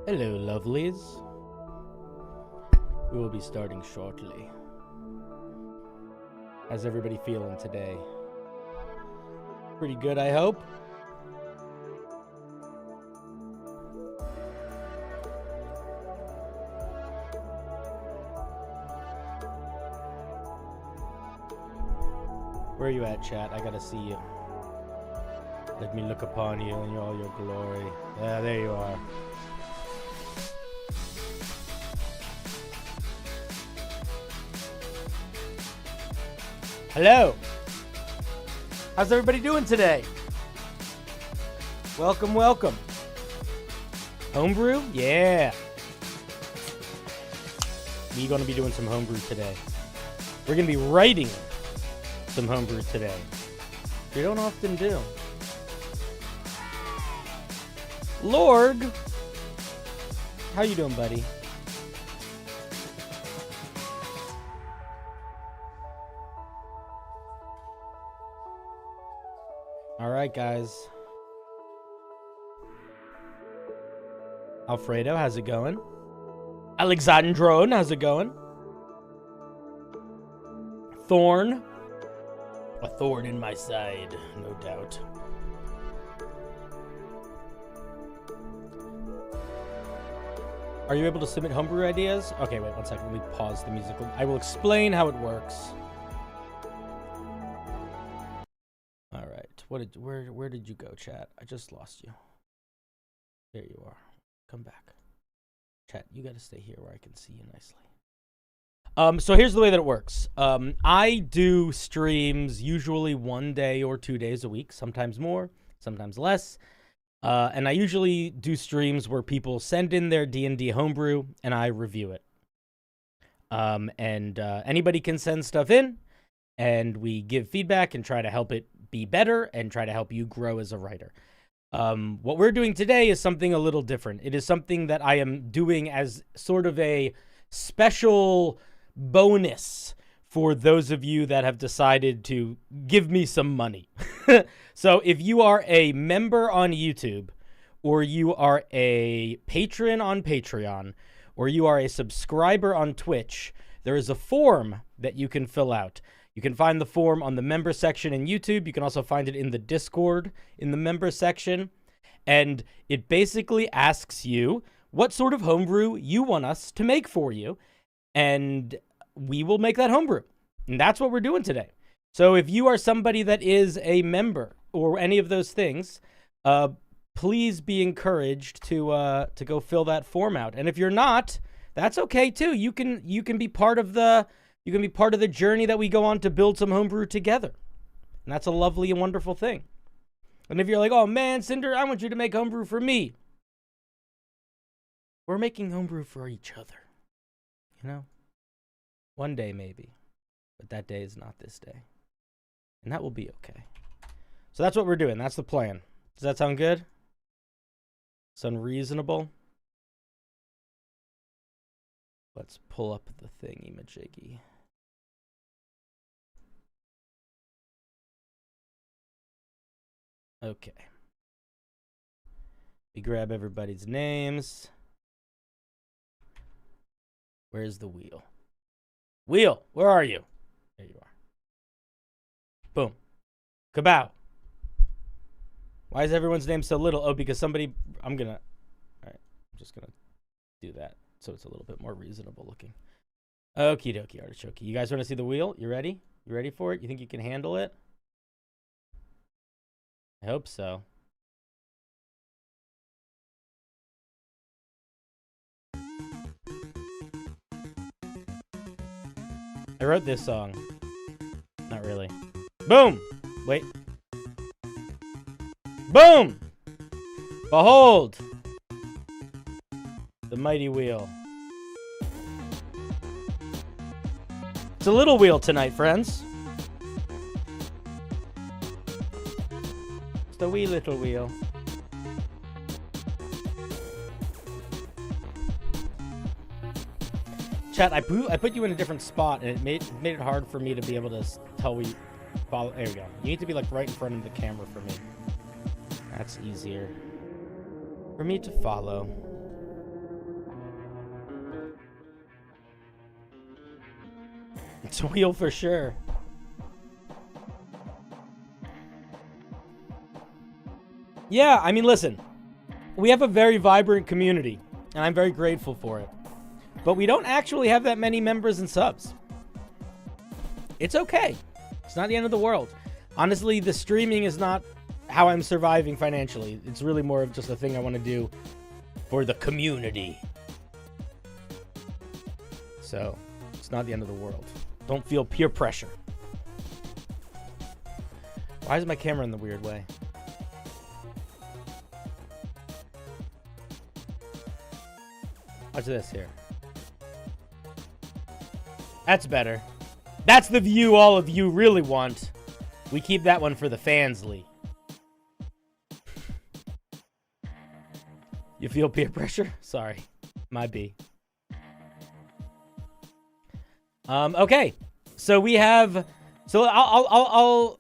Hello, lovelies. We will be starting shortly. How's everybody feeling today? Pretty good, I hope. Where are you at, chat? I gotta see you. Let me look upon you in all your glory. Yeah, there you are. Hello. How's everybody doing today? Welcome, welcome. Homebrew? Yeah. We're gonna be doing some homebrew today. We're gonna be writing some homebrew today. We don't often do. Lord, how you doing, buddy? All right, guys. Alfredo, how's it going? Alexandrone, how's it going? Thorn. A thorn in my side, no doubt. Are you able to submit homebrew ideas? Okay, wait 1 second. Let me pause the music. I will explain how it works. All right. Where did you go, chat? I just lost you. There you are. Come back. Chat, you got to stay here where I can see you nicely. So here's the way that it works. I do streams usually 1 day or 2 days a week, sometimes more, sometimes less. And I usually do streams where people send in their D&D homebrew and I review it. Anybody can send stuff in and we give feedback and try to help it be better and try to help you grow as a writer. What we're doing today is something a little different. It is something that I am doing as sort of a special bonus for those of you that have decided to give me some money. So if you are a member on YouTube, or you are a patron on Patreon, or you are a subscriber on Twitch, there is a form that you can fill out. You can find the form on the member section in YouTube. You can also find it in the Discord in the member section. And it basically asks you what sort of homebrew you want us to make for you. And we will make that homebrew. And that's what we're doing today. So if you are somebody that is a member or any of those things, please be encouraged to go fill that form out. And if you're not, that's okay too. You can be part of the journey that we go on to build some homebrew together. And that's a lovely and wonderful thing. And if you're like, oh man, Cinder, I want you to make homebrew for me. We're making homebrew for each other. You know? One day maybe. But that day is not this day. And that will be okay. So that's what we're doing. That's the plan. Does that sound good? Sound reasonable? Let's pull up the thingy-majiggy. Okay. We grab everybody's names. Where's the wheel? Wheel, where are you? There you are. Boom. Kabow. Why is everyone's name so little? Oh, because somebody... All right. I'm just gonna do that so it's a little bit more reasonable looking. Okie dokie, artichoke. You guys want to see the wheel? You ready? You ready for it? You think you can handle it? I hope so. I wrote this song. Not really. Boom! Wait. Boom! Behold! The mighty wheel. It's a little wheel tonight, friends. It's a wee little wheel. Chat, I put you in a different spot, and it made it hard for me to be able to tell we follow. There we go. You need to be like right in front of the camera for me. That's easier for me to follow. It's wheel for sure. Yeah, I mean, listen. We have a very vibrant community, and I'm very grateful for it. But we don't actually have that many members and subs. It's okay. It's not the end of the world. Honestly, the streaming is not how I'm surviving financially. It's really more of just a thing I want to do for the community. So, it's not the end of the world. Don't feel peer pressure. Why is my camera in the weird way? Watch this here. That's better. That's the view all of you really want. We keep that one for the fans, Lee. You feel peer pressure? Sorry. Might be. Okay. So we have... So I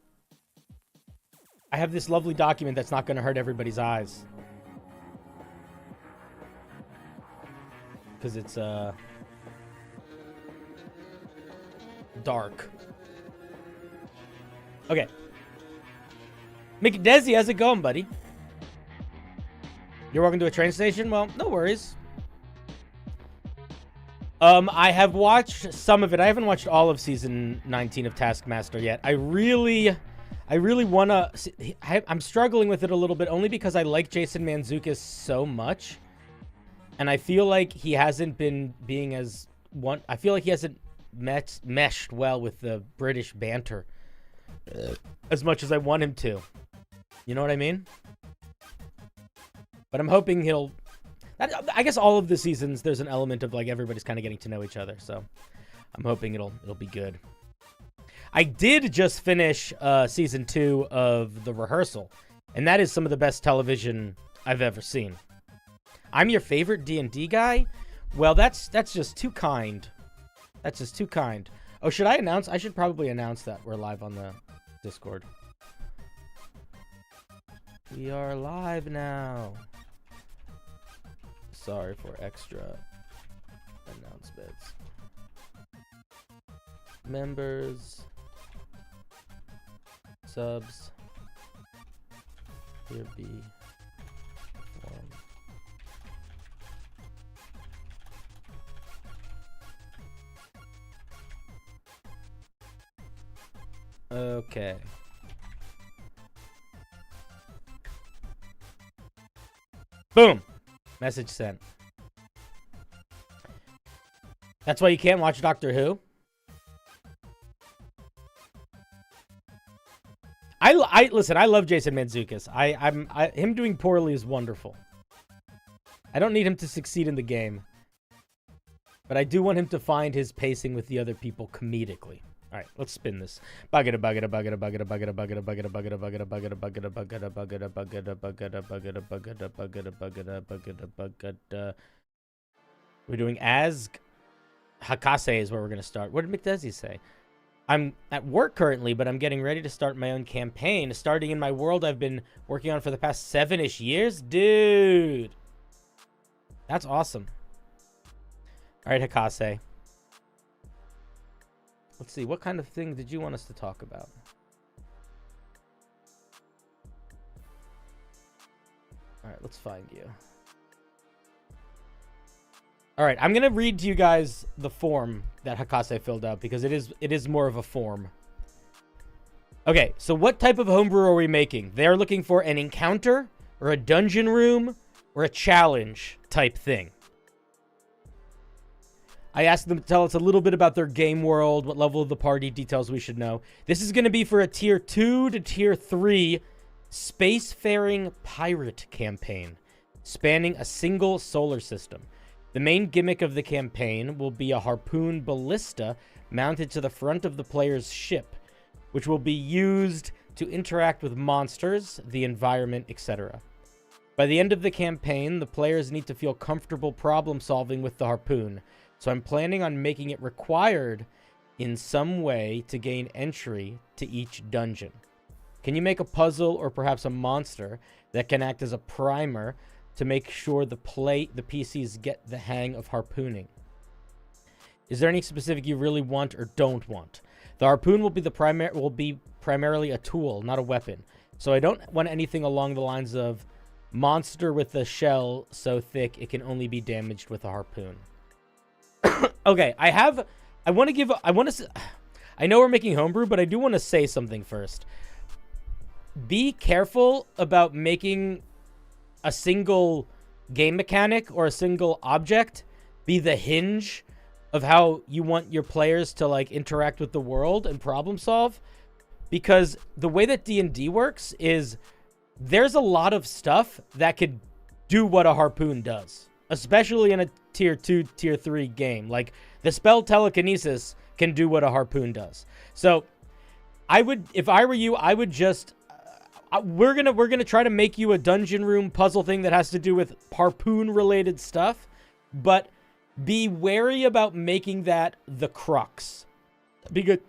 have this lovely document that's not going to hurt everybody's eyes. Because it's, dark. Okay. McDesi, how's it going, buddy? You're walking to a train station? Well, no worries. I have watched some of it. I haven't watched all of season 19 of Taskmaster yet. I really want to... I'm struggling with it a little bit, only because I like Jason Mantzoukas so much. And I feel like he hasn't been being as... I feel like he hasn't meshed well with the British banter as much as I want him to. You know what I mean? But I'm hoping he'll... I guess all of the seasons, there's an element of, like, everybody's kind of getting to know each other. So I'm hoping it'll be good. I did just finish season 2 of The Rehearsal. And that is some of the best television I've ever seen. I'm your favorite D&D guy? Well, that's just too kind. That's just too kind. Oh, should I announce? I should probably announce that we're live on the Discord. We are live now. Sorry for extra announcements. Members. Subs. Here be. Okay. Boom. Message sent. That's why you can't watch Doctor Who? Listen, I love Jason Mantzoukas. Him doing poorly is wonderful. I don't need him to succeed in the game. But I do want him to find his pacing with the other people comedically. All right, let's spin this. We're doing as Hakase is where we're going to start. What did McDesi say? I'm at work currently, but I'm getting ready to start my own campaign. Starting in my world I've been working on for the past 7-ish years. Dude. That's awesome. All right, Hakase. Let's see, what kind of thing did you want us to talk about? All right, let's find you. All right, I'm going to read to you guys the form that Hakase filled out because it is more of a form. Okay, so what type of homebrew are we making? They're looking for an encounter or a dungeon room or a challenge type thing. I asked them to tell us a little bit about their game world, what level of the party, details we should know. This is going to be for a tier 2 to tier 3 spacefaring pirate campaign, spanning a single solar system. The main gimmick of the campaign will be a harpoon ballista mounted to the front of the player's ship, which will be used to interact with monsters, the environment, etc. By the end of the campaign, the players need to feel comfortable problem solving with the harpoon. So I'm planning on making it required in some way to gain entry to each dungeon. Can you make a puzzle or perhaps a monster that can act as a primer to make sure the PCs get the hang of harpooning? Is there any specific you really want or don't want? The harpoon will be primarily a tool, not a weapon. So I don't want anything along the lines of monster with a shell so thick it can only be damaged with a harpoon. Okay, I know we're making homebrew, but I do want to say something first. Be careful about making a single game mechanic or a single object be the hinge of how you want your players to like interact with the world and problem solve, because the way that D&D works is there's a lot of stuff that could do what a harpoon does, especially in a tier 2, tier 3 game. Like the spell telekinesis can do what a harpoon does. So I would, if I were you, I would just we're gonna try to make you a dungeon room puzzle thing that has to do with harpoon related stuff, but be wary about making that the crux. Because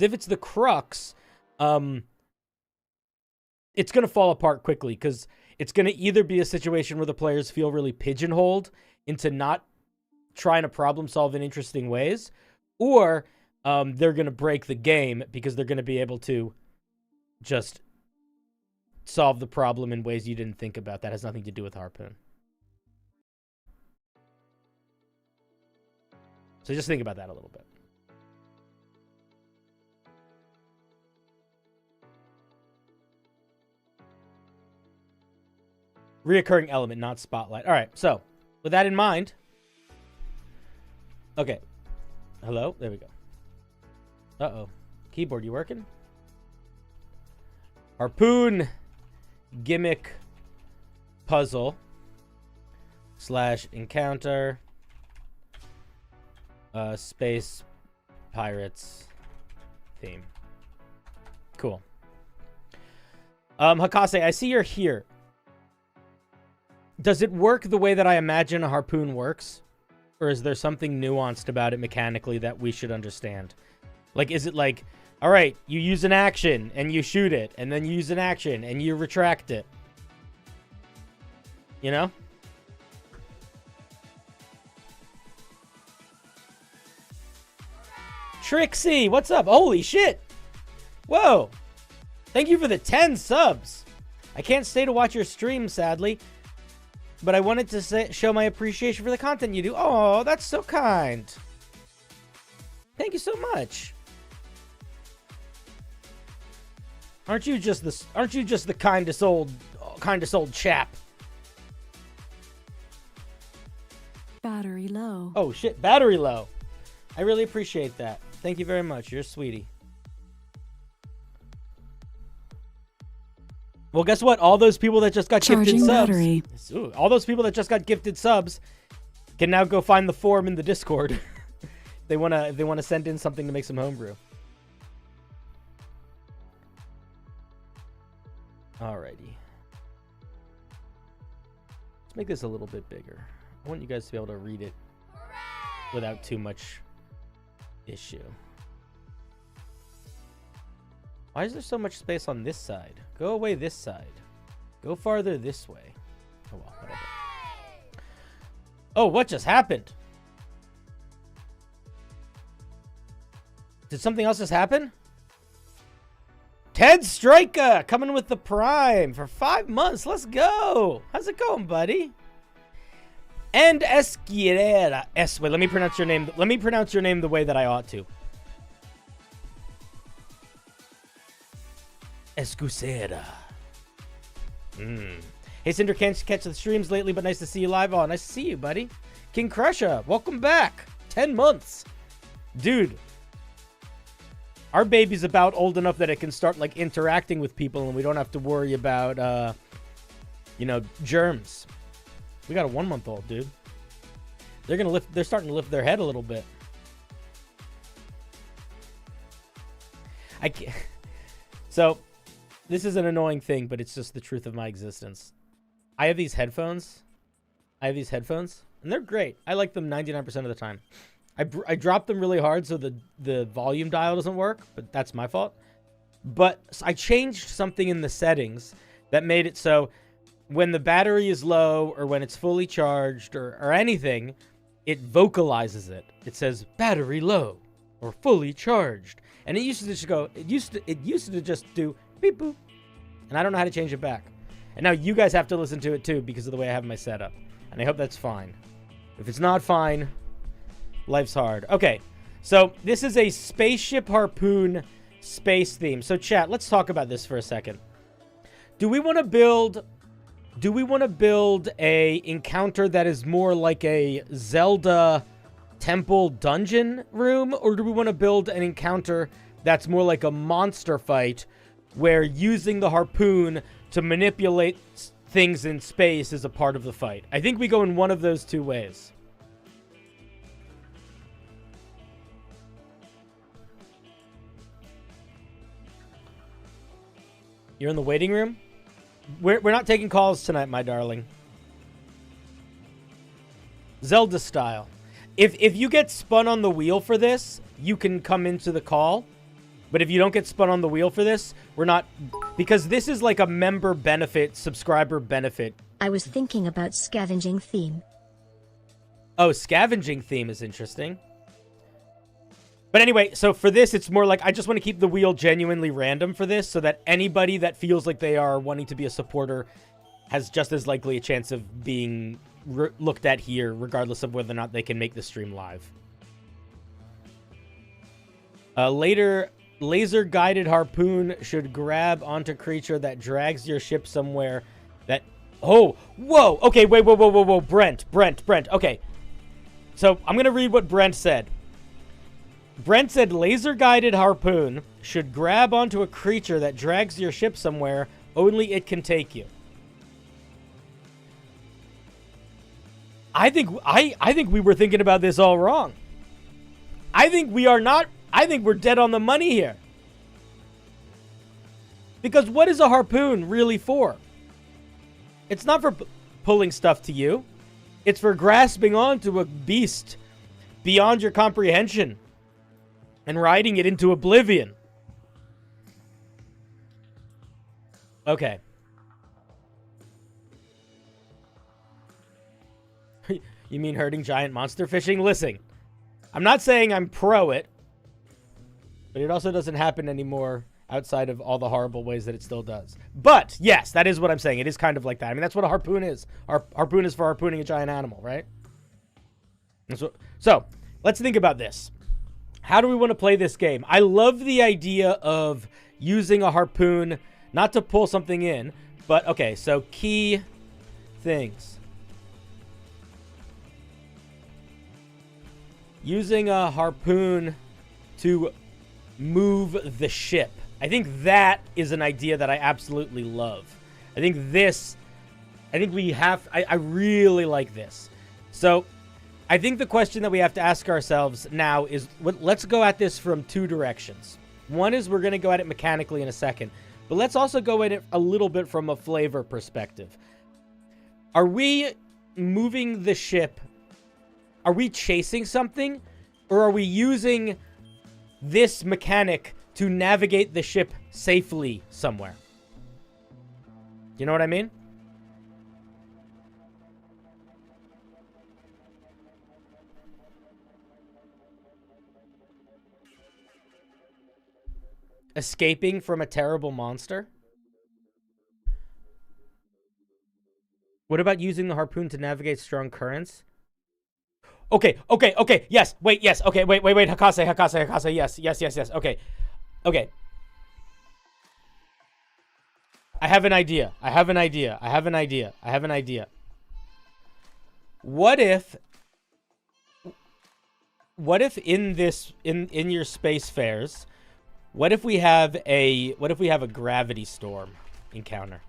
if it's the crux, it's gonna fall apart quickly, because it's gonna either be a situation where the players feel really pigeonholed into not trying to problem solve in interesting ways, or they're gonna break the game because they're gonna be able to just solve the problem in ways you didn't think about. That has nothing to do with harpoon. So just think about that a little bit. Reoccurring element, not spotlight. All right, so with that in mind, okay. Hello? There we go. Uh-oh. Keyboard, you working? Harpoon gimmick puzzle / encounter space pirates theme. Cool. Hakase, I see you're here. Does it work the way that I imagine a harpoon works? Or is there something nuanced about it mechanically that we should understand? Like, is it like, all right, you use an action and you shoot it, and then you use an action and you retract it? You know? Trixie, what's up? Holy shit. Whoa. Thank you for the 10 subs. I can't stay to watch your stream, sadly, but I wanted to show my appreciation for the content you do. Oh, that's so kind. Thank you so much. Aren't you just the kindest old chap? Battery low. Oh shit, battery low. I really appreciate that. Thank you very much. You're a sweetie. Well, guess what? All those people that just got gifted subs. Ooh, all those people that just got gifted subs can now go find the forum in the Discord. They wanna send in something to make some homebrew. Alrighty. Let's make this a little bit bigger. I want you guys to be able to read it without too much issue. Why is there so much space on this side? Go away this side. Go farther this way. Oh well, whatever. Oh, what just happened? Did something else just happen? Ted Striker coming with the Prime for 5 months. Let's go. How's it going, buddy? And Esquirera. Wait, let me pronounce your name. Let me pronounce your name the way that I ought to. Escusera. Hey, Cinder, can't catch the streams lately, but nice to see you live. Oh, nice to see you, buddy. King Crusher, welcome back. 10 months. Dude. Our baby's about old enough that it can start, like, interacting with people, and we don't have to worry about, you know, germs. We got a 1-month-old, dude. They're starting to lift their head a little bit. I can't. So, this is an annoying thing, but it's just the truth of my existence. I have these headphones. And they're great. I like them 99% of the time. I dropped them really hard so the volume dial doesn't work, but that's my fault. But I changed something in the settings that made it so when the battery is low or when it's fully charged or anything, it vocalizes it. It says battery low or fully charged. And it used to just go, it used to just do beep boop. And I don't know how to change it back. And now you guys have to listen to it too because of the way I have my setup. And I hope that's fine. If it's not fine, life's hard. Okay, so this is a spaceship harpoon space theme. So chat, let's talk about this for a second. Do we want to build a encounter that is more like a Zelda temple dungeon room, or do we want to build an encounter that's more like a monster fight where using the harpoon to manipulate things in space is a part of the fight? I think we go in one of those two ways. You're in the waiting room? We're not taking calls tonight, my darling. Zelda style. If you get spun on the wheel for this, you can come into the call. But if you don't get spun on the wheel for this, we're not... Because this is like a member benefit, subscriber benefit. I was thinking about scavenging theme. Oh, scavenging theme is interesting. But anyway, so for this, it's more like I just want to keep the wheel genuinely random for this so that anybody that feels like they are wanting to be a supporter has just as likely a chance of being looked at here, regardless of whether or not they can make the stream live. Later, laser-guided harpoon should grab onto creature that drags your ship somewhere that... Oh, whoa! Okay, wait, whoa. Brent. Okay. So, I'm going to read what Brent said. Brent said laser-guided harpoon should grab onto a creature that drags your ship somewhere, only it can take you. I think we were thinking about this all wrong. I think we're dead on the money here. Because what is a harpoon really for? It's not for pulling stuff to you. It's for grasping onto a beast beyond your comprehension and riding it into oblivion. Okay. You mean hurting giant monster fishing? Listen, I'm not saying I'm pro it, but it also doesn't happen anymore outside of all the horrible ways that it still does. But, yes, that is what I'm saying. It is kind of like that. I mean, that's what a harpoon is. Harpoon is for harpooning a giant animal, right? So, let's think about this. How do we want to play this game? I love the idea of using a harpoon, not to pull something in, but, okay, so key things. Using a harpoon to move the ship. I think that is an idea that I absolutely love. I really like this. So, I think the question that we have to ask ourselves now is, let's go at this from two directions. One is we're going to go at it mechanically in a second, but let's also go at it a little bit from a flavor perspective. Are we moving the ship? Are we chasing something? Or are we using this mechanic to navigate the ship safely somewhere? You know what I mean? Escaping from a terrible monster? What about using the harpoon to navigate strong currents? Okay, yes, wait, okay, wait, Hakase, yes, okay. I have an idea. What if in your space fares, what if we have a gravity storm encounter?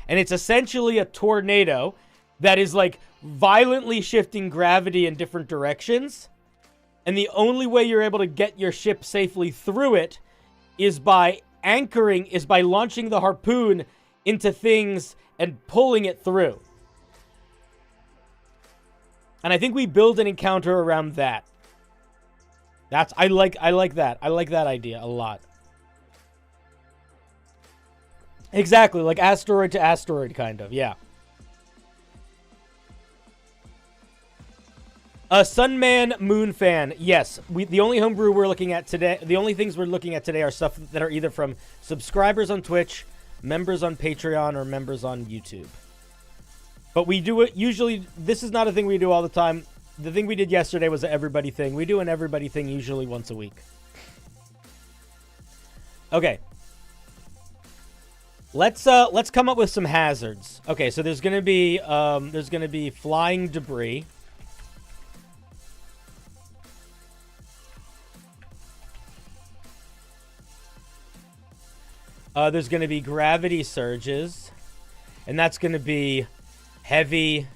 And it's essentially a tornado that is like violently shifting gravity in different directions. And the only way you're able to get your ship safely through it is by launching the harpoon into things and pulling it through. And I think we build an encounter around that. I like that. I like that idea a lot. Exactly, like asteroid to asteroid kind of, yeah. Sunman Moon Fan. Yes, the only homebrew we're looking at today, the only things we're looking at today are stuff that are either from subscribers on Twitch, members on Patreon, or members on YouTube. But we do it usually. This is not a thing we do all the time. The thing we did yesterday was an everybody thing. We do an everybody thing usually once a week. Okay. Let's come up with some hazards. Okay, so there's gonna be flying debris. There's going to be gravity surges, and that's going to be heavy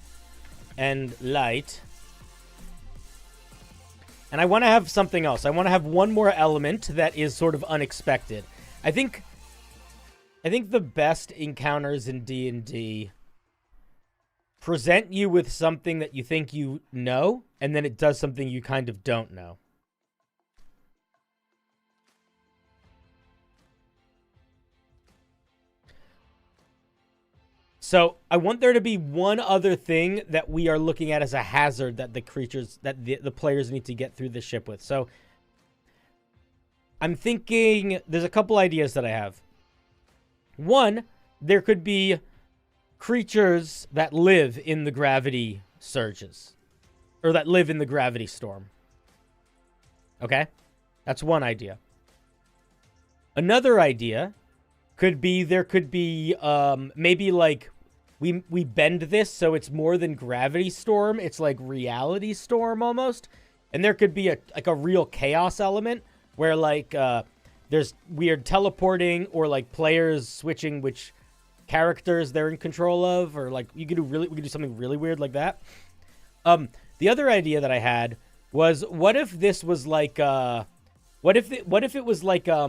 and light. And I want to have something else. I want to have one more element that is sort of unexpected. I think the best encounters in D&D present you with something that you think you know, and then it does something you kind of don't know. So I want there to be one other thing that we are looking at as a hazard that the creatures, that the players need to get through the ship with. So I'm thinking there's a couple ideas that I have. One, there could be creatures that live in the gravity surges, or that live in the gravity storm. Okay? That's one idea. Another idea could be there could be maybe like we bend this so it's more than gravity storm, it's like reality storm almost. And there could be a real chaos element where like there's weird teleporting, or like players switching which characters they're in control of, or like we could do something really weird like that. The other idea that I had was, what if this was like what if it was like how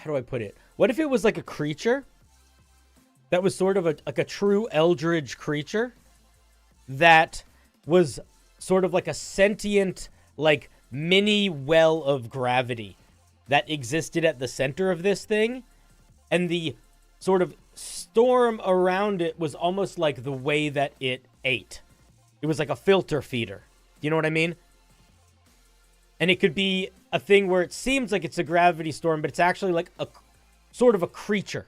do I put it? What if it was like a creature that was sort of like a true eldritch creature that was sort of like a sentient, like mini well of gravity that existed at the center of this thing, and the sort of storm around it was almost like the way that it ate. It was like a filter feeder. You know what I mean? And it could be a thing where it seems like it's a gravity storm, but it's actually like a sort of a creature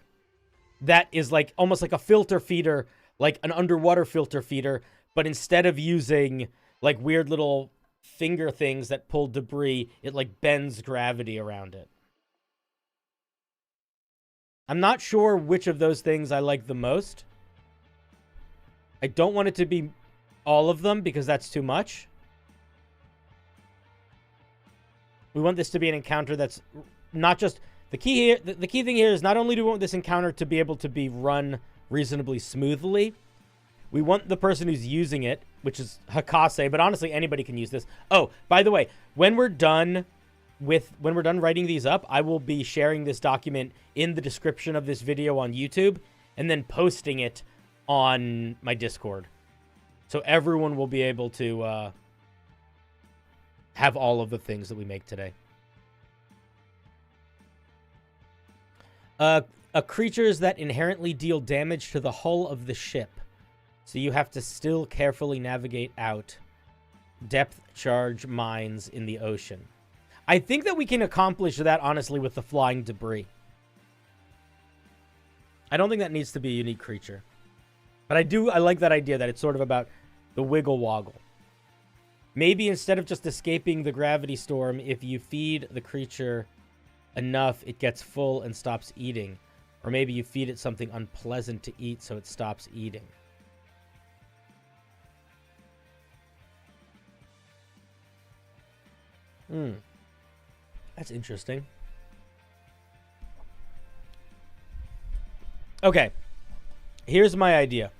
that is like almost like a filter feeder, like an underwater filter feeder, but instead of using like weird little finger things that pull debris, it like bends gravity around it. I'm not sure which of those things I like the most. I don't want it to be all of them because that's too much. We want this to be an encounter that's not just the key here. The key thing here is not only do we want this encounter to be able to be run reasonably smoothly, we want the person who's using it, which is Hakase, but honestly anybody can use this. Oh, by the way, when we're done writing these up, I will be sharing this document in the description of this video on YouTube and then posting it on my Discord. So everyone will be able to have all of the things that we make today. Creatures that inherently deal damage to the hull of the ship. So you have to still carefully navigate out depth charge mines in the ocean. I think that we can accomplish that, honestly, with the flying debris. I don't think that needs to be a unique creature. But I like that idea that it's sort of about the wiggle woggle. Maybe instead of just escaping the gravity storm, if you feed the creature enough, it gets full and stops eating. Or maybe you feed it something unpleasant to eat so it stops eating. That's interesting. Okay. Here's my idea.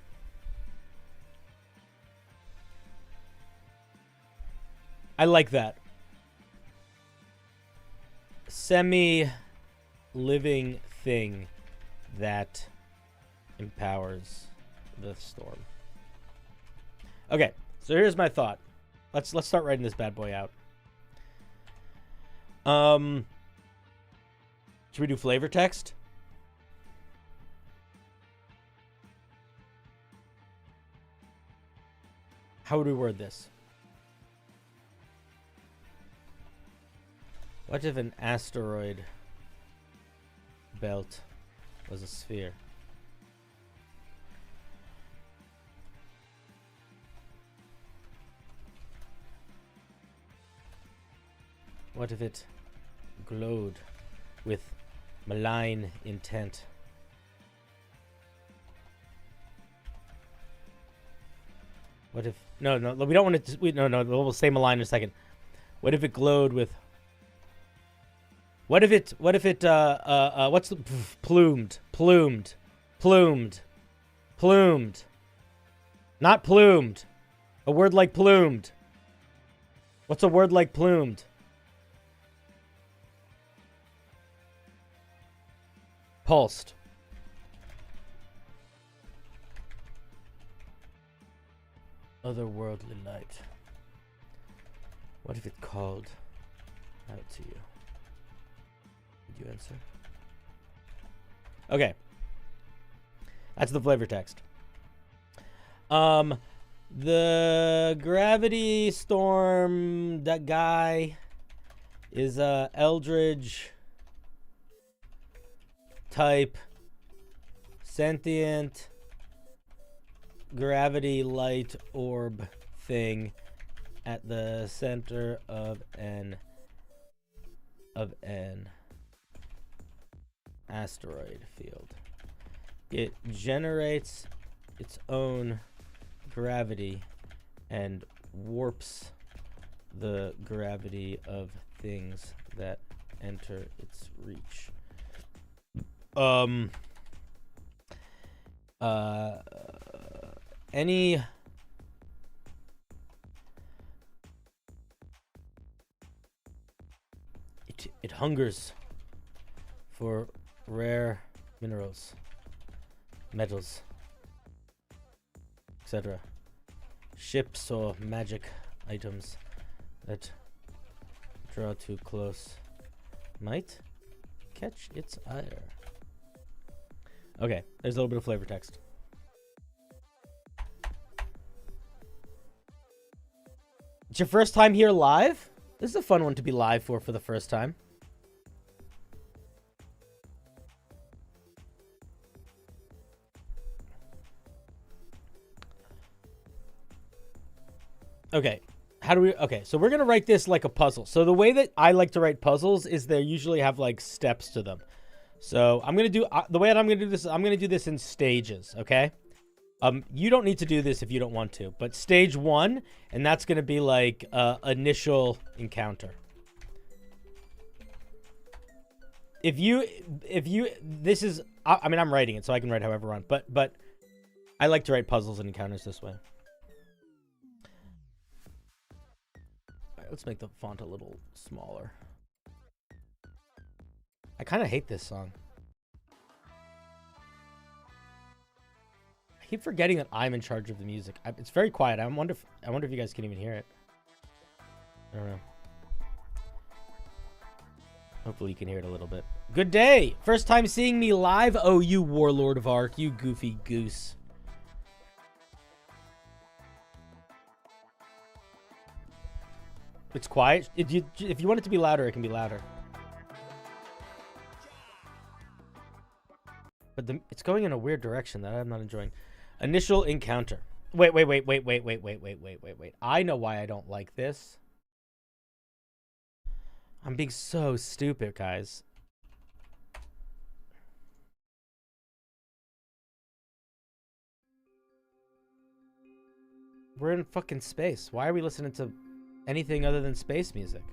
I like that. Semi-living thing that empowers the storm. Okay, so here's my thought. Let's start writing this bad boy out. Should we do flavor text? How would we word this? What if an asteroid belt was a sphere? What if it glowed with malign intent? What if... No, we don't want it to... No, we'll say malign in a second. What if it glowed with... What if it... what's the... Plumed. Not plumed. A word like plumed. What's a word like plumed? Pulsed. Otherworldly light. What if it called out to you? Did you answer? Okay. That's the flavor text. The gravity storm, that guy is eldritch type sentient gravity light orb thing at the center of an asteroid field. It generates its own gravity and warps the gravity of things that enter its reach. Any it hungers for rare minerals, metals, etc. Ships or magic items that draw too close might catch its ire. Okay, there's a little bit of flavor text. It's your first time here live? This is a fun one to be live for the first time. Okay, how do we... Okay, so we're going to write this like a puzzle. So the way that I like to write puzzles is they usually have like steps to them. So I'm going to do... the way that I'm going to do this, I'm going to do this in stages, okay? You don't need to do this if you don't want to, but stage 1, and that's going to be like initial encounter. If you, this is, I mean, I'm writing it, so I can write however I want, but I like to write puzzles and encounters this way. All right, let's make the font a little smaller. I kind of hate this song. I keep forgetting that I'm in charge of the music. It's very quiet. I wonder if you guys can even hear it. I don't know. Hopefully you can hear it a little bit. Good day! First time seeing me live? Oh, you Warlord of Ark, you goofy goose. It's quiet. If you want it to be louder, it can be louder. But it's going in a weird direction that I'm not enjoying. Initial encounter. Wait. I know why I don't like this. I'm being so stupid, guys. We're in fucking space. Why are we listening to anything other than space music?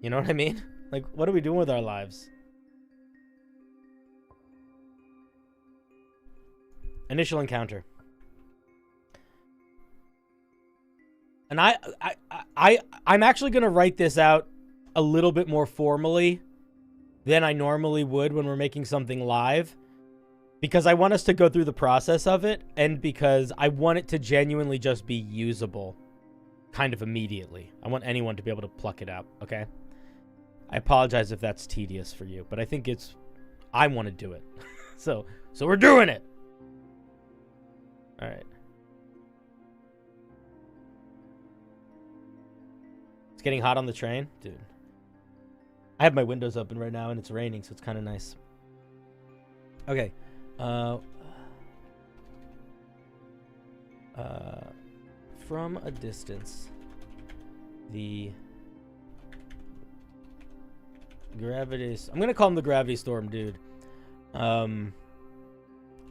You know what I mean? Like, what are we doing with our lives? Initial encounter. And I'm actually going to write this out a little bit more formally than I normally would when we're making something live, because I want us to go through the process of it, and because I want it to genuinely just be usable kind of immediately. I want anyone to be able to pluck it out, okay? I apologize if that's tedious for you, but I think I want to do it. So we're doing it. All right. It's getting hot on the train, dude. I have my windows open right now and it's raining, so it's kind of nice. Okay. From a distance, the gravity... I'm going to call him the gravity storm, dude.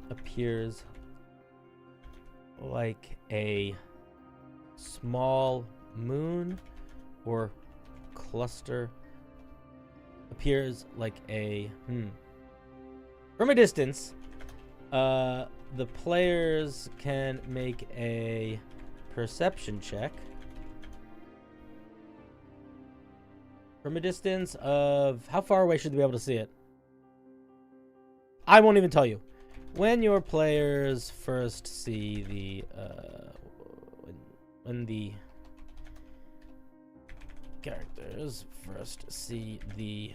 Appears like a small moon or cluster. Appears like a... From a distance, the players can make a perception check. From a distance of... How far away should they be able to see it? I won't even tell you. When your players first see the... when the characters first see the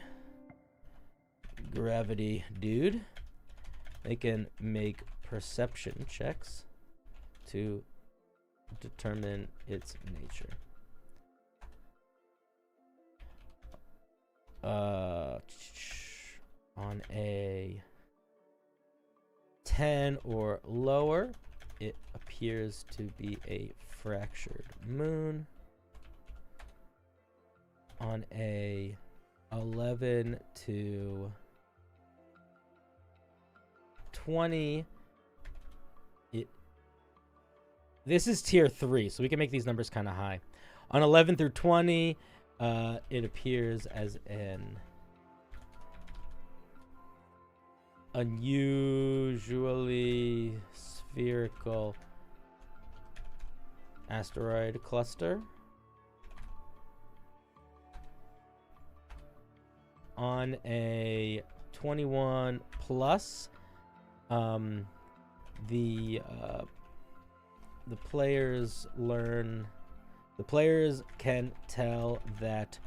gravity dude, they can make perception checks to determine its nature. On a 10 or lower, it appears to be a fractured moon. On a 11 to 20, this is tier 3, so we can make these numbers kind of high. On 11 through 20, it appears as an unusually spherical asteroid cluster. On a 21 plus, the players learn. The players can tell that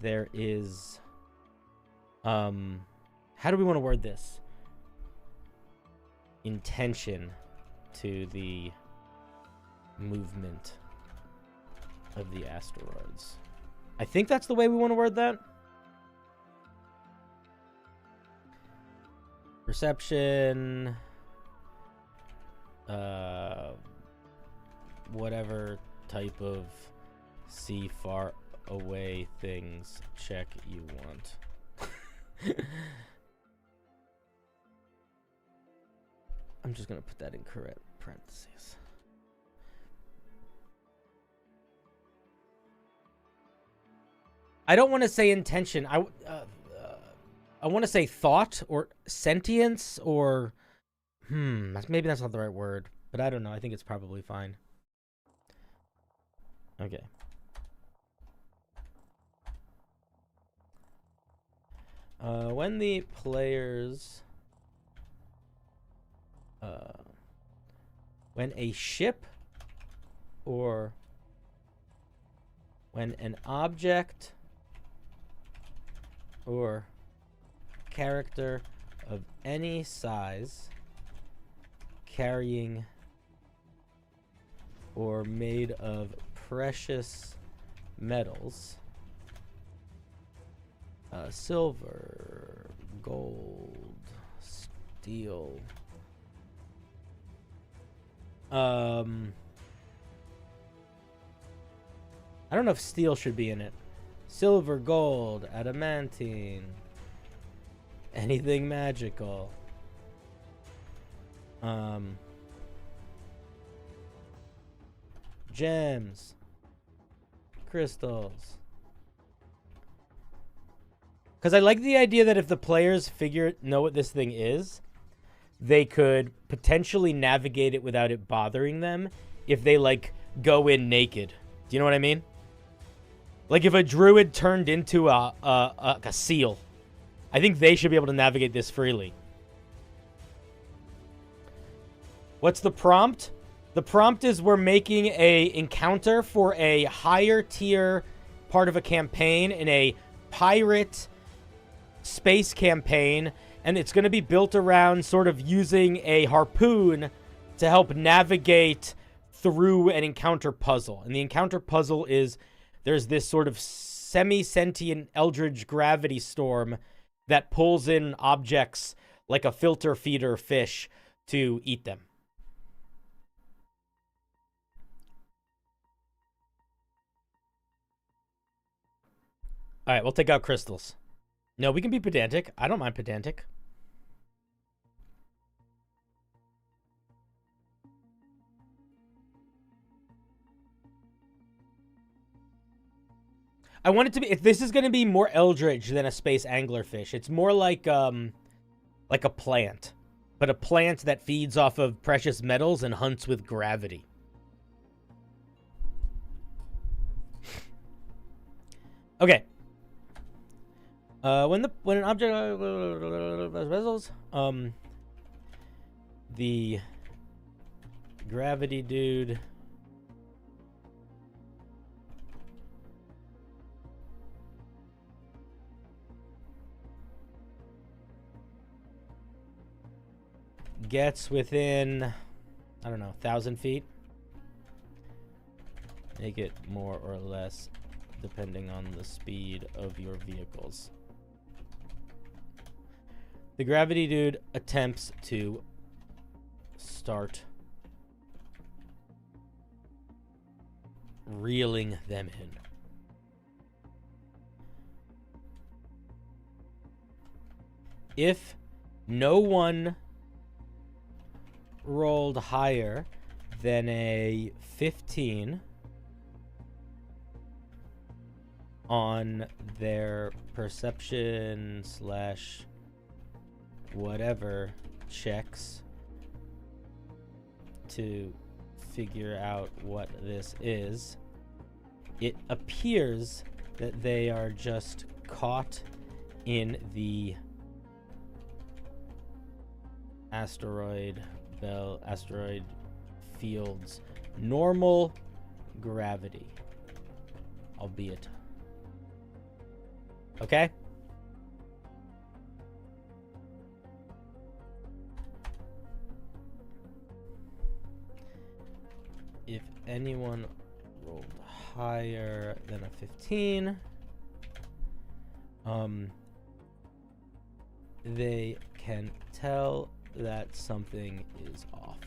there is. How do we want to word this? Intention to the movement of the asteroids. I think that's the way we want to word that. Perception, whatever type of see far away things check you want. I'm just gonna put that in correct parentheses. I don't want to say intention. I want to say thought or sentience or... maybe that's not the right word. But I don't know. I think it's probably fine. Okay. When the players... when a ship or when an object or character of any size carrying or made of precious metals, silver, gold, steel, I don't know if steel should be in it. Silver, gold, adamantine, anything magical. Gems, crystals. Because I like the idea that if the players know what this thing is, they could potentially navigate it without it bothering them if they, like, go in naked. Do you know what I mean? Like, if a druid turned into a seal, I think they should be able to navigate this freely. What's the prompt? The prompt is we're making a encounter for a higher tier part of a campaign in a pirate space campaign, and it's going to be built around sort of using a harpoon to help navigate through an encounter puzzle. And the encounter puzzle is there's this sort of semi-sentient eldritch gravity storm that pulls in objects like a filter feeder fish to eat them. All right, we'll take out crystals. No, we can be pedantic. I don't mind pedantic. I want it to be, if this is going to be more eldritch than a space anglerfish, it's more like a plant, but a plant that feeds off of precious metals and hunts with gravity. Okay. When an object vessels, the gravity dude gets within, I don't know, 1,000 feet. Make it more or less depending on the speed of your vehicles. The gravity dude attempts to start reeling them in. If no one rolled higher than a 15 on their perception slash whatever checks to figure out what this is, it appears that they are just caught in the asteroid field's normal gravity, albeit. Okay? If anyone rolled higher than a 15, they can tell that something is off.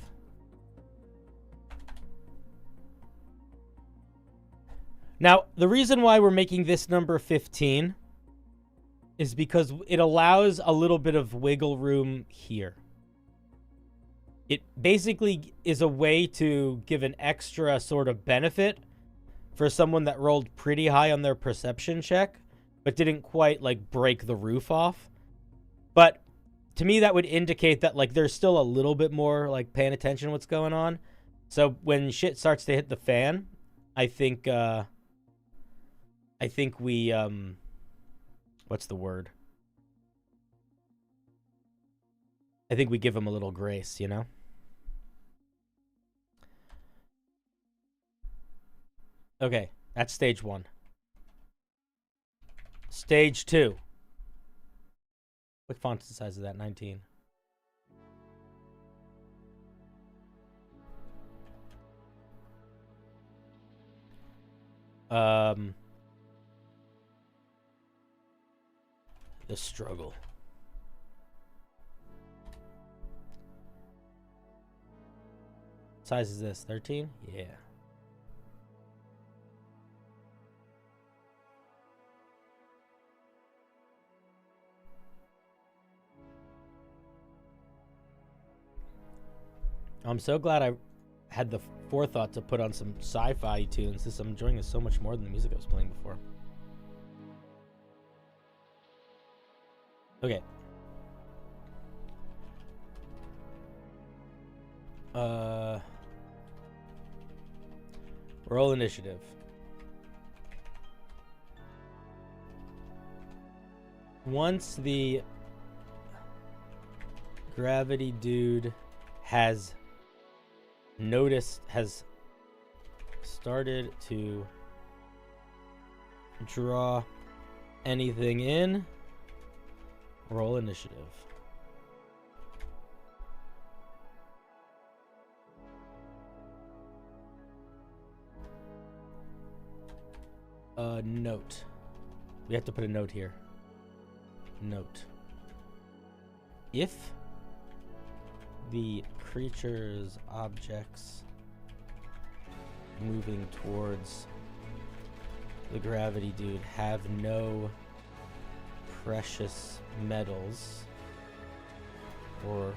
Now, the reason why we're making this number 15 is because it allows a little bit of wiggle room here. It basically is a way to give an extra sort of benefit for someone that rolled pretty high on their perception check, but didn't quite, like, break the roof off. But to me, that would indicate that, like, there's still a little bit more, like, paying attention to what's going on. So when shit starts to hit the fan, I think we, what's the word? I think we give them a little grace, you know? Okay, that's stage 1. Stage 2. What font size is that? 19. The struggle. What size is this? 13? Yeah. I'm so glad I had the forethought to put on some sci-fi tunes. I'm enjoying this so much more than the music I was playing before. Okay. Roll initiative. Once the gravity dude has started to draw anything in, roll initiative. Note. We have to put a note here. Note. If the creature's objects moving towards the gravity dude have no precious metals or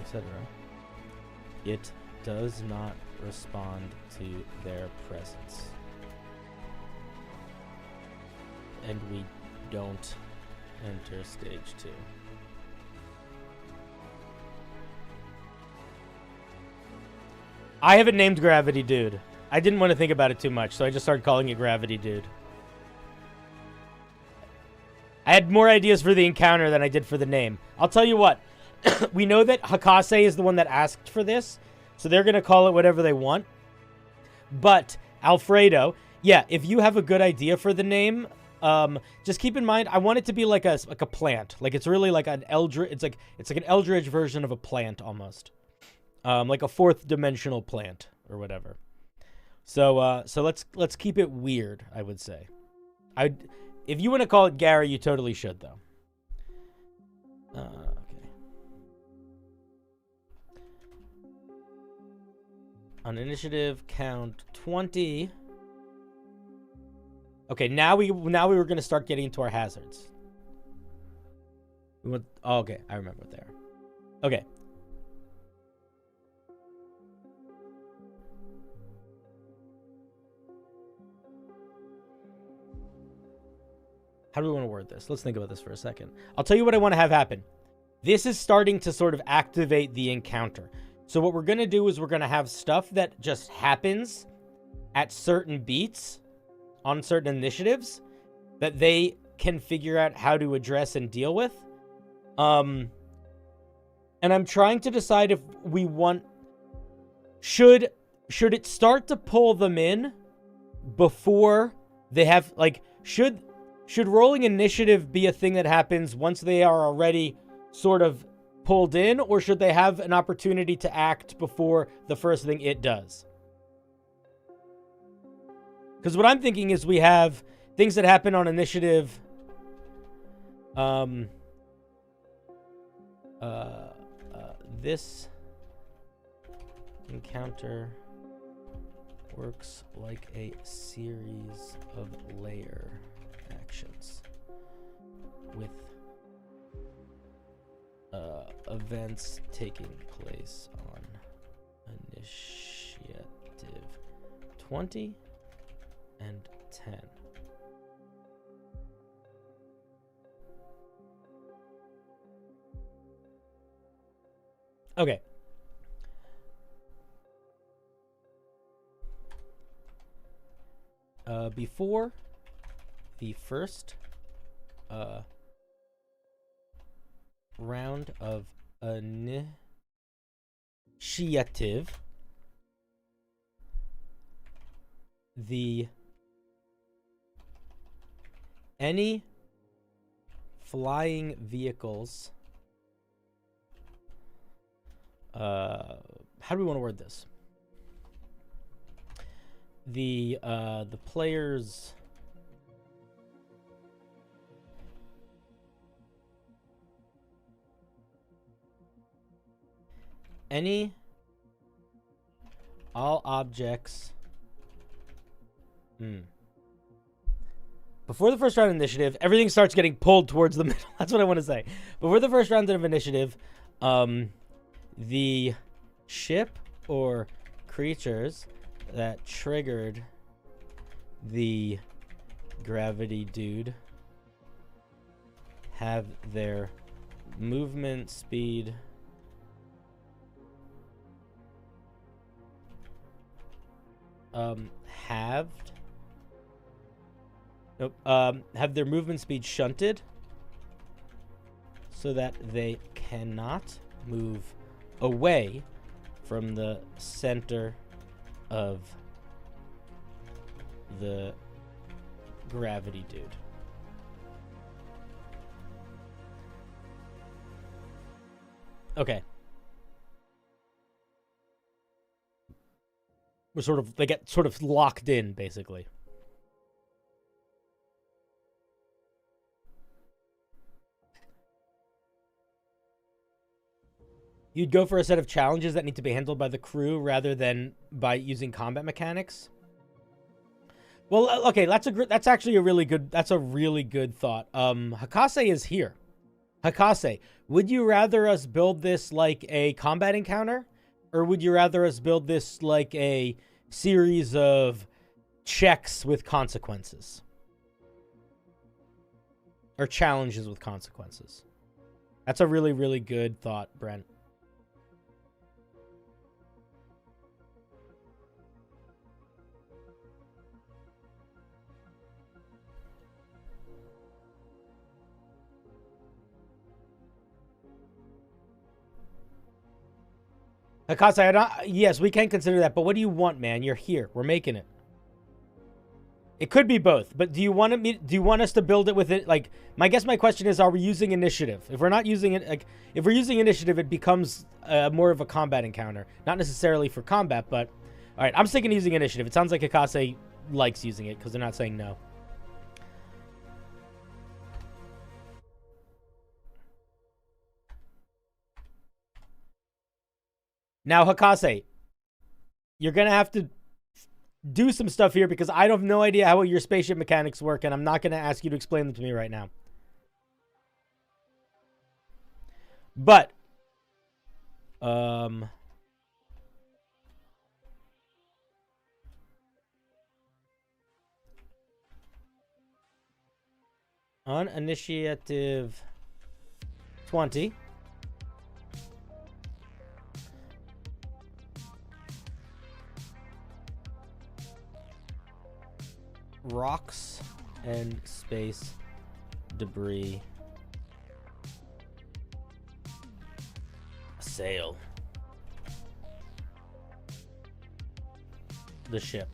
etc., it does not respond to their presence. And we don't enter stage 2. I haven't named Gravity Dude. I didn't want to think about it too much, so I just started calling it Gravity Dude. I had more ideas for the encounter than I did for the name. I'll tell you what. We know that Hakase is the one that asked for this, so they're going to call it whatever they want. But Alfredo, yeah, if you have a good idea for the name, just keep in mind, I want it to be like a plant. Like it's really like an eldritch. It's like an eldritch version of a plant almost, like a fourth dimensional plant or whatever. So let's keep it weird. I would say, if you want to call it Gary, you totally should though. Okay. On initiative count 20. Okay, now we were gonna start getting into our hazards. Okay, I remember what they are. Okay. How do we want to word this? Let's think about this for a second. I'll tell you what I want to have happen. This is starting to sort of activate the encounter. So what we're going to do is we're going to have stuff that just happens at certain beats on certain initiatives that they can figure out how to address and deal with. And I'm trying to decide if we want... Should it start to pull them in before they have... Like, should rolling initiative be a thing that happens once they are already sort of pulled in, or should they have an opportunity to act before the first thing it does? Because what I'm thinking is we have things that happen on initiative. This encounter works like a series of layer actions with events taking place on initiative 20 and 10. Okay. Before the first round of initiative, any flying vehicles, how do we want to word this? The players all objects before the first round of initiative, everything starts getting pulled towards the middle. That's what I want to say. Before the first round of initiative, the ship or creatures that triggered the gravity dude have their movement speed halved. Nope. Have their movement speed shunted so that they cannot move away from the center of the gravity dude. Okay. they get sort of locked in, basically. You'd go for a set of challenges that need to be handled by the crew rather than by using combat mechanics. Well, okay, that's actually a really good thought. Hakase is here. Hakase, would you rather us build this like a combat encounter, or would you rather us build this like a series of checks with consequences? Or challenges with consequences? That's a really, really good thought, Brent. Hakase, yes, we can consider that, but what do you want, man? You're here. We're making it. It could be both, but do you want us to build it with it? Like, my question is, are we using initiative? If we're not using it, like, if we're using initiative, it becomes more of a combat encounter. Not necessarily for combat, but all right, I'm sticking to using initiative. It sounds like Hakase likes using it because they're not saying no. Now, Hakase, you're going to have to do some stuff here because I have no idea how your spaceship mechanics work, and I'm not going to ask you to explain them to me right now. But, on initiative 20... rocks and space debris. Sail the ship.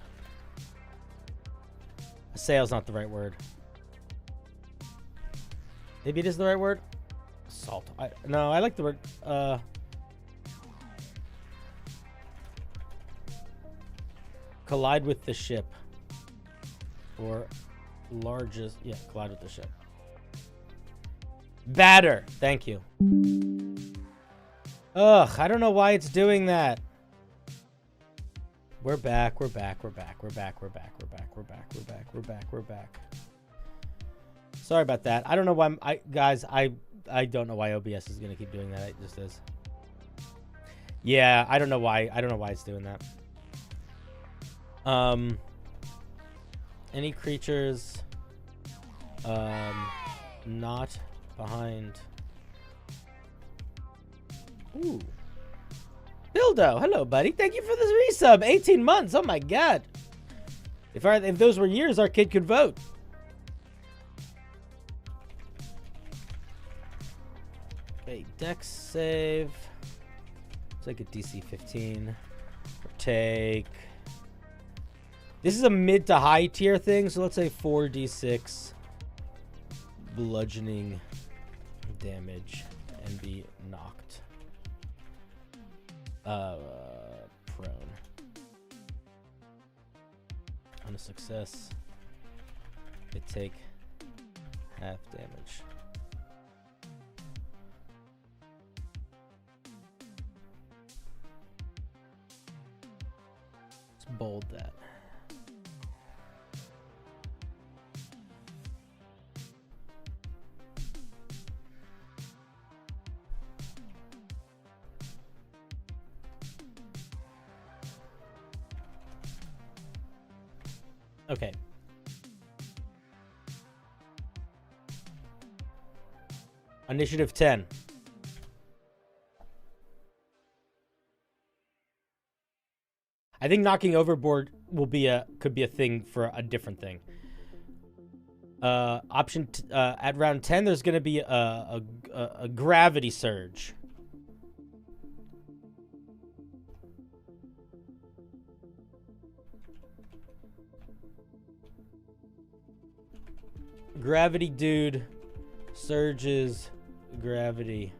Sail's not the right word. Maybe it is the right word. Salt. No, I like the word. Collide with the ship. Or largest, yeah, collide with the ship. Batter. Thank you. Ugh, I don't know why it's doing that. We're back. Sorry about that. I don't know why I don't know why OBS is gonna keep doing that. It just is. Yeah, I don't know why it's doing that. Any creatures not behind. Ooh. Bildo, hello buddy. Thank you for this resub. 18 months. Oh my god. If those were years, our kid could vote. Okay, dex save. Let's take a DC 15. Or take. This is a mid to high tier thing, so let's say 4d6 bludgeoning damage and be knocked prone. On a success, it take half damage. Let's bold that. Okay. Initiative 10. I think knocking overboard could be a thing for a different thing. At round 10 there's going to be a gravity surge. Gravity dude surges gravity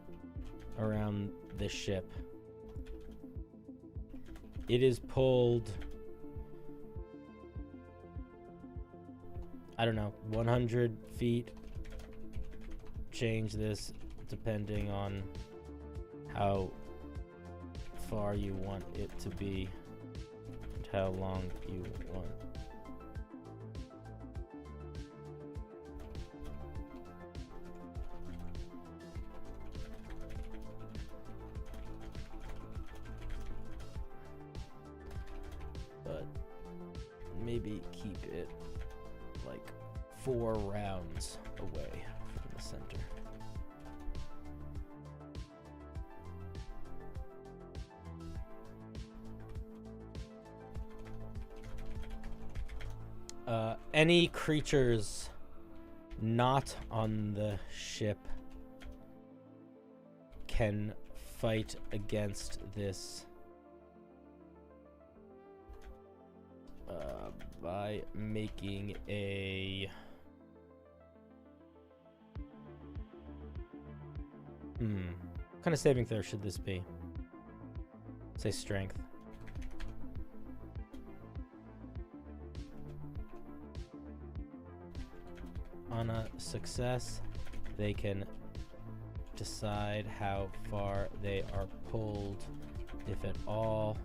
around the ship. It is pulled I don't know, 100 feet. Change this depending on how far you want it to be and how long you want. But maybe keep it like 4 rounds away from the center. Any creatures not on the ship can fight against this by making a what kind of saving throw should this be? Say strength. On a success, they can decide how far they are pulled, if at all.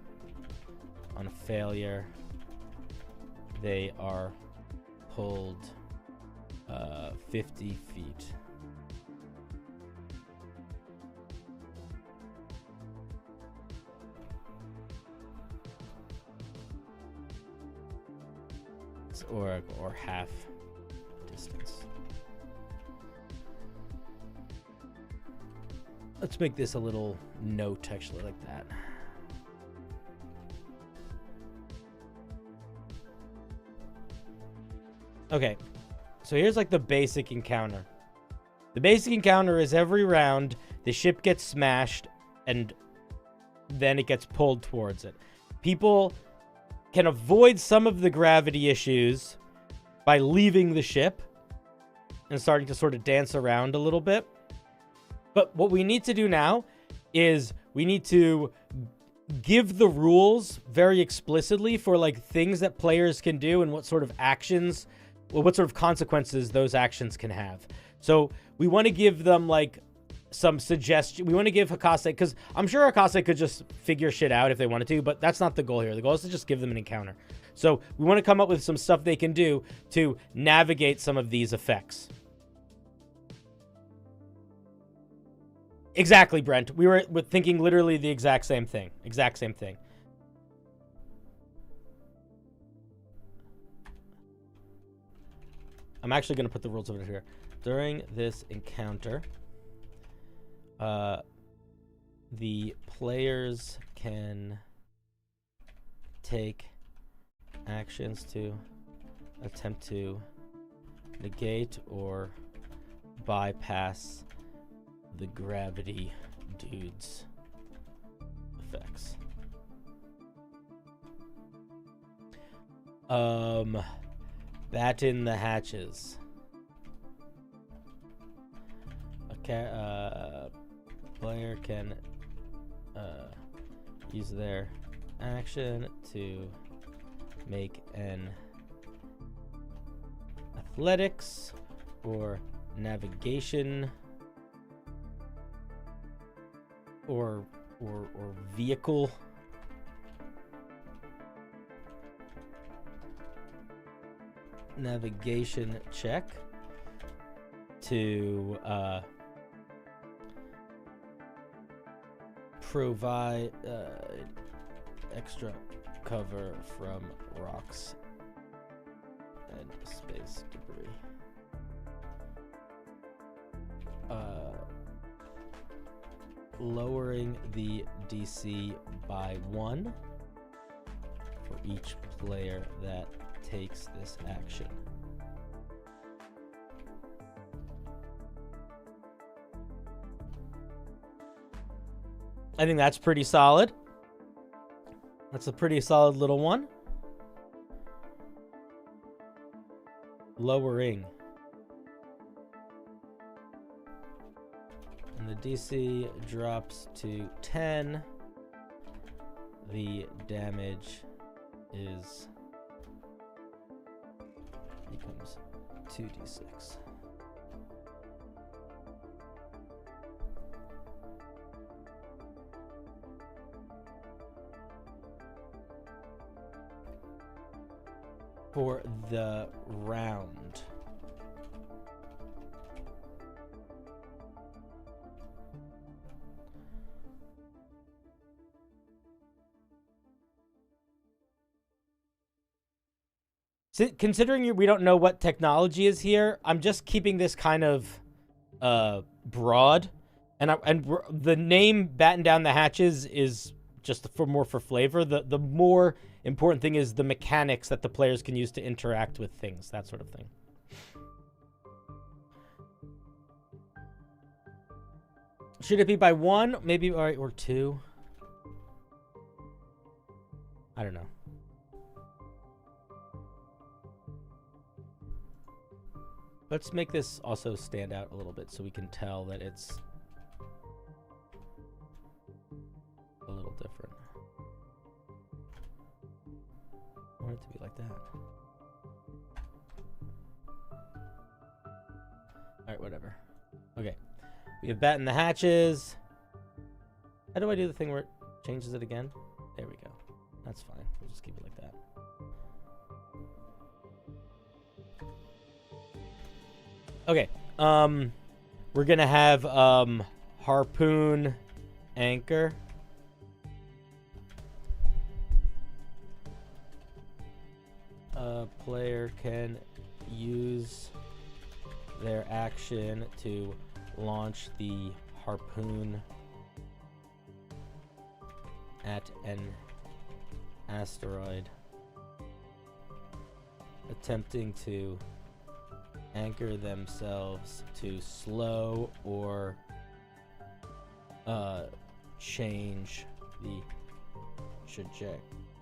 On a failure, they are pulled 50 feet. Or half distance. Let's make this a little note, actually, like that. Okay, so here's like the basic encounter. The basic encounter is every round the ship gets smashed and then it gets pulled towards it. People can avoid some of the gravity issues by leaving the ship and starting to sort of dance around a little bit. But what we need to do now is we need to give the rules very explicitly for like things that players can do and what sort of actions, or what sort of consequences those actions can have. So we want to give them like some suggestion. We want to give Hakase, because I'm sure Hakase could just figure shit out if they wanted to, but that's not the goal here. The goal is to just give them an encounter. So we want to come up with some stuff they can do to navigate some of these effects. Exactly, Brent. We're thinking literally the exact same thing. Exact same thing. I'm actually going to put the rules over here. During this encounter, the players can take actions to attempt to negate or bypass the gravity dude's effects. Batten the hatches. Okay, player can use their action to make an athletics or navigation or vehicle navigation check to provide extra cover from rocks and space debris. Lowering the DC by 1 for each player that takes this action. I think that's pretty solid. That's a pretty solid little one. Lowering. And the DC drops to 10. The damage becomes 2d6. For the round. Considering we don't know what technology is here, I'm just keeping this kind of broad, and the name "Batten Down the Hatches" is just more for flavor. The more important thing is the mechanics that the players can use to interact with things, that sort of thing. Should it be by 1, maybe, or 2? I don't know. Let's make this also stand out a little bit so we can tell that it's a little different. I want it to be like that. Alright, whatever. Okay. We have Batten the Hatches. How do I do the thing where it changes it again? There we go. That's fine. We'll just keep it like that. Okay, we're gonna have, harpoon anchor. A player can use their action to launch the harpoon at an asteroid, attempting to anchor themselves to slow or change the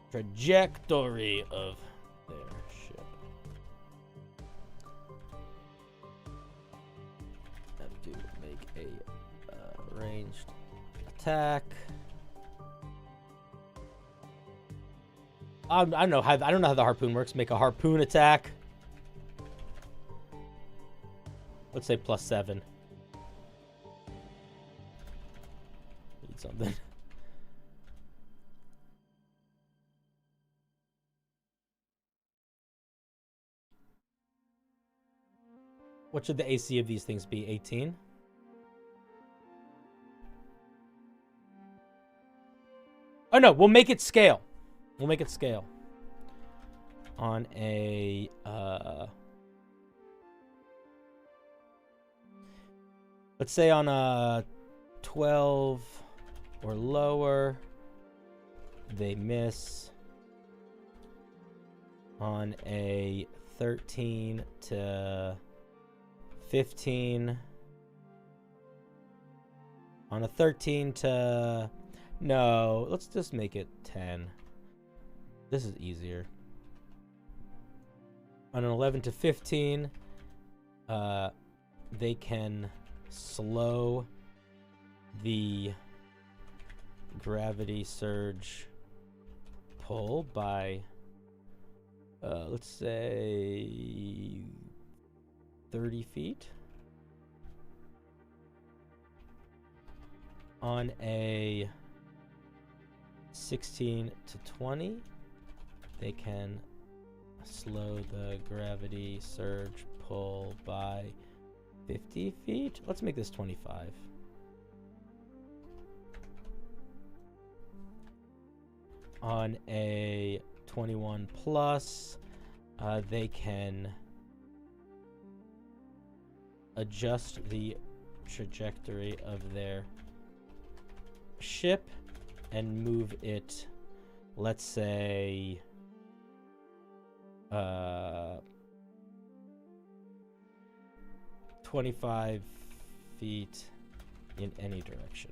trajectory of their ship. Have to make a ranged attack. I don't know how the harpoon works. Make a harpoon attack. Let's say +7. Need something. What should the AC of these things be? 18? Oh no, we'll make it scale. We'll make it scale. On a let's say on a 12 or lower, they miss. On a 13 to 15. On a 13 to... No, let's just make it 10. This is easier. On an 11 to 15, they can slow the gravity surge pull by, let's say, 30 feet. On a 16 to 20, they can slow the gravity surge pull by 50 feet. Let's make this 25. On a 21 plus, they can adjust the trajectory of their ship and move it, let's say, 25 feet in any direction.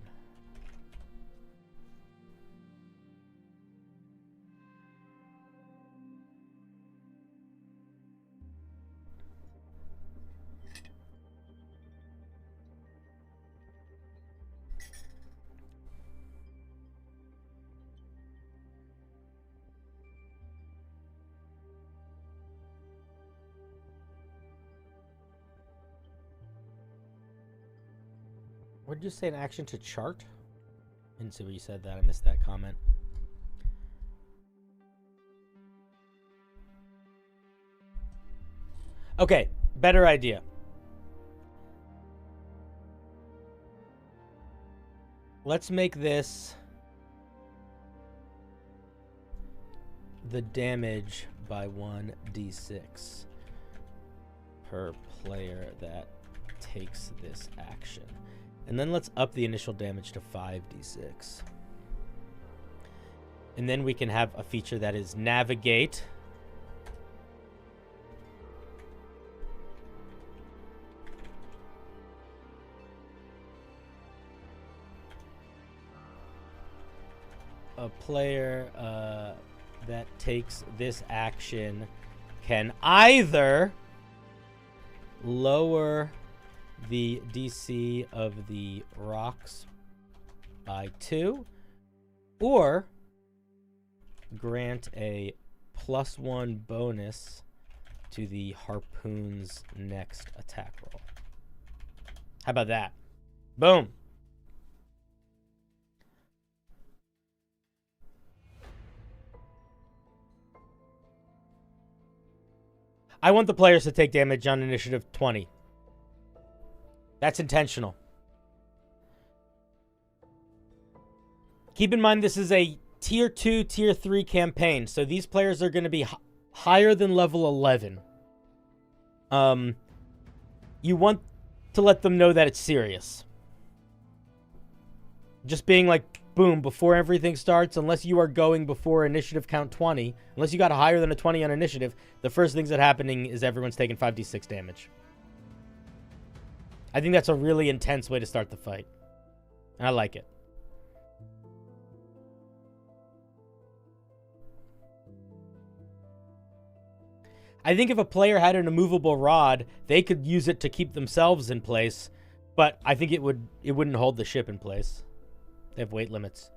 What did you say? An action to chart? I didn't see what you said that. I missed that comment. Okay, better idea. Let's make this the damage by 1d6 per player that takes this action. And then let's up the initial damage to 5d6. And then we can have a feature that is navigate. A player that takes this action can either lower the DC of the rocks by 2 or grant a +1 bonus to the harpoon's next attack roll. How about that? Boom. I want the players to take damage on initiative 20. That's intentional. Keep in mind this is a tier 2, tier 3 campaign, so these players are going to be higher than level 11. You want to let them know that it's serious. Just being like, boom, before everything starts, unless you are going before initiative count 20, unless you got higher than a 20 on initiative, the first things that happening is everyone's taking 5d6 damage. I think that's a really intense way to start the fight. And I like it. I think if a player had an immovable rod, they could use it to keep themselves in place, but I think it wouldn't hold the ship in place. They have weight limits.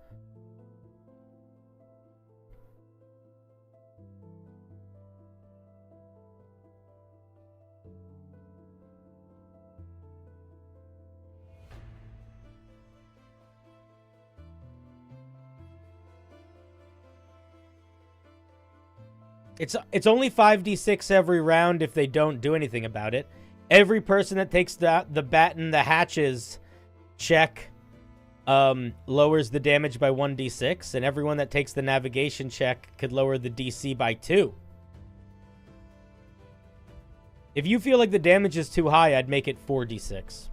It's only 5d6 every round if they don't do anything about it. Every person that takes the batten the hatches check lowers the damage by 1d6, and everyone that takes the navigation check could lower the DC by 2. If you feel like the damage is too high, I'd make it 4d6.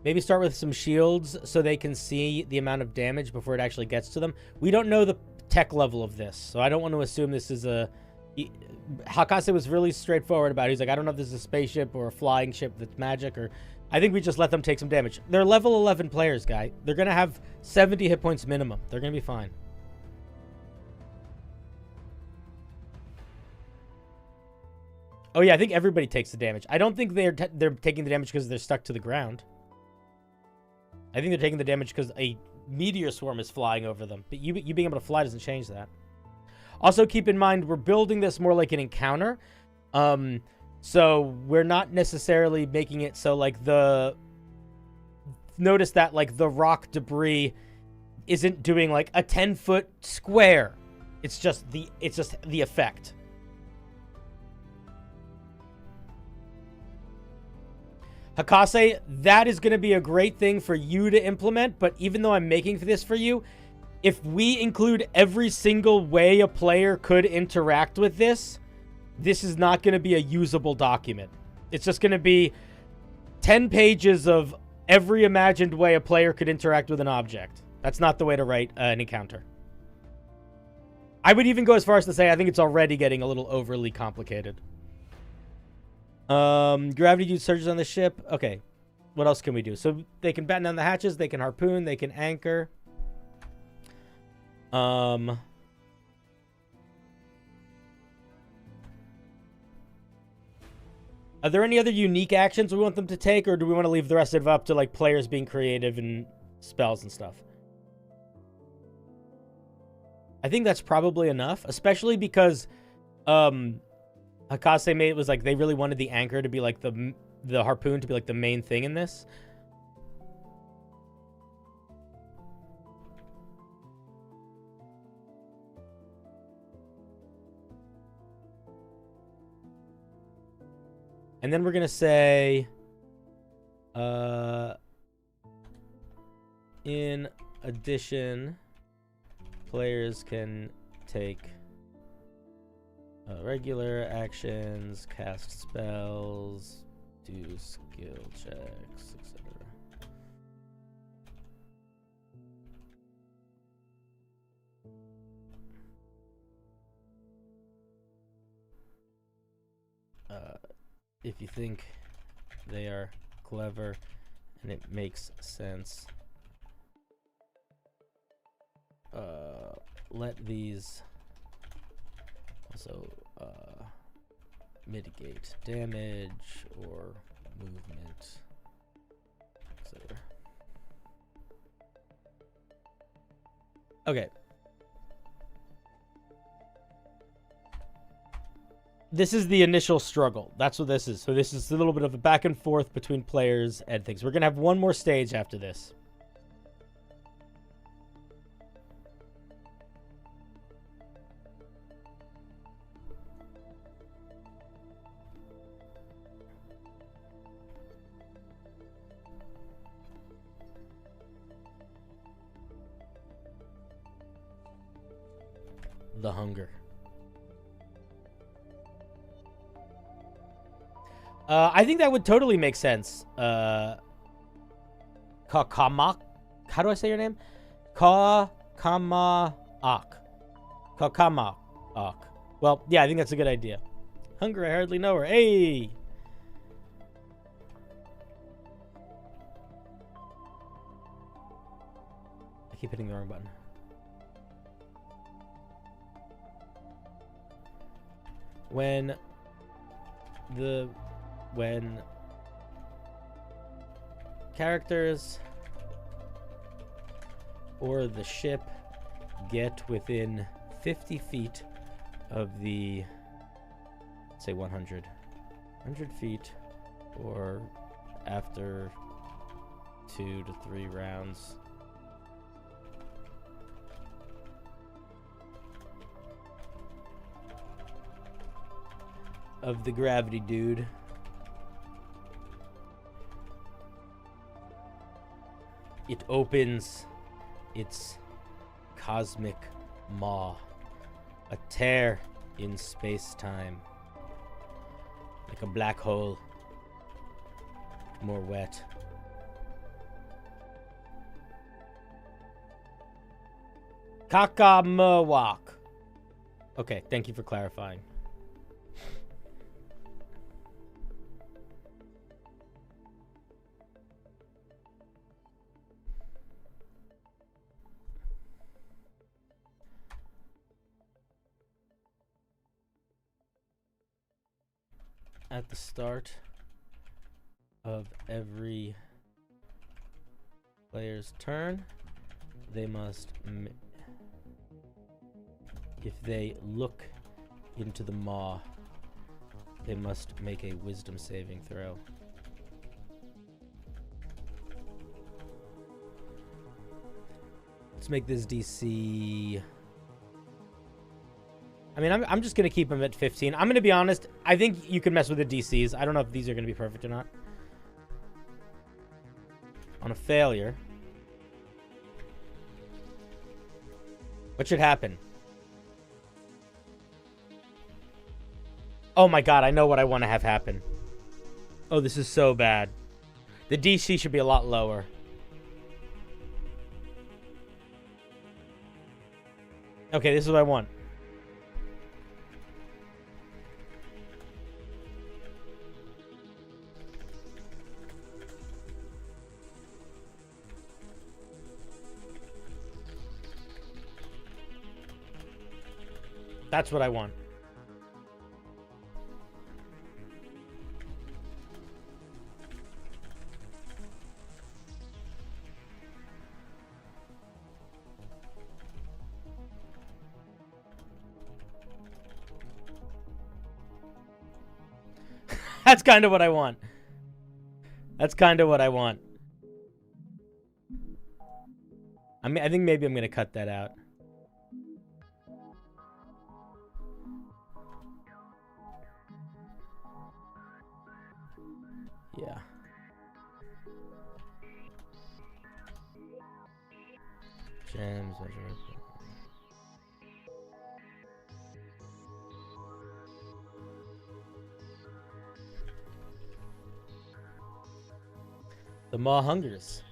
Maybe start with some shields so they can see the amount of damage before it actually gets to them. We don't know the tech level of this, so I don't want to assume this is a... Hakase was really straightforward about it. He's like, I don't know if this is a spaceship or a flying ship that's magic, or... I think we just let them take some damage. They're level 11 players, guy. They're going to have 70 hit points minimum. They're going to be fine. Oh, yeah, I think everybody takes the damage. I don't think they're taking the damage because they're stuck to the ground. I think they're taking the damage because a meteor swarm is flying over them. But you being able to fly doesn't change that. Also, keep in mind, we're building this more like an encounter. So we're not necessarily making it so like notice that like the rock debris isn't doing like a 10-foot square. It's just the effect. Hakase, that is going to be a great thing for you to implement, but even though I'm making this for you, if we include every single way a player could interact with this is not going to be a usable document. It's just going to be 10 pages of every imagined way a player could interact with an object. That's not the way to write an encounter. I would even go as far as to say I think it's already getting a little overly complicated. Gravity dude surges on the ship. Okay. What else can we do? So they can batten down the hatches, they can harpoon, they can anchor. Are there any other unique actions we want them to take, or do we want to leave the rest of it up to like players being creative and spells and stuff? I think that's probably enough, especially because Hakase made it was like they really wanted the anchor to be like the harpoon to be like the main thing in this. And then we're going to say, in addition, players can take regular actions, cast spells, do skill checks, etc. If you think they are clever and it makes sense, let these also mitigate damage or movement, etc. Okay. This is the initial struggle. That's what this is. So this is a little bit of a back and forth between players and things. We're going to have one more stage after this. The hunger. I think that would totally make sense. Kakamak? How do I say your name? Kakamaak. Kakamaak. Well, yeah, I think that's a good idea. Hunger, I hardly know her. Hey! I keep hitting the wrong button. When characters or the ship get within 50 feet of the, say 100 feet, or after 2 to 3 rounds, of the gravity dude, it opens its cosmic maw, a tear in space-time, like a black hole, more wet. Kakamawak. Okay, thank you for clarifying. At the start of every player's turn, they must, if they look into the maw, they must make a wisdom saving throw. Let's make this DC. I mean, I'm just going to keep them at 15. I'm going to be honest. I think you can mess with the DCs. I don't know if these are going to be perfect or not. On a failure, what should happen? Oh my god, I know what I want to have happen. Oh, this is so bad. The DC should be a lot lower. Okay, this is what I want. That's what I want. That's kind of what I want. That's kind of what I want. I mean, I think maybe I'm going to cut that out. Yeah. Gems, the Maw Hungers.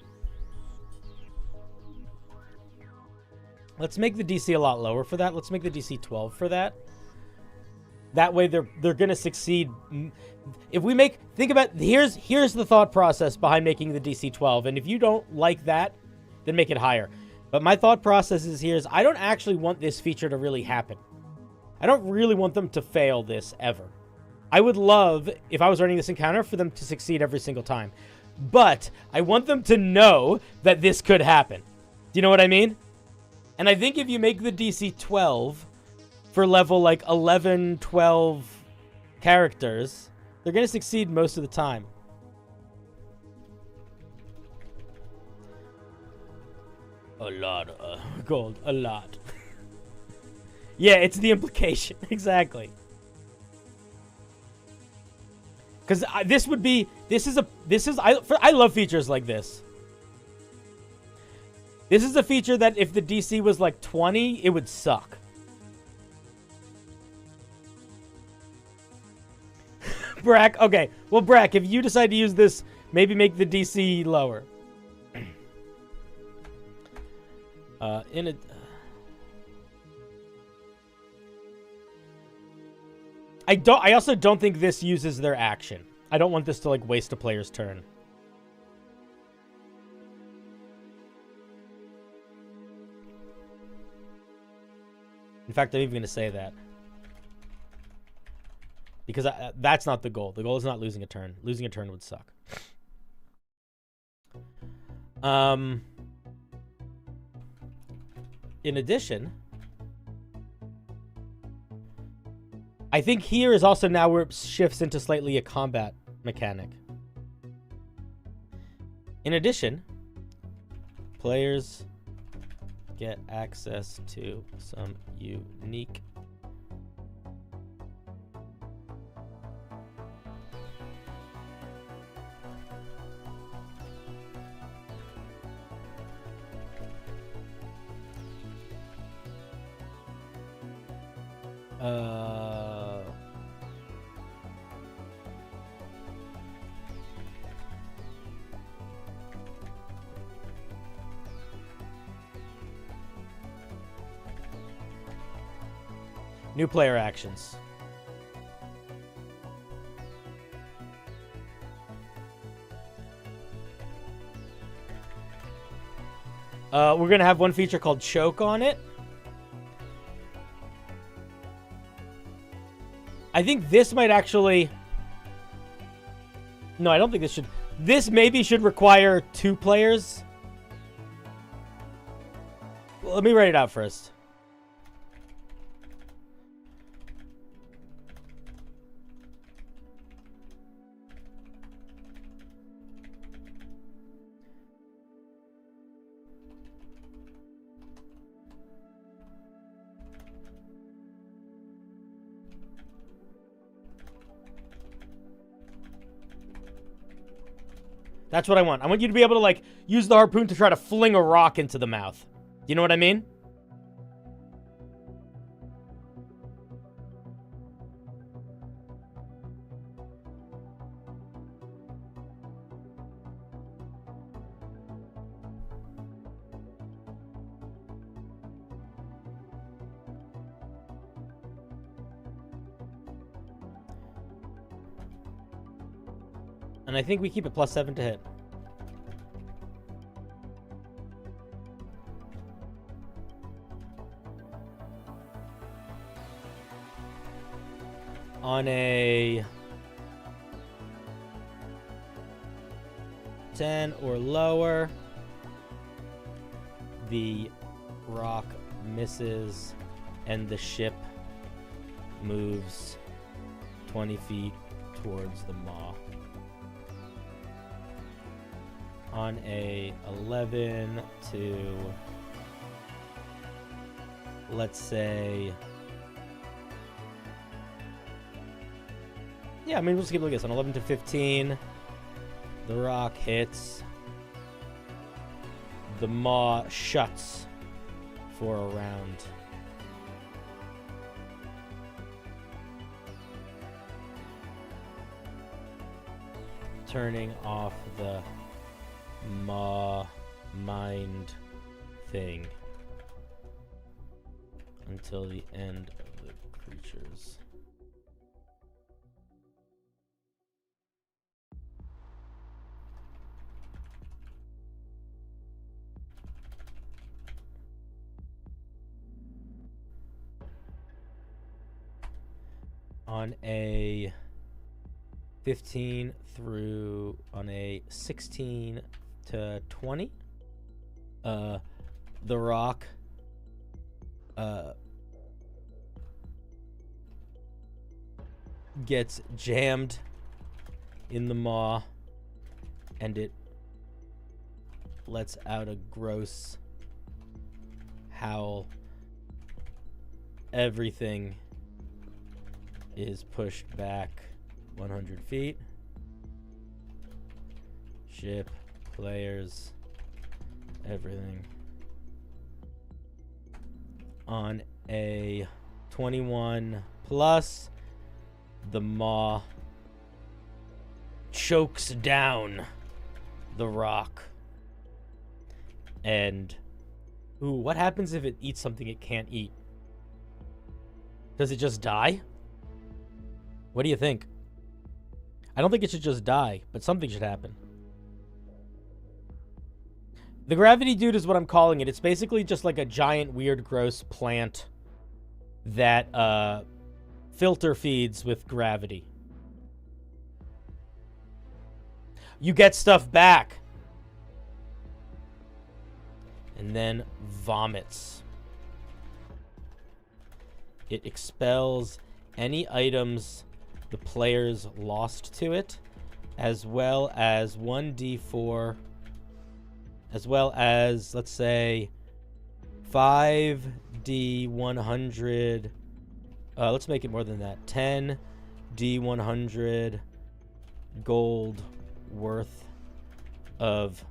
Let's make the DC a lot lower for that. Let's make the DC 12 for that. That way they're gonna succeed. If we make, think about, here's the thought process behind making the DC 12. And if you don't like that, then make it higher. But my thought process is I don't actually want this feature to really happen. I don't really want them to fail this ever. I would love, if I was running this encounter, for them to succeed every single time. But I want them to know that this could happen. Do you know what I mean? And I think if you make the DC 12 for level like 11, 12 characters, they're going to succeed most of the time. A lot of gold. A lot. Yeah, it's the implication. Exactly. Because this would be... I love features like this. This is a feature that if the DC was like 20, it would suck. Brack, okay. Well, Brack, if you decide to use this, maybe make the DC lower. I also don't think this uses their action. I don't want this to like waste a player's turn. In fact, I'm even going to say that. Because that's not the goal. The goal is not losing a turn. Losing a turn would suck. In addition, I think here is also now where it shifts into slightly a combat mechanic. In addition, players get access to some unique new player actions. We're going to have one feature called Choke on it. I think this might actually... No, I don't think this should... This maybe should require 2 players. Well, let me write it out first. That's what I want. I want you to be able to, like, use the harpoon to try to fling a rock into the mouth. You know what I mean? And I think we keep it +7 to hit. On a 10 or lower, the rock misses and the ship moves 20 feet towards the maw. On a 11 to, let's say, yeah, I mean, we'll just keep looking at this. On 11 to 15, the rock hits. The maw shuts for a round. Turning off the maw mind thing until the end of the creatures. On a 15 through on a 16 to 20, the rock gets jammed in the maw, and it lets out a gross howl. Everything is pushed back 100 feet. Ship, players, everything. On a 21 plus, the maw chokes down the rock. And, ooh, what happens if it eats something it can't eat? Does it just die? What do you think? I don't think it should just die, but something should happen. The gravity dude is what I'm calling it. It's basically just like a giant, weird, gross plant that filter feeds with gravity. You get stuff back. And then vomits. It expels any items the players lost to it, as well as 1d4, as well as, let's say, 5d100. Let's make it more than that. 10d100 gold worth of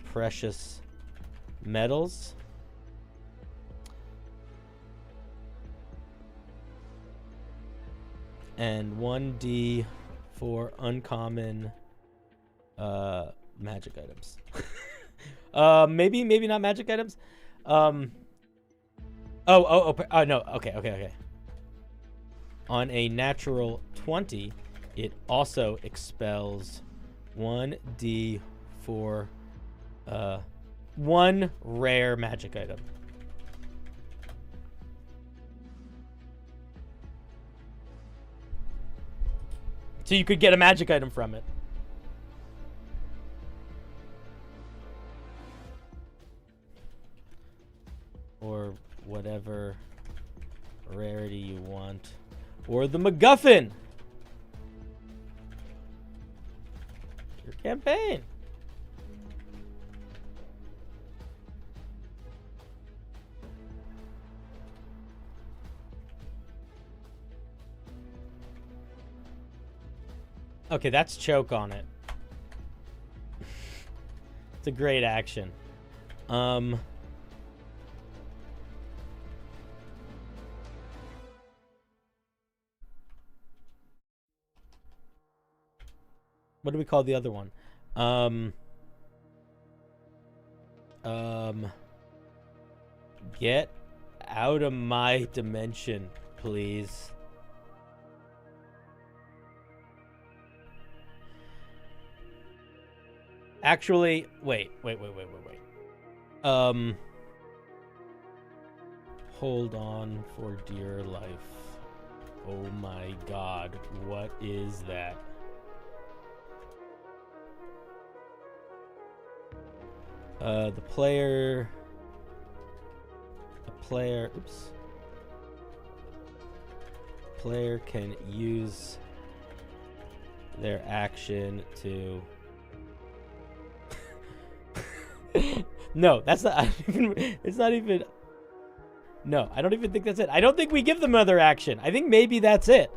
precious metals. And 1d for uncommon magic items. Maybe not magic items. No, okay. On a natural 20, it also expels 1d for one rare magic item. So you could get a magic item from it. Or whatever rarity you want. Or the MacGuffin. Your campaign. Okay, that's choke on it. It's a great action. What do we call the other one? Get out of my dimension, please. Actually, wait. Hold on for dear life. Oh my god, what is that? The player can use their action to... No, that's not... It's not even... No, I don't even think that's it. I don't think we give them another action. I think maybe that's it.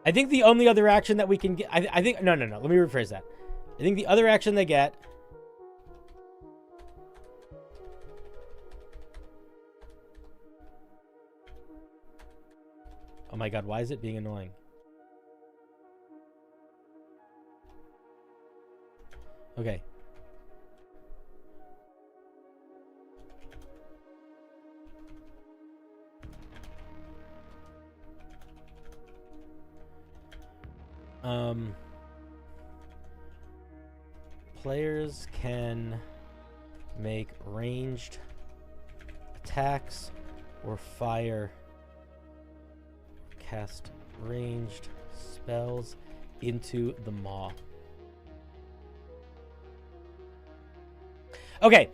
I think the only other action that we can get... I think... No. Let me rephrase that. I think the other action they get... Oh my god, why is it being annoying? Okay. Players can make ranged attacks or fire, cast ranged spells into the maw. Okay,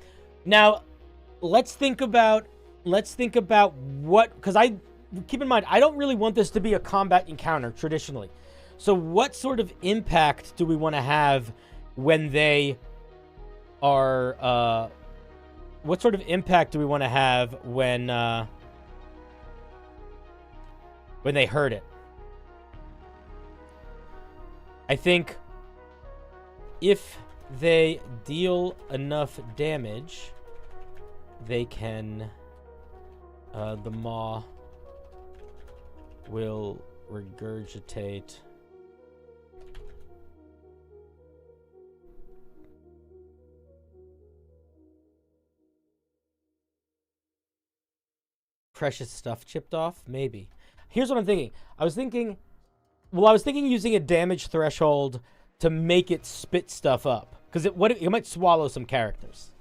now let's think about what, because keep in mind, I don't really want this to be a combat encounter traditionally. So what sort of impact do we want to have when they are, what sort of impact do we want to have when they hurt it? I think if they deal enough damage, they can, the maw will regurgitate precious stuff chipped off. Maybe. Here's what I'm thinking. I was thinking using a damage threshold to make it spit stuff up, because it might swallow some characters.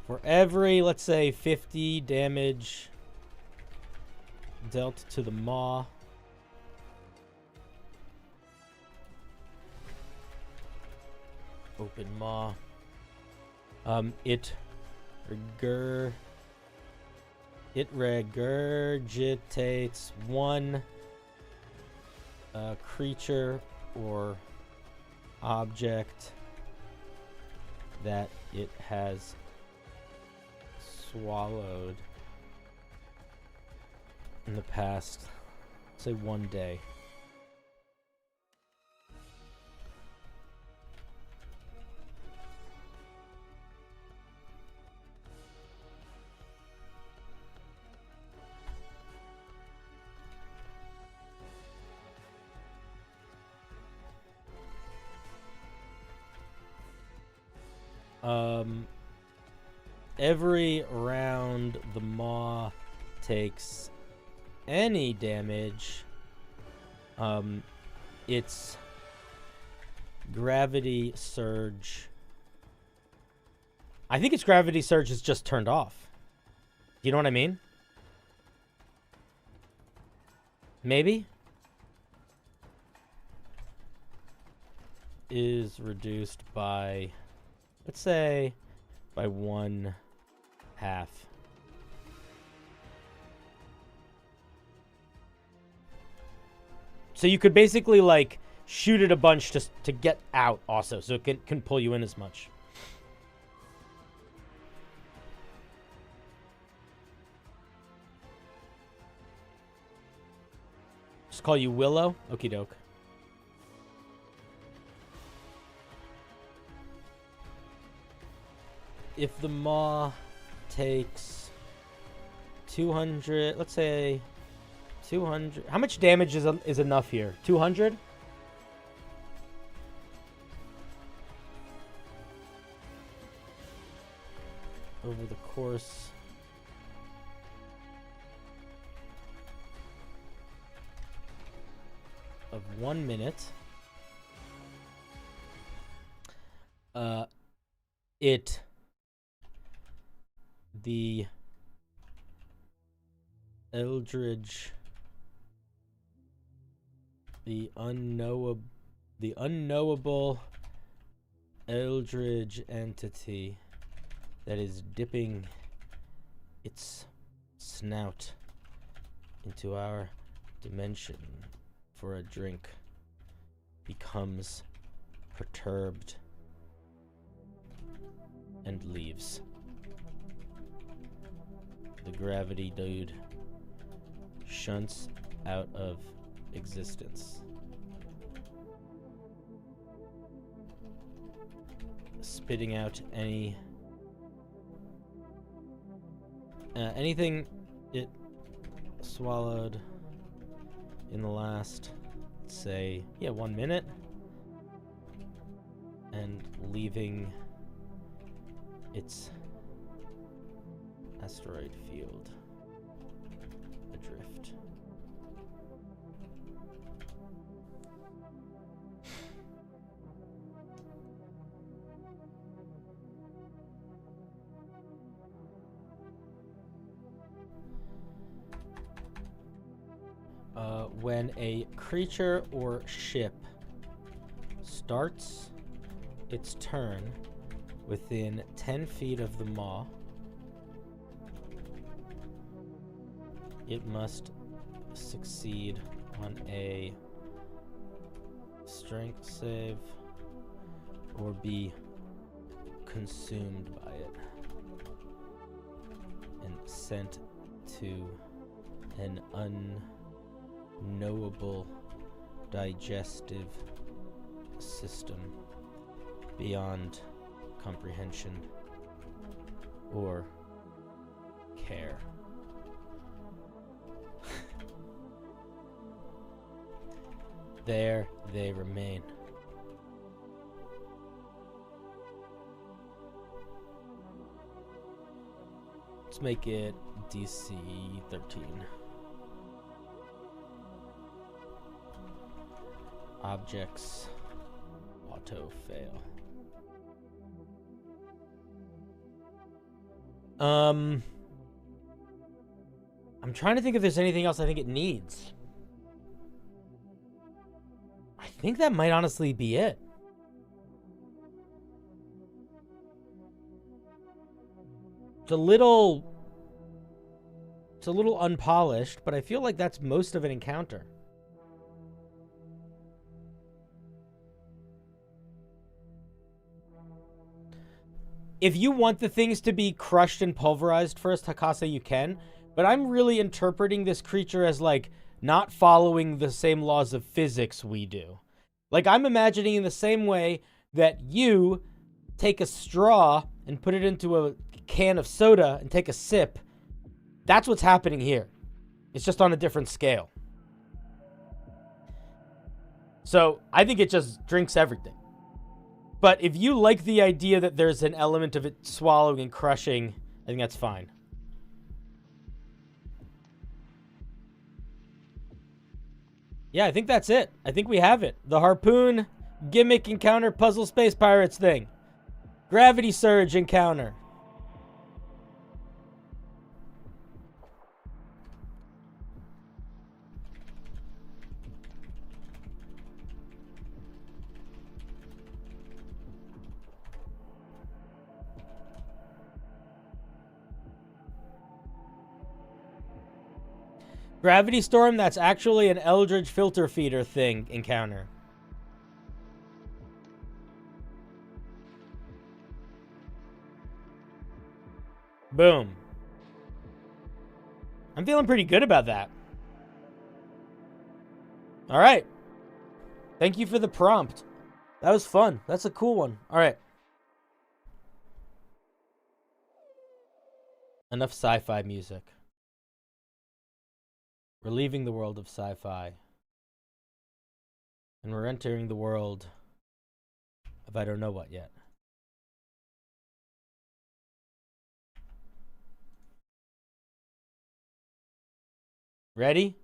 For every, let's say, 50 damage dealt to the maw, open maw, it regurgitates one creature or object that it has swallowed in the past, say, 1 day. Every round the maw takes any damage, its gravity surge. I think its gravity surge is just turned off. You know what I mean? Maybe? Is reduced by, let's say, by 1/2. So you could basically, like, shoot it a bunch just to get out also, so it can pull you in as much. Just call you Willow? Okie doke. If the maw takes 200, let's say 200. How much damage is enough here? 200? Over the course of 1 minute. The Eldridge, the unknowable eldritch entity that is dipping its snout into our dimension for a drink becomes perturbed and leaves. The gravity dude shunts out of existence. Spitting out anything it swallowed in the last, say, 1 minute, and leaving its asteroid field adrift. When a creature or ship starts its turn within 10 feet of the maw, it must succeed on a strength save or be consumed by it and sent to an unknowable digestive system beyond comprehension or care. There they remain. Let's make it DC 13. Objects auto fail. I'm trying to think if there's anything else I think it needs. I think that might honestly be it. It's a little unpolished, but I feel like that's most of an encounter. If you want the things to be crushed and pulverized first, Hakase, you can. But I'm really interpreting this creature as, like, not following the same laws of physics we do. Like, I'm imagining in the same way that you take a straw and put it into a can of soda and take a sip. That's what's happening here. It's just on a different scale. So, I think it just drinks everything. But if you like the idea that there's an element of it swallowing and crushing, I think that's fine. Yeah, I think that's it. I think we have it. The harpoon gimmick encounter puzzle space pirates thing. Gravity surge encounter. Gravity storm, that's actually an Eldritch filter feeder thing encounter. Boom. I'm feeling pretty good about that. All right. Thank you for the prompt. That was fun. That's a cool one. All right. Enough sci-fi music. We're leaving the world of sci-fi. And we're entering the world of I don't know what yet. Ready?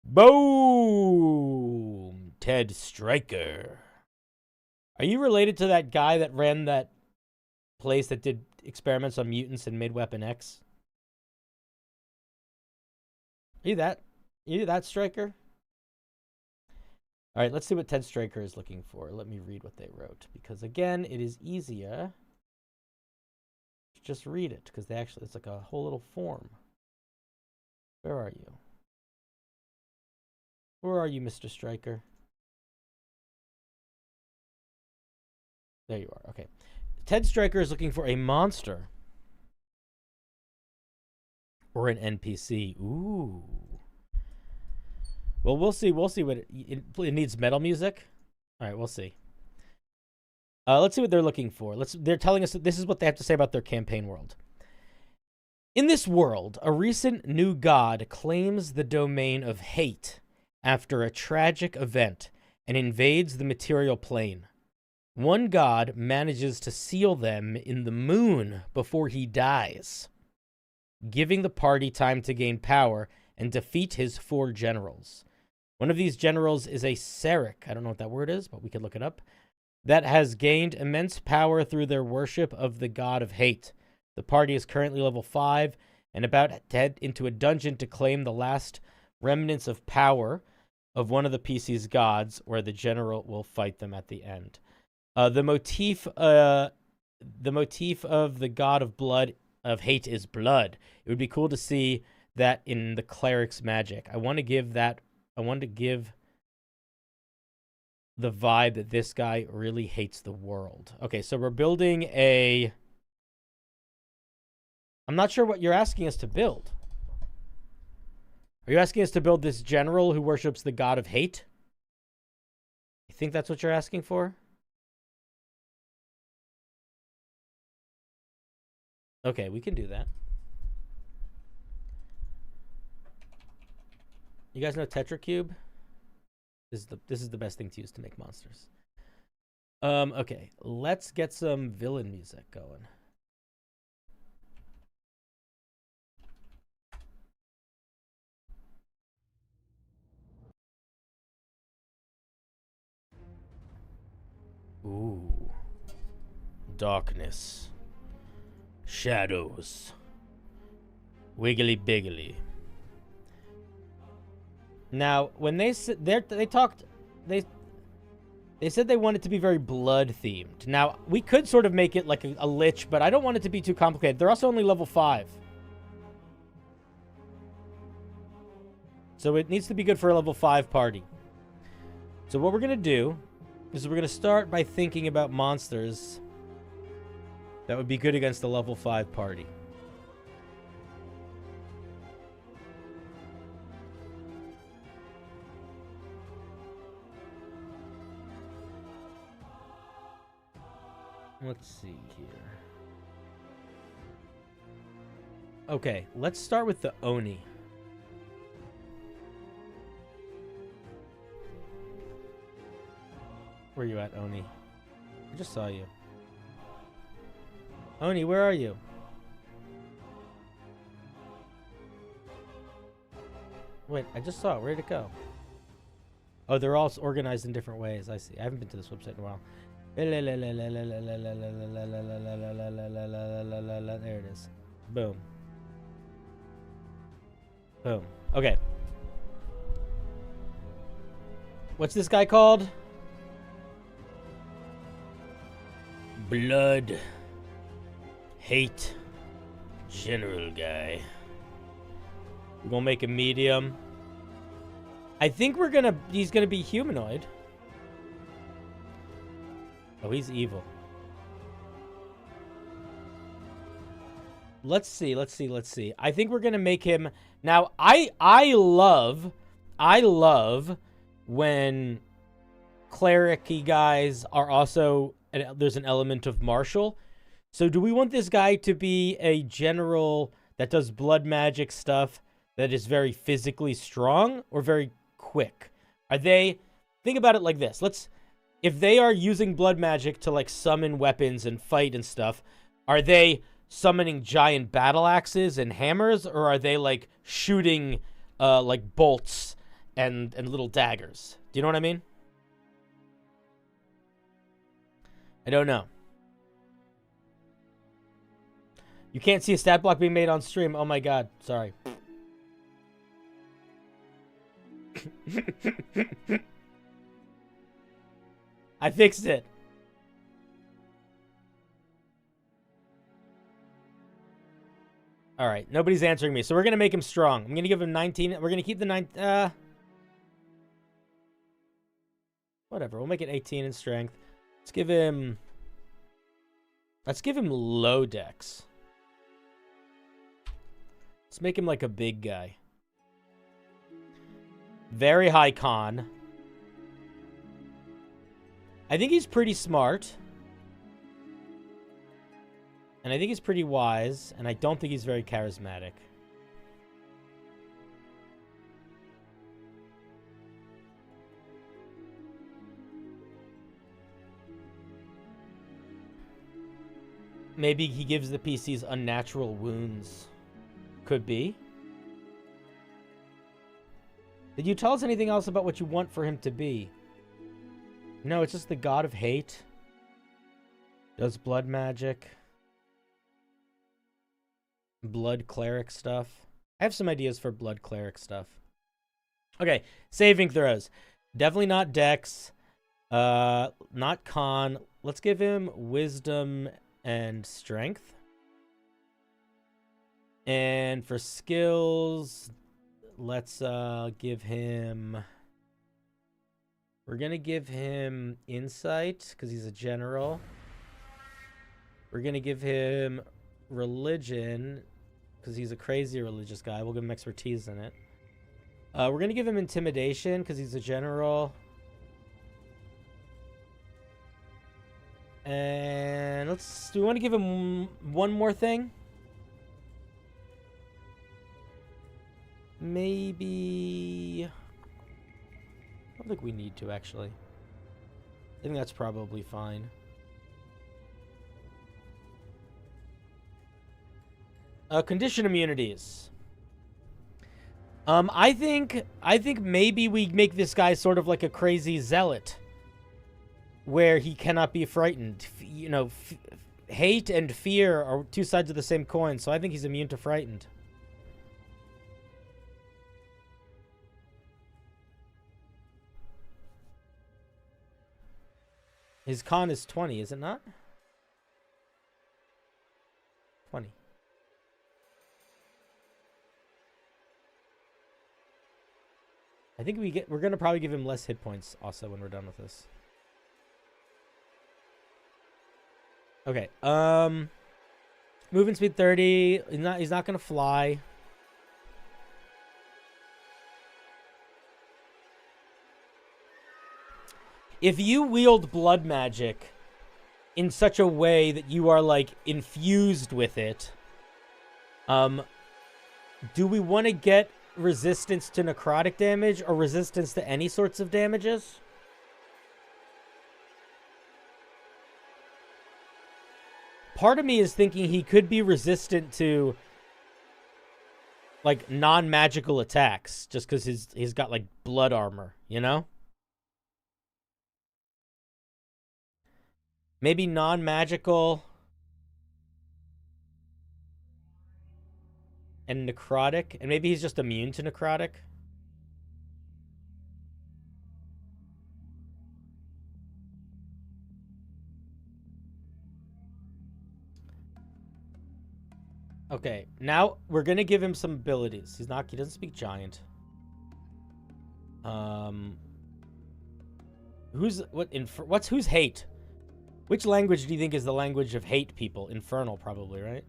Boom! Ted Stryker. Are you related to that guy that ran that place that did experiments on mutants in Mid-Weapon X. Are you that, Striker? All right, let's see what Ted Striker is looking for. Let me read what they wrote, because again, it is easier to just read it, because it's like a whole little form. Where are you? Where are you, Mr. Striker? There you are. Okay. Ted Striker is looking for a monster or an NPC. Ooh. Well, we'll see. We'll see what it needs. Metal music. All right, we'll see. Let's see what they're looking for. They're telling us that this is what they have to say about their campaign world. In this world, a recent new god claims the domain of hate after a tragic event and invades the material plane. One god manages to seal them in the moon before he dies, giving the party time to gain power and defeat his 4 generals. One of these generals is a Seric, I don't know what that word is, but we could look it up, that has gained immense power through their worship of the god of hate. The party is currently level 5 and about to head into a dungeon to claim the last remnants of power of one of the PC's gods, where the general will fight them at the end. The motif of the god of blood, of hate, is blood. It would be cool to see that in the cleric's magic. I want to give the vibe that this guy really hates the world. Okay, so we're building a... I'm not sure what you're asking us to build. Are you asking us to build this general who worships the god of hate? You think that's what you're asking for? Okay, we can do that. You guys know ttrpg? This is the best thing to use to make monsters. Okay, let's get some villain music going. Ooh. Darkness. Shadows. Wiggly biggly. Now, when they said they said they wanted to be very blood themed. Now, we could sort of make it like a lich, but I don't want it to be too complicated. They're also only level 5. So it needs to be good for a level 5 party. So what we're going to do is we're going to start by thinking about monsters that would be good against the level 5 party. Let's see here. Okay, let's start with the Oni. Where are you at, Oni? I just saw you. Oni, where are you? Wait, I just saw it. Where'd it go? Oh, they're all organized in different ways. I see. I haven't been to this website in a while. There it is. Boom. Boom. Okay. What's this guy called? Blood. Hate. General guy. We're gonna make a medium. I think he's gonna be humanoid. Oh, he's evil. Let's see. I think we're gonna make him... Now, I love when cleric-y guys are also... There's an element of martial. So do we want this guy to be a general that does blood magic stuff that is very physically strong or very quick? Are they... Think about it like this. If they are using blood magic to, like, summon weapons and fight and stuff, are they summoning giant battle axes and hammers, or are they, like, shooting, like, bolts and little daggers? Do you know what I mean? I don't know. You can't see a stat block being made on stream. Oh my god. Sorry. I fixed it. All right. Nobody's answering me. So we're going to make him strong. I'm going to give him 19. We're going to keep the 9. Whatever. We'll make it 18 in strength. Let's give him low dex. Let's make him like a big guy. Very high con. I think he's pretty smart. And I think he's pretty wise. And I don't think he's very charismatic. Maybe he gives the PCs unnatural wounds. Could be. Did you tell us anything else about what you want for him to be? No, it's just the god of hate. Does blood magic. Blood cleric stuff. I have some ideas for blood cleric stuff. Okay, saving throws. Definitely not dex. Not con. Let's give him wisdom and strength. And for skills, let's give him... We're going to give him insight because he's a general. We're going to give him religion because he's a crazy religious guy. We'll give him expertise in it. We're going to give him intimidation because he's a general. And do we want to give him one more thing? Maybe... I don't think we need to, actually. I think that's probably fine. Condition immunities. I think maybe we make this guy sort of like a crazy zealot, where he cannot be frightened. You know, hate and fear are two sides of the same coin, so I think he's immune to frightened. His con is 20, is it not? 20. I think we're gonna probably give him less hit points also when we're done with this. Okay. Movement speed 30. He's not gonna fly. If you wield blood magic in such a way that you are, like, infused with it, do we want to get resistance to necrotic damage or resistance to any sorts of damages? Part of me is thinking he could be resistant to, like, non-magical attacks just because he's got, like, blood armor, you know? Maybe non-magical and necrotic. And maybe he's just immune to necrotic. Okay, now we're going to give him some abilities. He doesn't speak giant. Who's hate? Which language do you think is the language of hate people? Infernal, probably, right?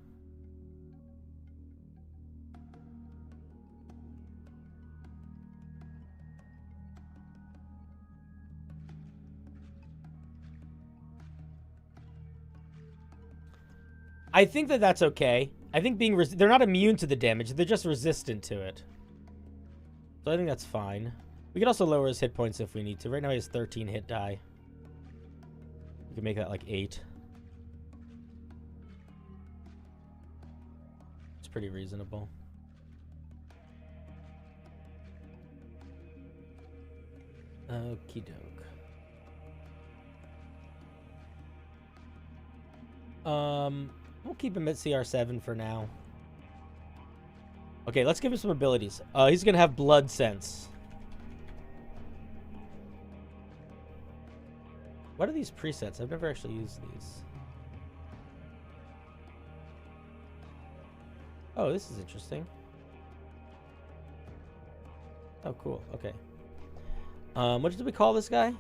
I think that's okay. I think they're not immune to the damage. They're just resistant to it. So I think that's fine. We can also lower his hit points if we need to. Right now he has 13 hit die. We can make that like 8. It's pretty reasonable. Okie doke. We'll keep him at CR7 for now. Okay, let's give him some abilities. He's gonna have blood sense. What are these presets? I've never actually used these. Oh, this is interesting. Oh, cool. Okay. What did we call this guy?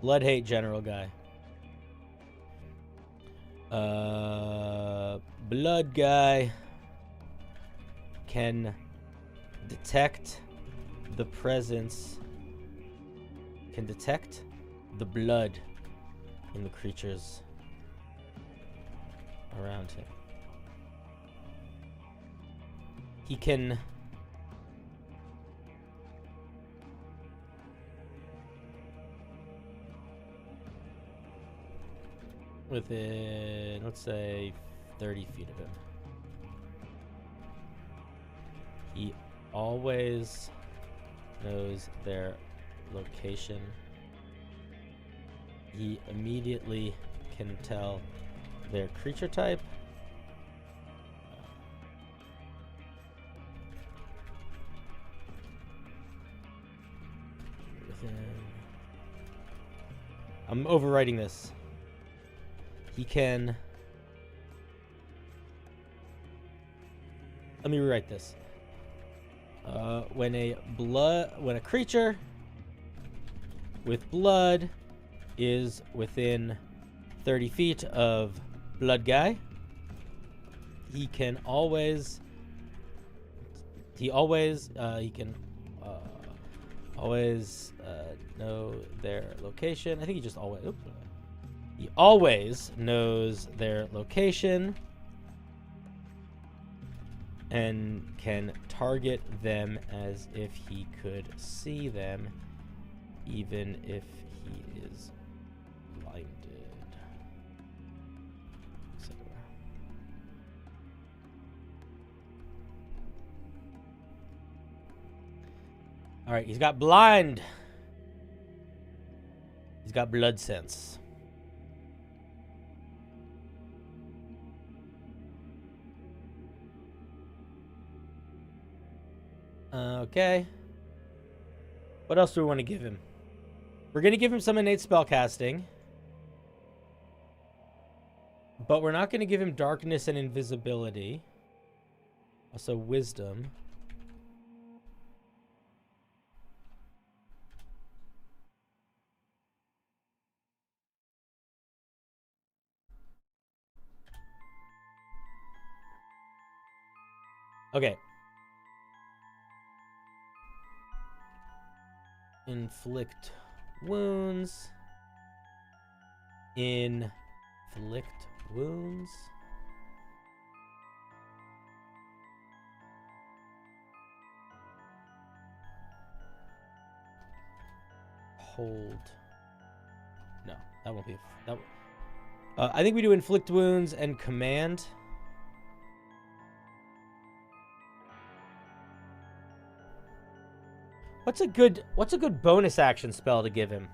Blood hate general guy. Blood guy can detect the presence, can detect the blood in the creatures around him. He can within, let's say, 30 feet of him. He always knows their location. He immediately can tell their creature type. I'm overwriting this. He can... Let me rewrite this. When a creature with blood is within 30 feet of blood guy, he can always know their location. I think he just always. Oops. He always knows their location and can target them as if he could see them, even if he is blinded. All right, he's got blind. He's got blood sense. Okay. What else do we want to give him? We're going to give him some innate spellcasting. But we're not going to give him darkness and invisibility. Also wisdom. Okay. Inflict wounds. Inflict wounds. Hold. No, that won't be. I think we do inflict wounds and command. What's a good bonus action spell to give him?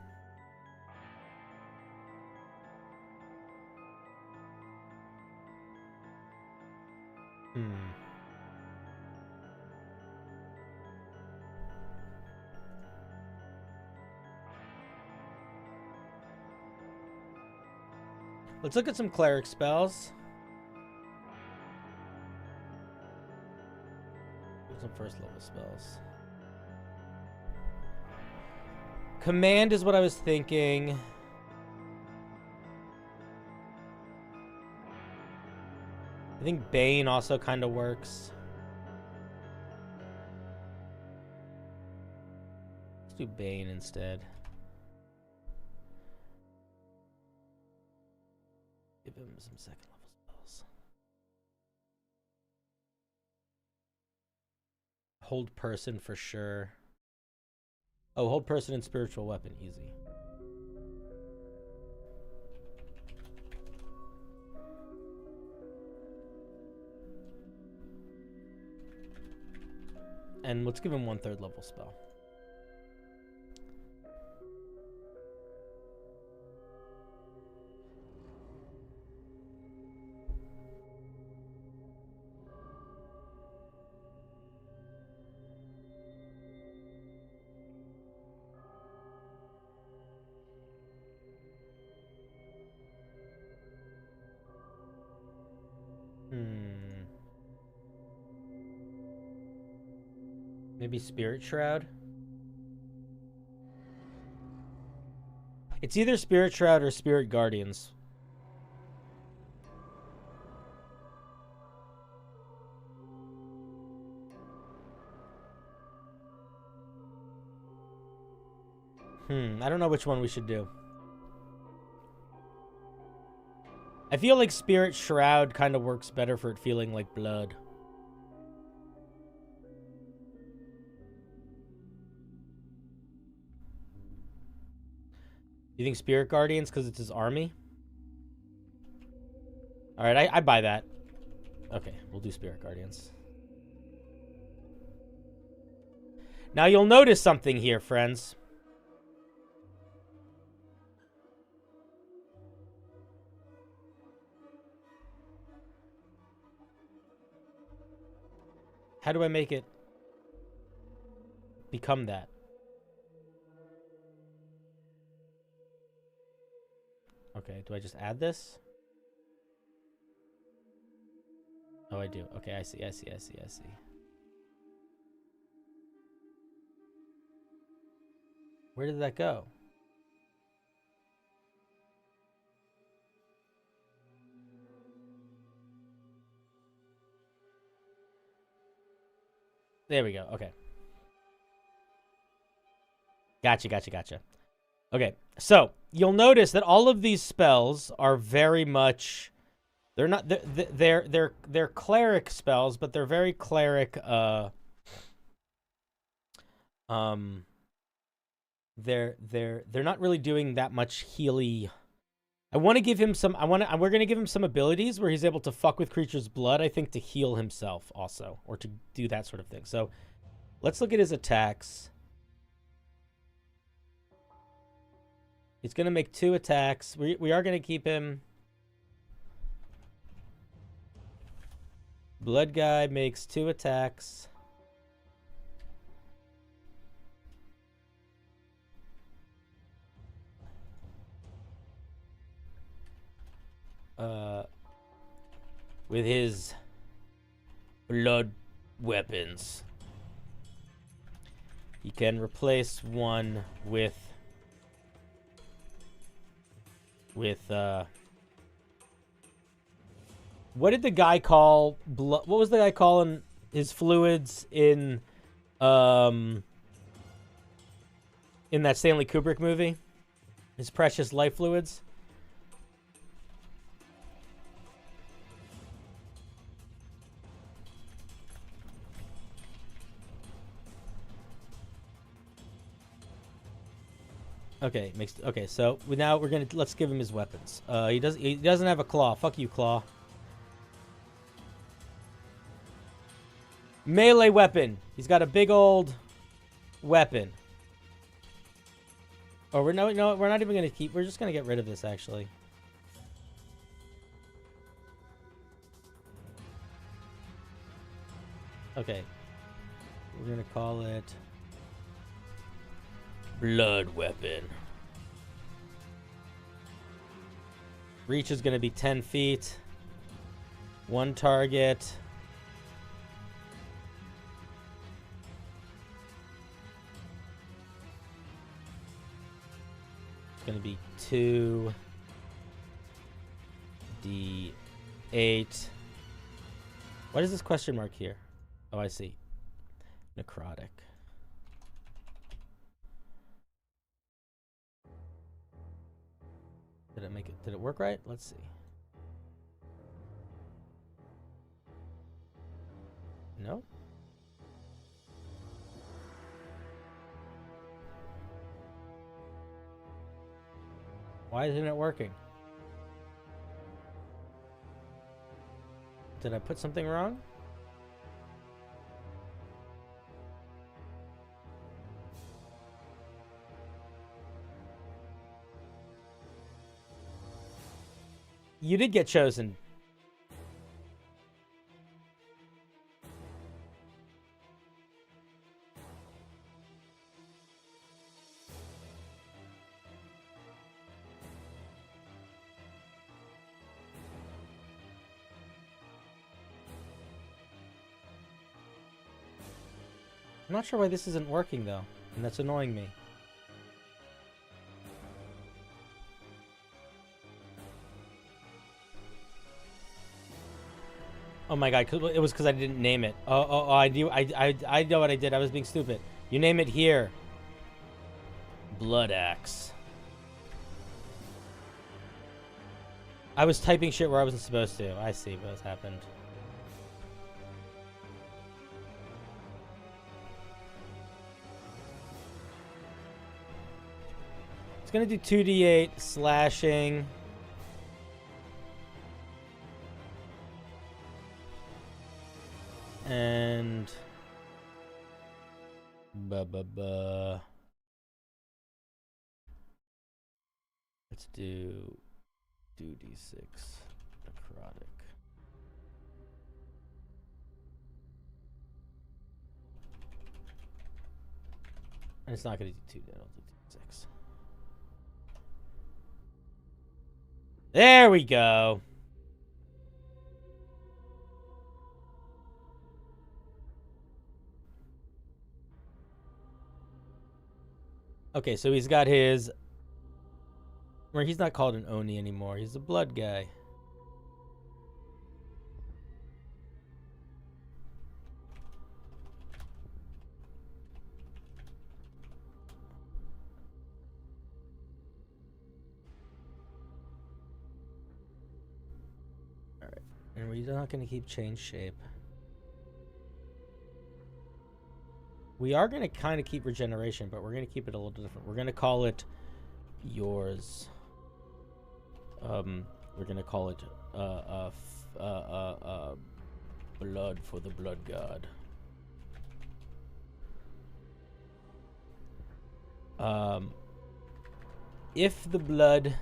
Let's look at some cleric spells. Some first level spells. Command is what I was thinking. I think Bane also kind of works. Let's do Bane instead. Give him some second level spells. Hold person for sure. Oh, hold person and spiritual weapon, easy. And let's give him 1/3 level spell. Maybe Spirit Shroud? It's either Spirit Shroud or Spirit Guardians. I don't know which one we should do. I feel like Spirit Shroud kind of works better for it feeling like blood. You think Spirit Guardians because it's his army? Alright, I buy that. Okay, we'll do Spirit Guardians. Now you'll notice something here, friends. How do I make it become that? Okay, do I just add this? Oh, I do. Okay, I see. Where did that go? There we go. Okay. Gotcha. Okay, so you'll notice that all of these spells are very much, they're not, they're cleric spells, but they're very cleric. They're not really doing that much healy. I want to give him some. We're gonna give him some abilities where he's able to fuck with creatures' blood. I think to heal himself also, or to do that sort of thing. So, let's look at his attacks. He's gonna make 2 attacks. We are gonna keep him. Blood guy makes 2 attacks. With his blood weapons. He can replace one with what did the guy call blood? What was the guy calling his fluids in that Stanley Kubrick movie? His precious life fluids? Okay, so let's give him his weapons. He doesn't have a claw. Fuck you, claw. Melee weapon. He's got a big old weapon. Oh, we're not even gonna keep. We're just gonna get rid of this actually. Okay, we're gonna call it blood weapon. Reach is gonna be 10 feet. 1 target. It's gonna be 2d8. What is this question mark here? Oh, I see. Necrotic. Did it make it? Did it work right? Let's see. No? Why isn't it working? Did I put something wrong? You did get chosen. I'm not sure why this isn't working, though, and that's annoying me. Oh my god, it was because I didn't name it. Oh, I know what I did. I was being stupid. You name it here. Blood Axe. I was typing shit where I wasn't supposed to. I see what's happened. It's gonna do 2d8 slashing. And let's do 2d6 necrotic. And it's not gonna do 2, that'll do 6. There we go. Okay, so he's got his... Where he's not called an Oni anymore. He's a blood guy. Alright. And we're not going to keep change shape. We are going to kind of keep regeneration, but we're going to keep it a little different. We're going to call it yours. We're going to call it blood for the blood god. If the blood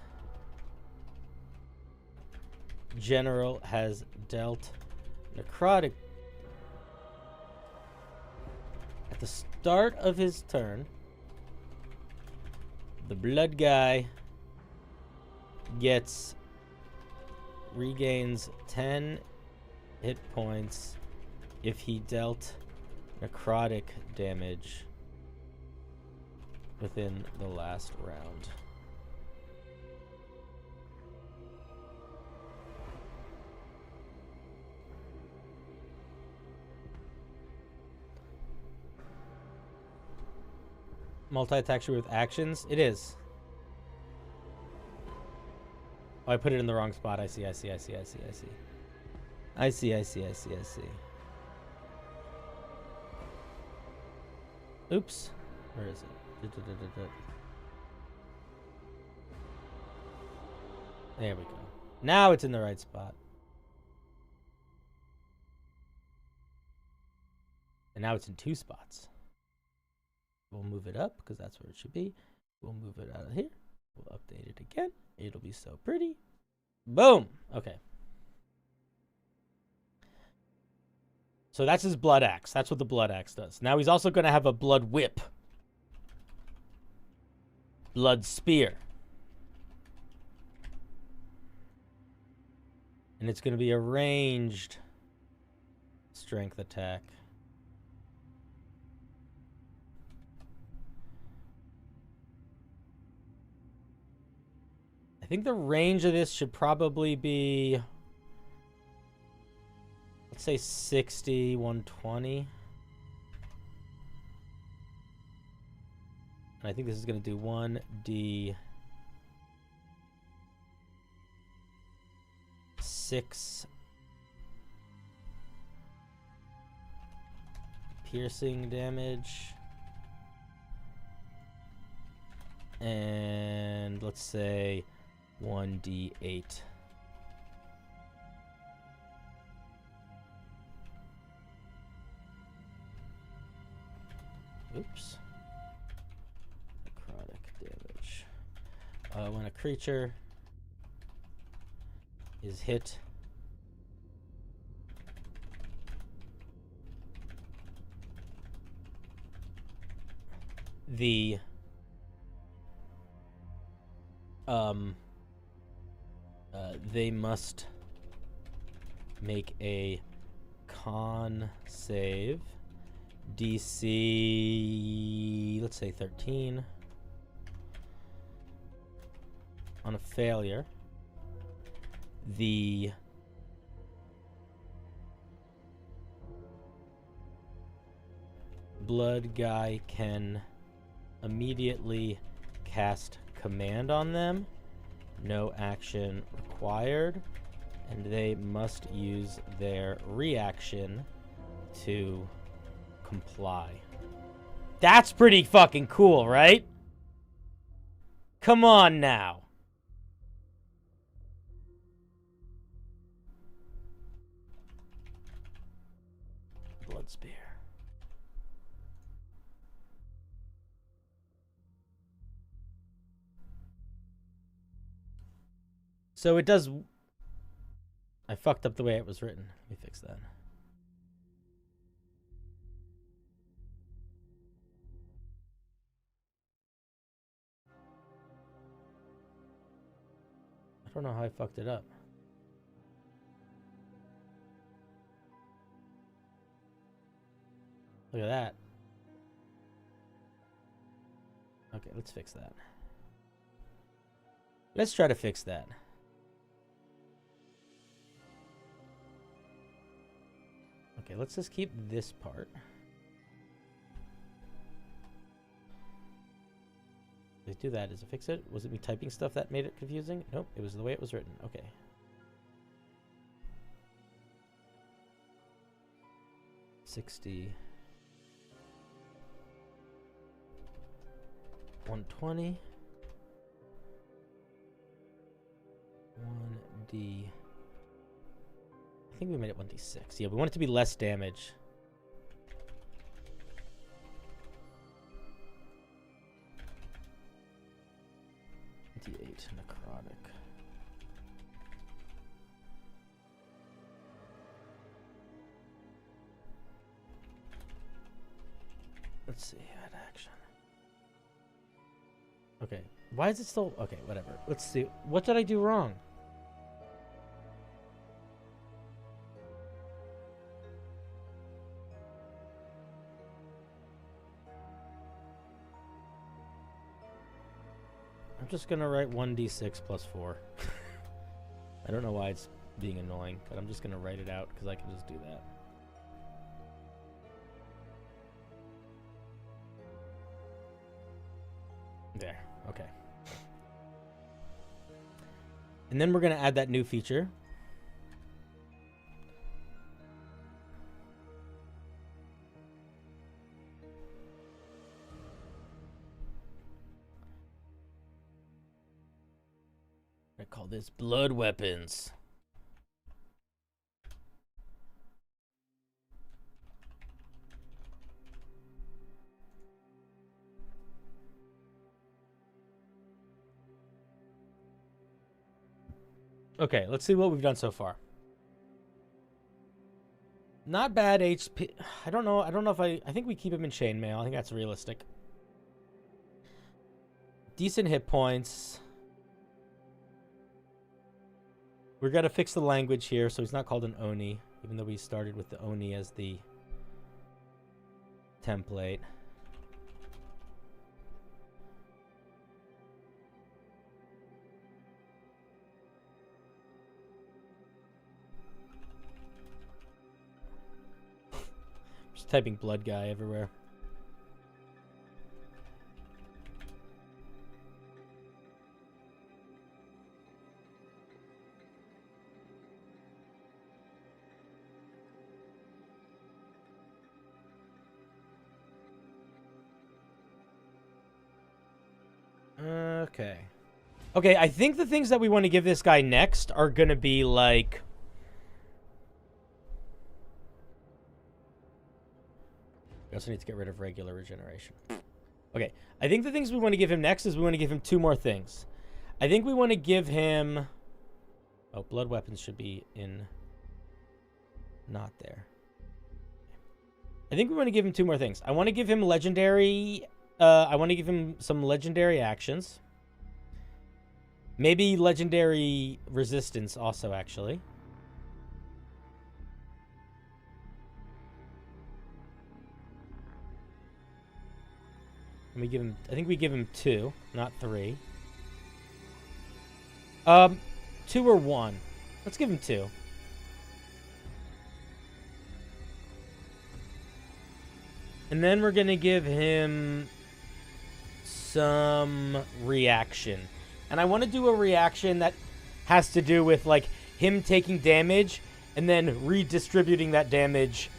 general has dealt necrotic at the start of his turn, the blood guy regains 10 hit points if he dealt necrotic damage within the last round. Multi-attack with actions? It is. Oh, I put it in the wrong spot. I see. Oops. Where is it? There we go. Now it's in the right spot. And now it's in 2 spots. We'll move it up because that's where it should be. We'll move it out of here. We'll update it again. It'll be so pretty. Boom. Okay. So that's his blood axe. That's what the blood axe does. Now he's also going to have a blood whip. Blood spear. And it's going to be a ranged strength attack. I think the range of this should probably be, let's say 60, 120. And I think this is going to do 1d6 piercing damage. And let's say 1d8 oops necrotic damage when a creature is hit they must make a con save DC, let's say 13. On a failure, the blood guy can immediately cast command on them. No action required. And they must use their reaction to comply. That's pretty fucking cool, right? Come on now. Blood spear. So it does... I fucked up the way it was written. Let me fix that. I don't know how I fucked it up. Look at that. Okay, let's fix that. Let's try to fix that. Okay, let's just keep this part. Let's do that. Does it fix it? Was it me typing stuff that made it confusing? Nope, it was the way it was written. Okay. $60. 120. 1D. I think we made it 1d6. Yeah, we want it to be less damage. D8 necrotic. Let's see, add action. Okay, why is it still... Okay, whatever. Let's see. What did I do wrong? I'm just gonna write 1d6 plus 4. I don't know why it's being annoying, but I'm just gonna write it out because I can just do that. There, okay. And then we're gonna add that new feature. I call this blood weapons. Okay, let's see what we've done so far. Not bad HP. I don't know if I think we keep him in chainmail. I think that's realistic. Decent hit points. We're gonna fix the language here, so he's not called an Oni, even though we started with the Oni as the template. Just typing blood guy everywhere. Okay. Okay, I think the things that we want to give this guy next are going to be like... We also need to get rid of regular regeneration. Okay, I think the things we want to give him next is we want to give him two more things. I think we want to give him... Oh, blood weapons should be in... Not there. I think we want to give him two more things. I want to give him legendary... I want to give him some legendary actions. Maybe legendary resistance also, actually. And we give him, I think we give him 2, not 3. 2 or 1. Let's give him 2. And then we're going to give him some reaction. And I want to do a reaction that has to do with, like, him taking damage and then redistributing that damage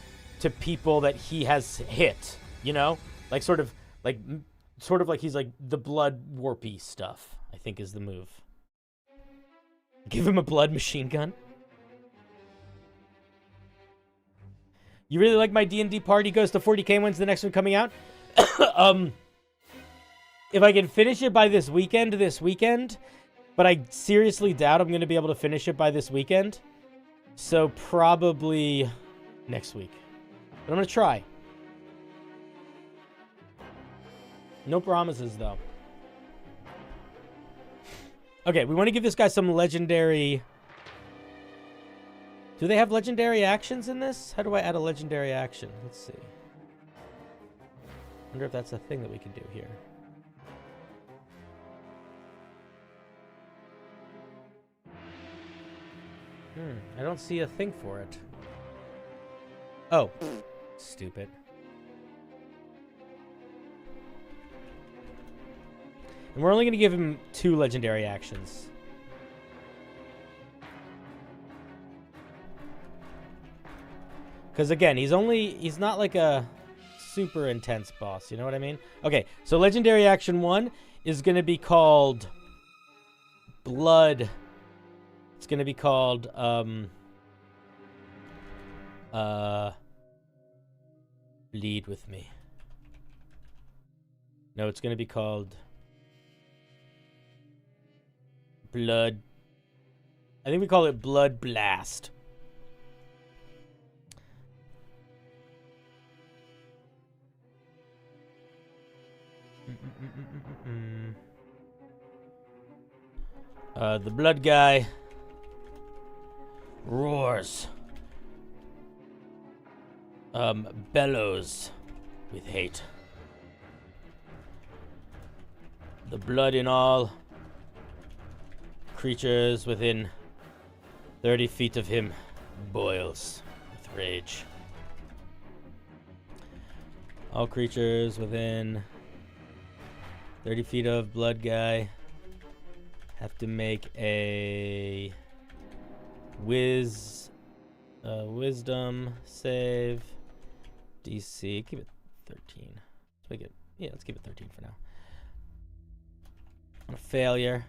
to people that he has hit, you know? Like, sort of like he's, like, the blood warpy stuff, I think is the move. Give him a blood machine gun. You really like my D&D party goes to 40k? When's the next one coming out? If I can finish it by this weekend, but I seriously doubt I'm going to be able to finish it by this weekend. So probably next week. But I'm going to try. No promises, though. Okay, we want to give this guy some legendary... Do they have legendary actions in this? How do I add a legendary action? Let's see. Wonder if that's a thing that we can do here. I don't see a thing for it. Oh, stupid. And we're only going to give him 2 legendary actions. Because again, he's not like a super intense boss, you know what I mean? Okay, so legendary action 1 is going to be called Blood. It's going to be called Bleed with me. No, it's going to be called Blood. I think we call it Blood Blast. The blood guy roars, bellows with hate. The blood in all creatures within 30 feet of him boils with rage. All creatures within 30 feet of blood guy have to make a wisdom save. DC. Keep it 13. Let's make it. Yeah, let's keep it 13 for now. On a failure,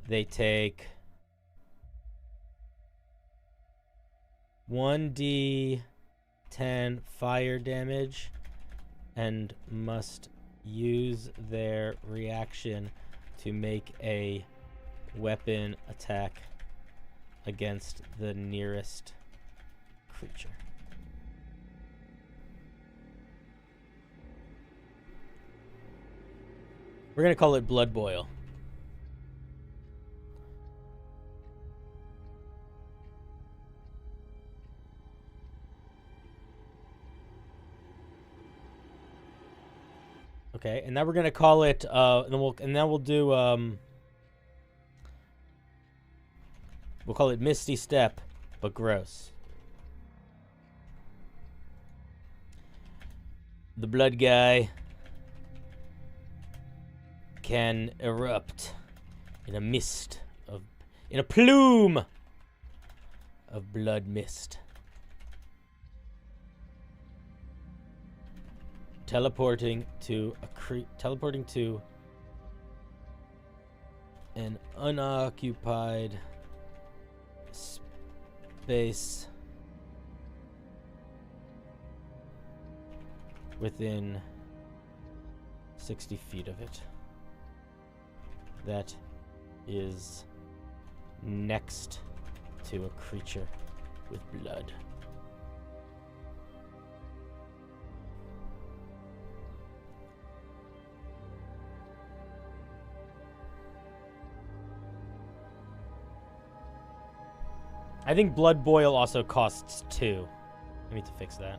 they take 1d10 fire damage and must use their reaction to make a weapon attack against the nearest creature. We're going to call it Blood Boil. Okay, and now we're gonna call it. And then we'll do. We'll call it Misty Step, but gross. The blood guy can erupt in a mist of, in a plume of blood mist. Teleporting to an unoccupied space within 60 feet of it. That is next to a creature with blood. I think Blood Boil also costs 2. I need to fix that.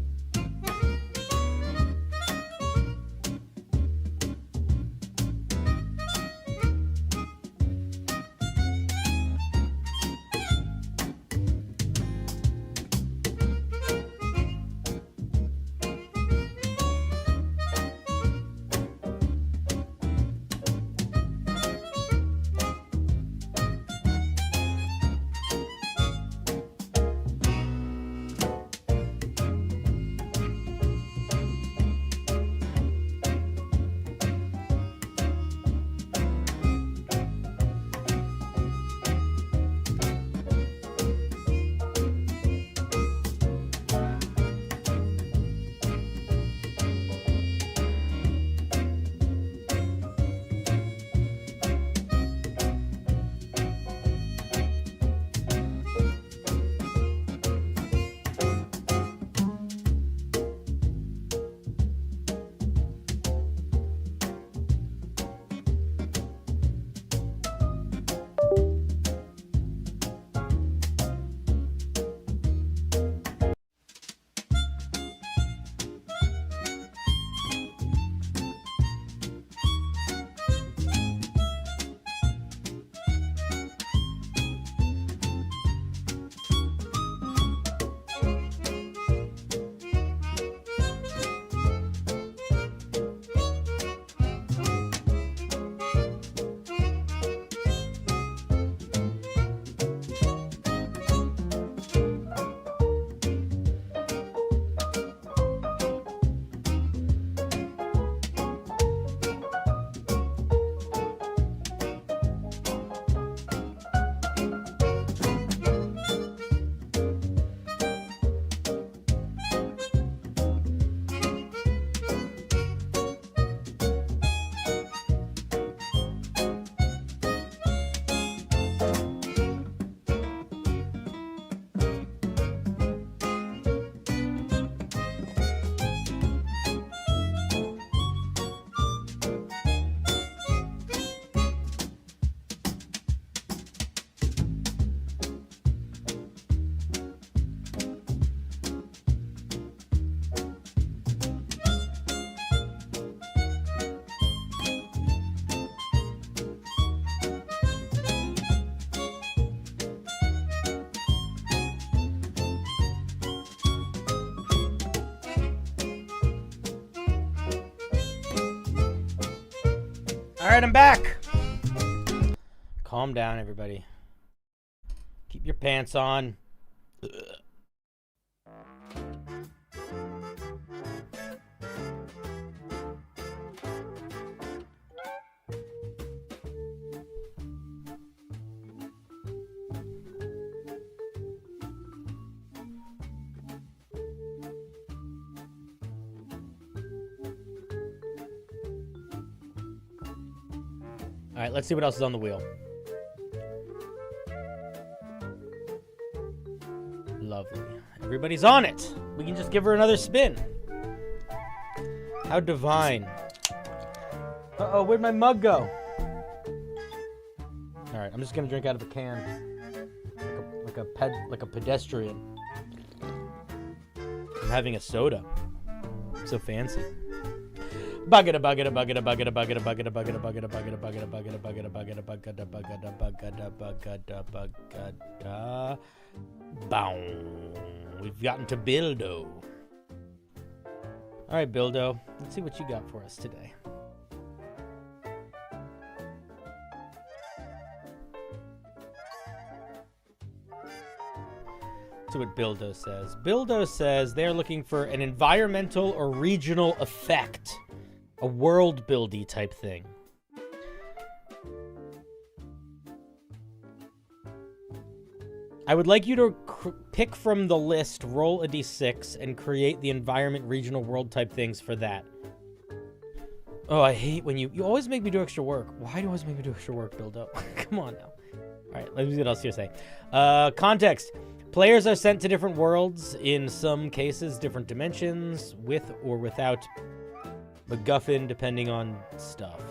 right, I'm back. Calm down, everybody. Keep your pants on. All right, let's see what else is on the wheel. Lovely. Everybody's on it. We can just give her another spin. How divine. Uh-oh, where'd my mug go? All right, I'm just gonna drink out of a can, like a pedestrian. I'm having a soda. So fancy. Bucket a bucket a bucket a bucket a bucket a bucket a bucket a bucket a bucket a bucket a bucket a bucket a bucket a bucket a bucket a bucket a bucket a bucket a boom. We've gotten to Bildo. All right, Bildo. Let's see what you got for us today. Let's see what Bildo says. Bildo says they're looking for an environmental or regional effect. A world buildy type thing. I would like you to pick from the list, roll a d6, and create the environment, regional, world type things for that. Oh, I hate when you always make me do extra work. Why do you always make me do extra work, Bildo? Come on now. All right, let's see what else you're saying. Context. Players are sent to different worlds, in some cases, different dimensions, with or without MacGuffin, depending on stuff.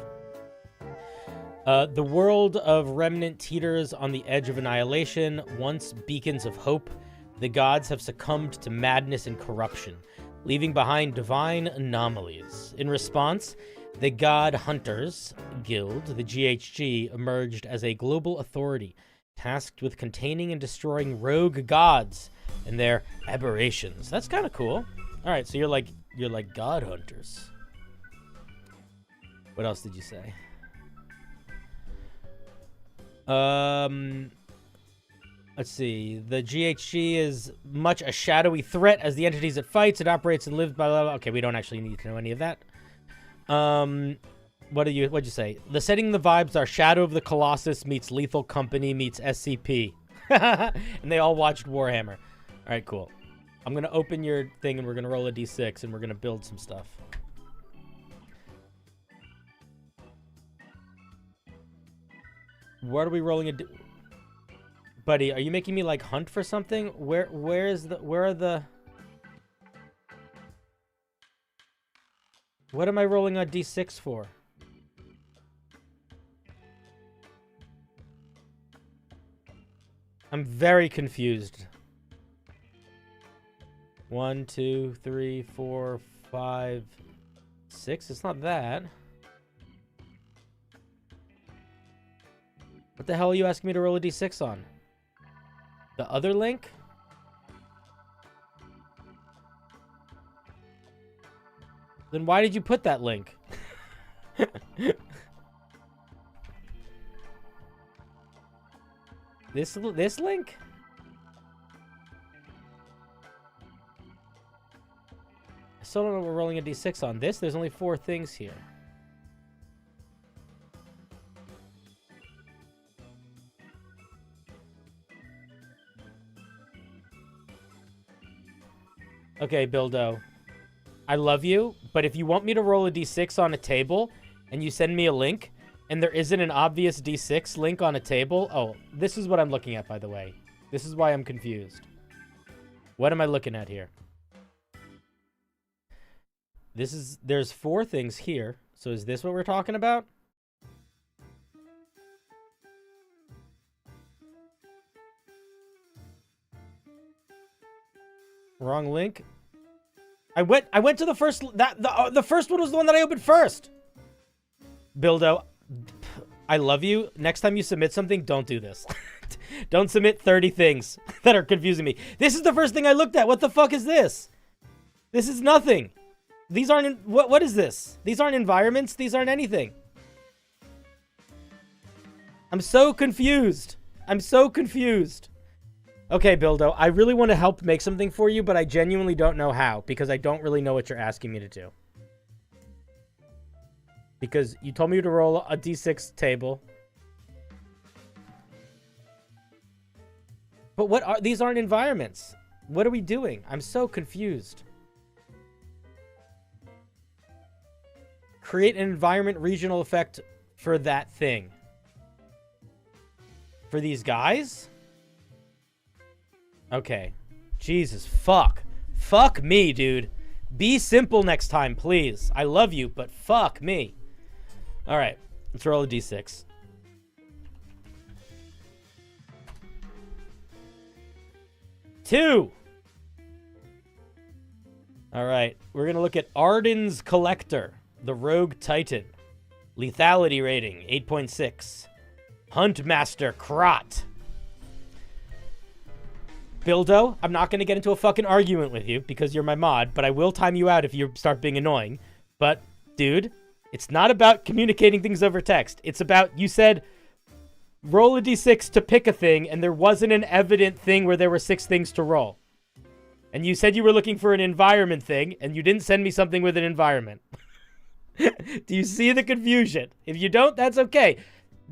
The world of Remnant teeters on the edge of annihilation. Once beacons of hope, the gods have succumbed to madness and corruption, leaving behind divine anomalies. In response, the God Hunters Guild, the GHG, emerged as a global authority, tasked with containing and destroying rogue gods and their aberrations. That's kind of cool. All right, so you're like God Hunters. What else did you say? Let's see. The GHG is much a shadowy threat as the entities it fights. It operates and lives by... Okay, we don't actually need to know any of that. What'd you say? The setting, the vibes are Shadow of the Colossus meets Lethal Company meets SCP. And they all watched Warhammer. All right, cool. I'm going to open your thing and we're going to roll a d6 and we're going to build some stuff. What are we rolling Buddy, are you making me like hunt for something? Where are the... What am I rolling a d6 for? I'm very confused. 1, 2, 3, 4, 5, 6. It's not that. What the hell are you asking me to roll a d6 on? The other link? Then why did you put that link? This link? I still don't know what we're rolling a d6 on. There's only 4 things here. Okay, Bildo. I love you, but if you want me to roll a d6 on a table and you send me a link and there isn't an obvious d6 link on a table... Oh, this is what I'm looking at, by the way. This is why I'm confused. What am I looking at here? There's 4 things here. So is this what we're talking about? Wrong link. I went to the first... The first one was the one that I opened first. Bildo, I love you. Next time you submit something, don't do this. Don't submit 30 things that are confusing me. This is the first thing I looked at. What the fuck is this? This is nothing. These aren't... What is this? These aren't environments. These aren't anything. I'm so confused. I'm so confused. Okay, Bildo, I really want to help make something for you, but I genuinely don't know how, because I don't really know what you're asking me to do. Because you told me to roll a d6 table. But what are these? Aren't environments. What are we doing? I'm so confused. Create an environment regional effect for that thing. For these guys? Okay. Jesus, fuck. Fuck me, dude. Be simple next time, please. I love you, but fuck me. All right. Let's roll a d6. Two. All right. We're going to look at Arden's Collector, the Rogue Titan. Lethality rating, 8.6. Huntmaster Krot. Bildo, I'm not going to get into a fucking argument with you because you're my mod, but I will time you out if you start being annoying. But, dude, it's not about communicating things over text. It's about, you said, roll a d6 to pick a thing, and there wasn't an evident thing where there were 6 things to roll. And you said you were looking for an environment thing, and you didn't send me something with an environment. Do you see the confusion? If you don't, that's okay.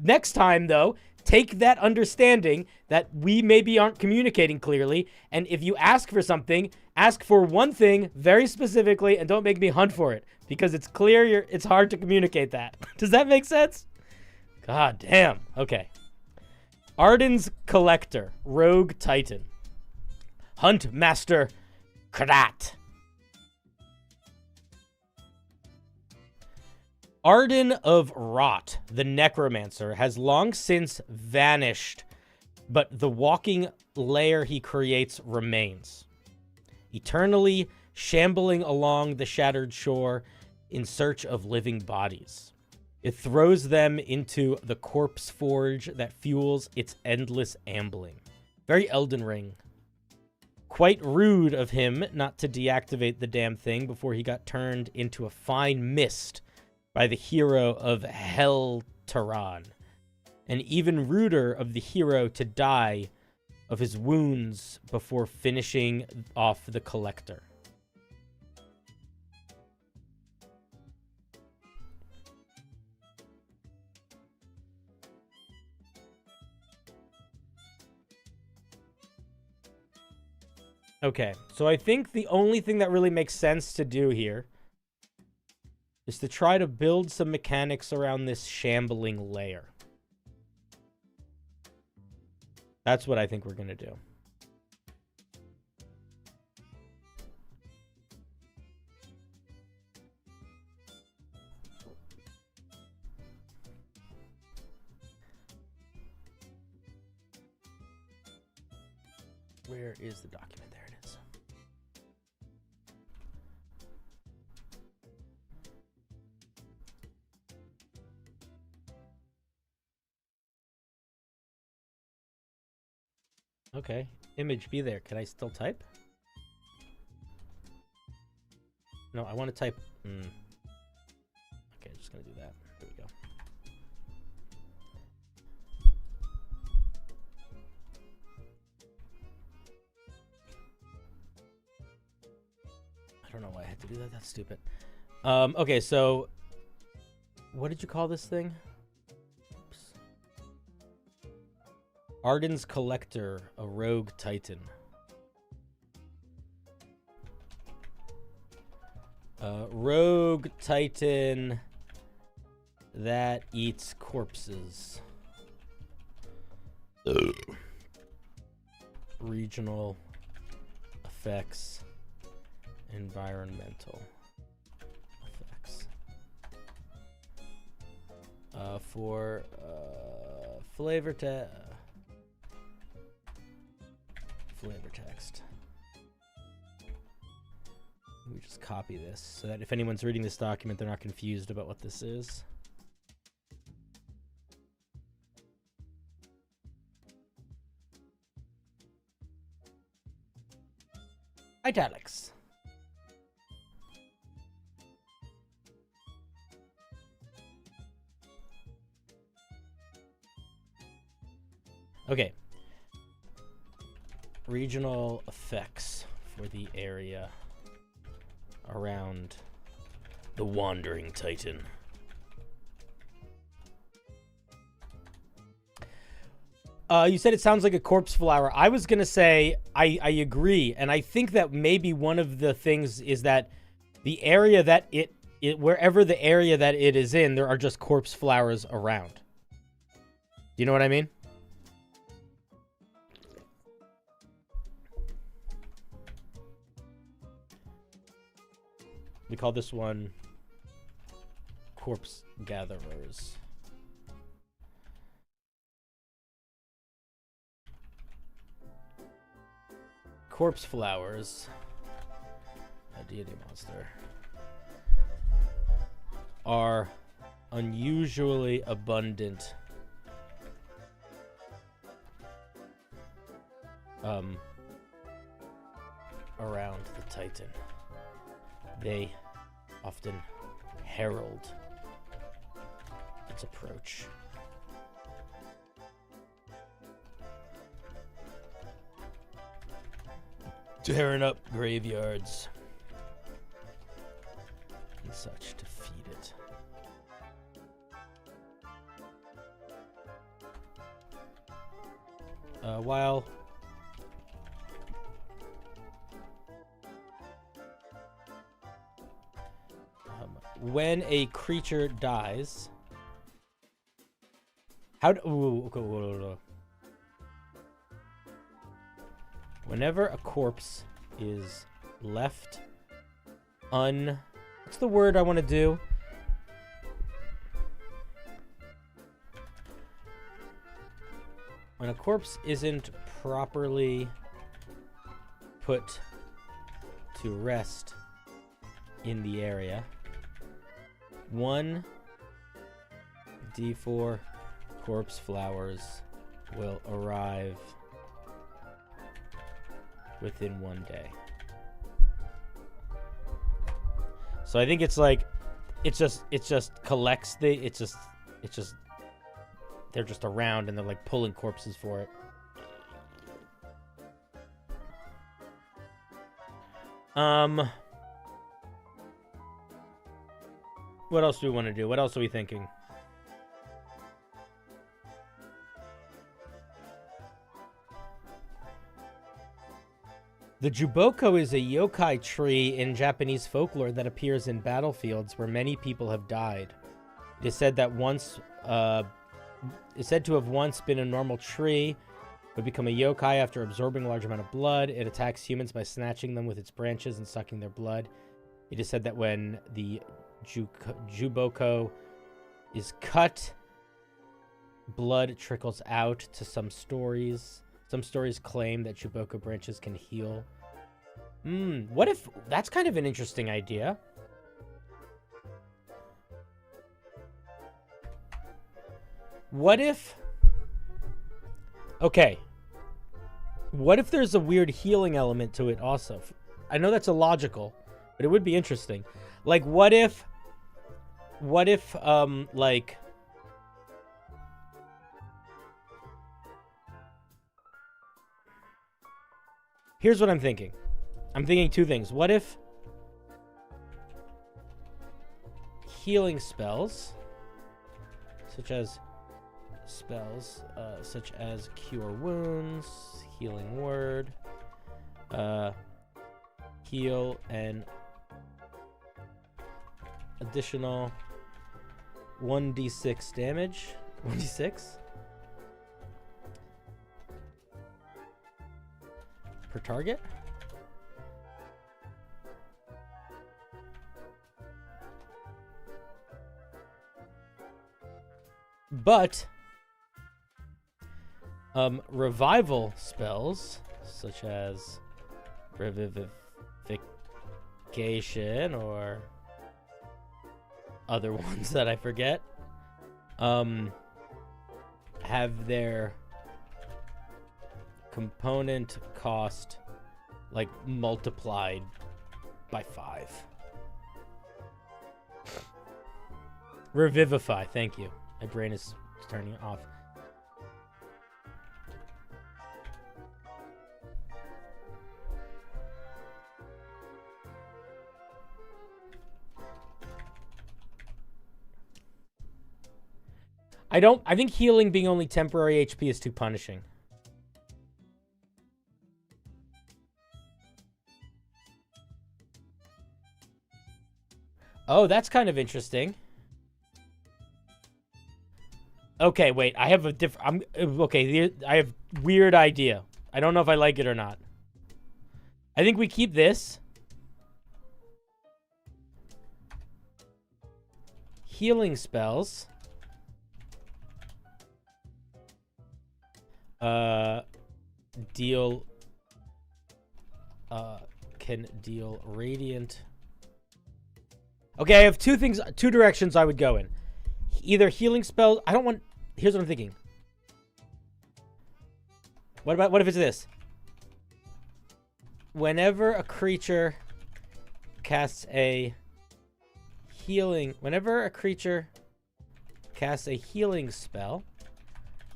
Next time, though, take that understanding that we maybe aren't communicating clearly, and if you ask for something, ask for one thing very specifically, and don't make me hunt for it, because it's clear it's hard to communicate that. Does that make sense? God damn. Okay. Arden's Collector, Rogue Titan. Huntmaster Krat. Arden of Rot, the Necromancer, has long since vanished, but the walking lair he creates remains, eternally shambling along the shattered shore in search of living bodies. It throws them into the corpse forge that fuels its endless ambling. Very Elden Ring. Quite rude of him not to deactivate the damn thing before he got turned into a fine mist by the hero of Heltaron. And even ruder of the hero to die of his wounds before finishing off the Collector. Okay, so I think the only thing that really makes sense to do here is to try to build some mechanics around this shambling layer. That's what I think we're going to do. Where is the document? There it is. Okay, image be there. Can I still type? No, I want to type. Okay, just gonna do that. There we go. I don't know why I had to do that. That's stupid. Okay, so what did you call this thing? Arden's Collector, a Rogue Titan. Rogue Titan that eats corpses. Regional effects. Environmental effects. For flavor text. We just copy this so that if anyone's reading this document, they're not confused about what this is. Italics. Okay. Regional effects for the area around the Wandering Titan. You said it sounds like a corpse flower. I was going to say I agree. And I think that maybe one of the things is that the area that it wherever the area that it is in, there are just corpse flowers around. Do you know what I mean? We call this one corpse gatherers. Corpse flowers, a deity monster, are unusually abundant around the Titan. They often herald its approach. Tearing up graveyards and such to feed it. While when a creature dies, whenever a corpse is left what's the word I want to do? When a corpse isn't properly put to rest in the area, 1d4 corpse flowers will arrive within 1 day. So I think it's like it just collects they're just around and they're like pulling corpses for it. What else do we want to do? What else are we thinking? The Juboko is a yokai tree in Japanese folklore that appears in battlefields where many people have died. It is said that is said to have once been a normal tree, but become a yokai after absorbing a large amount of blood. It attacks humans by snatching them with its branches and sucking their blood. It is said that when the Juboko is cut, blood trickles out to some stories. Some stories claim that Juboko branches can heal. What if... That's kind of an interesting idea. What if... Okay. What if there's a weird healing element to it also? I know that's illogical, but it would be interesting. Like, what if, like... Here's what I'm thinking. I'm thinking two things. What if healing spells, such as Cure Wounds, Healing Word, heal an additional 1d6 damage, 1d6 per target. But revival spells such as revivification or other ones that I forget have their component cost like multiplied by 5. Revivify, thank you. My brain is turning off. I think healing being only temporary HP is too punishing. Oh, that's kind of interesting. Okay, wait. I have a different... Okay, I have weird idea. I don't know if I like it or not. I think we keep this. Healing spells. Can deal radiant. Okay, I have two directions I would go in. Either healing spells. I don't want. Here's what I'm thinking. What if it's this? Whenever a creature casts a healing spell,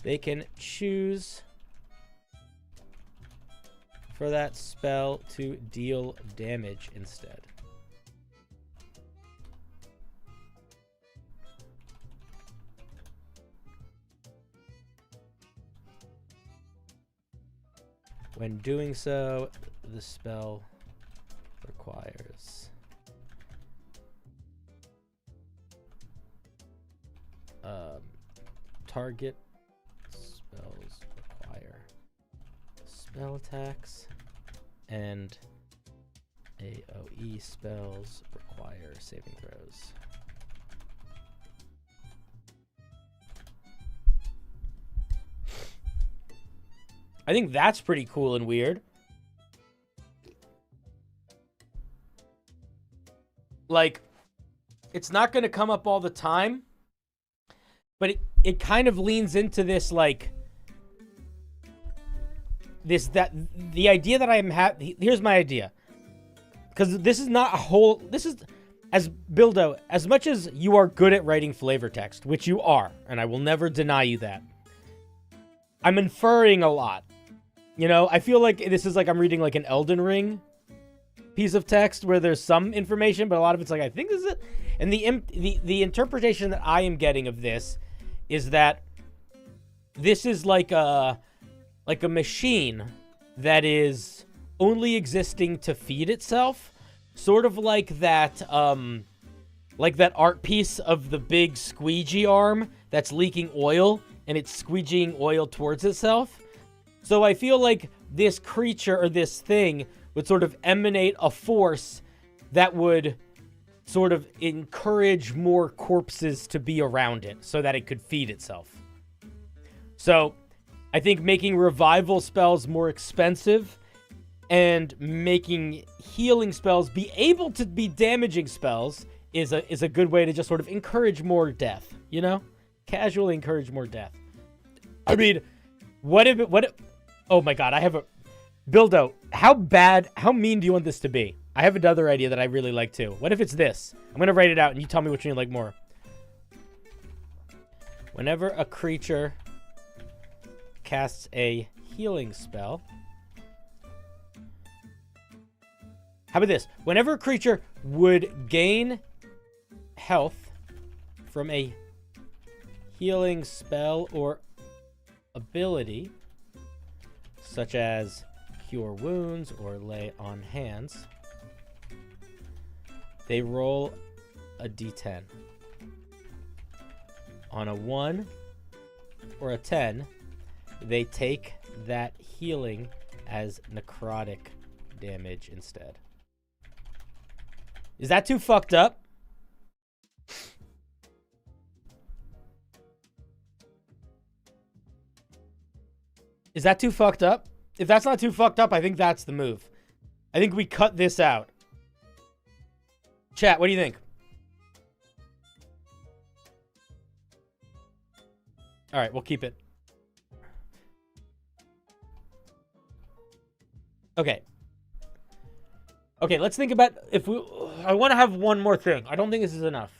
they can choose for that spell to deal damage instead. When doing so, the spell requires target spells require spell attacks, and AoE spells require saving throws. I think that's pretty cool and weird. Like, it's not going to come up all the time, but it kind of leans into this, like, the idea that I am here's my idea. Because this is not a whole, this is, as Bildo, as much as you are good at writing flavor text, which you are, and I will never deny you that, I'm inferring a lot. You know, I feel like this is like I'm reading like an Elden Ring piece of text where there's some information, but a lot of it's like, I think this is it. And the interpretation that I am getting of this is that this is like a machine that is only existing to feed itself, sort of like that art piece of the big squeegee arm that's leaking oil and it's squeegeeing oil towards itself. So I feel like this creature or this thing would sort of emanate a force that would sort of encourage more corpses to be around it so that it could feed itself. So I think making revival spells more expensive and making healing spells be able to be damaging spells is a good way to just sort of encourage more death, you know? Casually encourage more death. I mean, what if oh my god, I have a... Bildo, how mean do you want this to be? I have another idea that I really like too. What if it's this? I'm going to write it out and you tell me which one you like more. Whenever a creature casts a healing spell... How about this? Whenever a creature would gain health from a healing spell or ability, such as cure wounds or lay on hands, they roll a d10. On a 1 or a 10, they take that healing as necrotic damage instead. Is that too fucked up? Is that too fucked up? If that's not too fucked up, I think that's the move. I think we cut this out. Chat, what do you think? All right, we'll keep it. Okay. Okay, let's think about if we... I want to have one more thing. I don't think this is enough.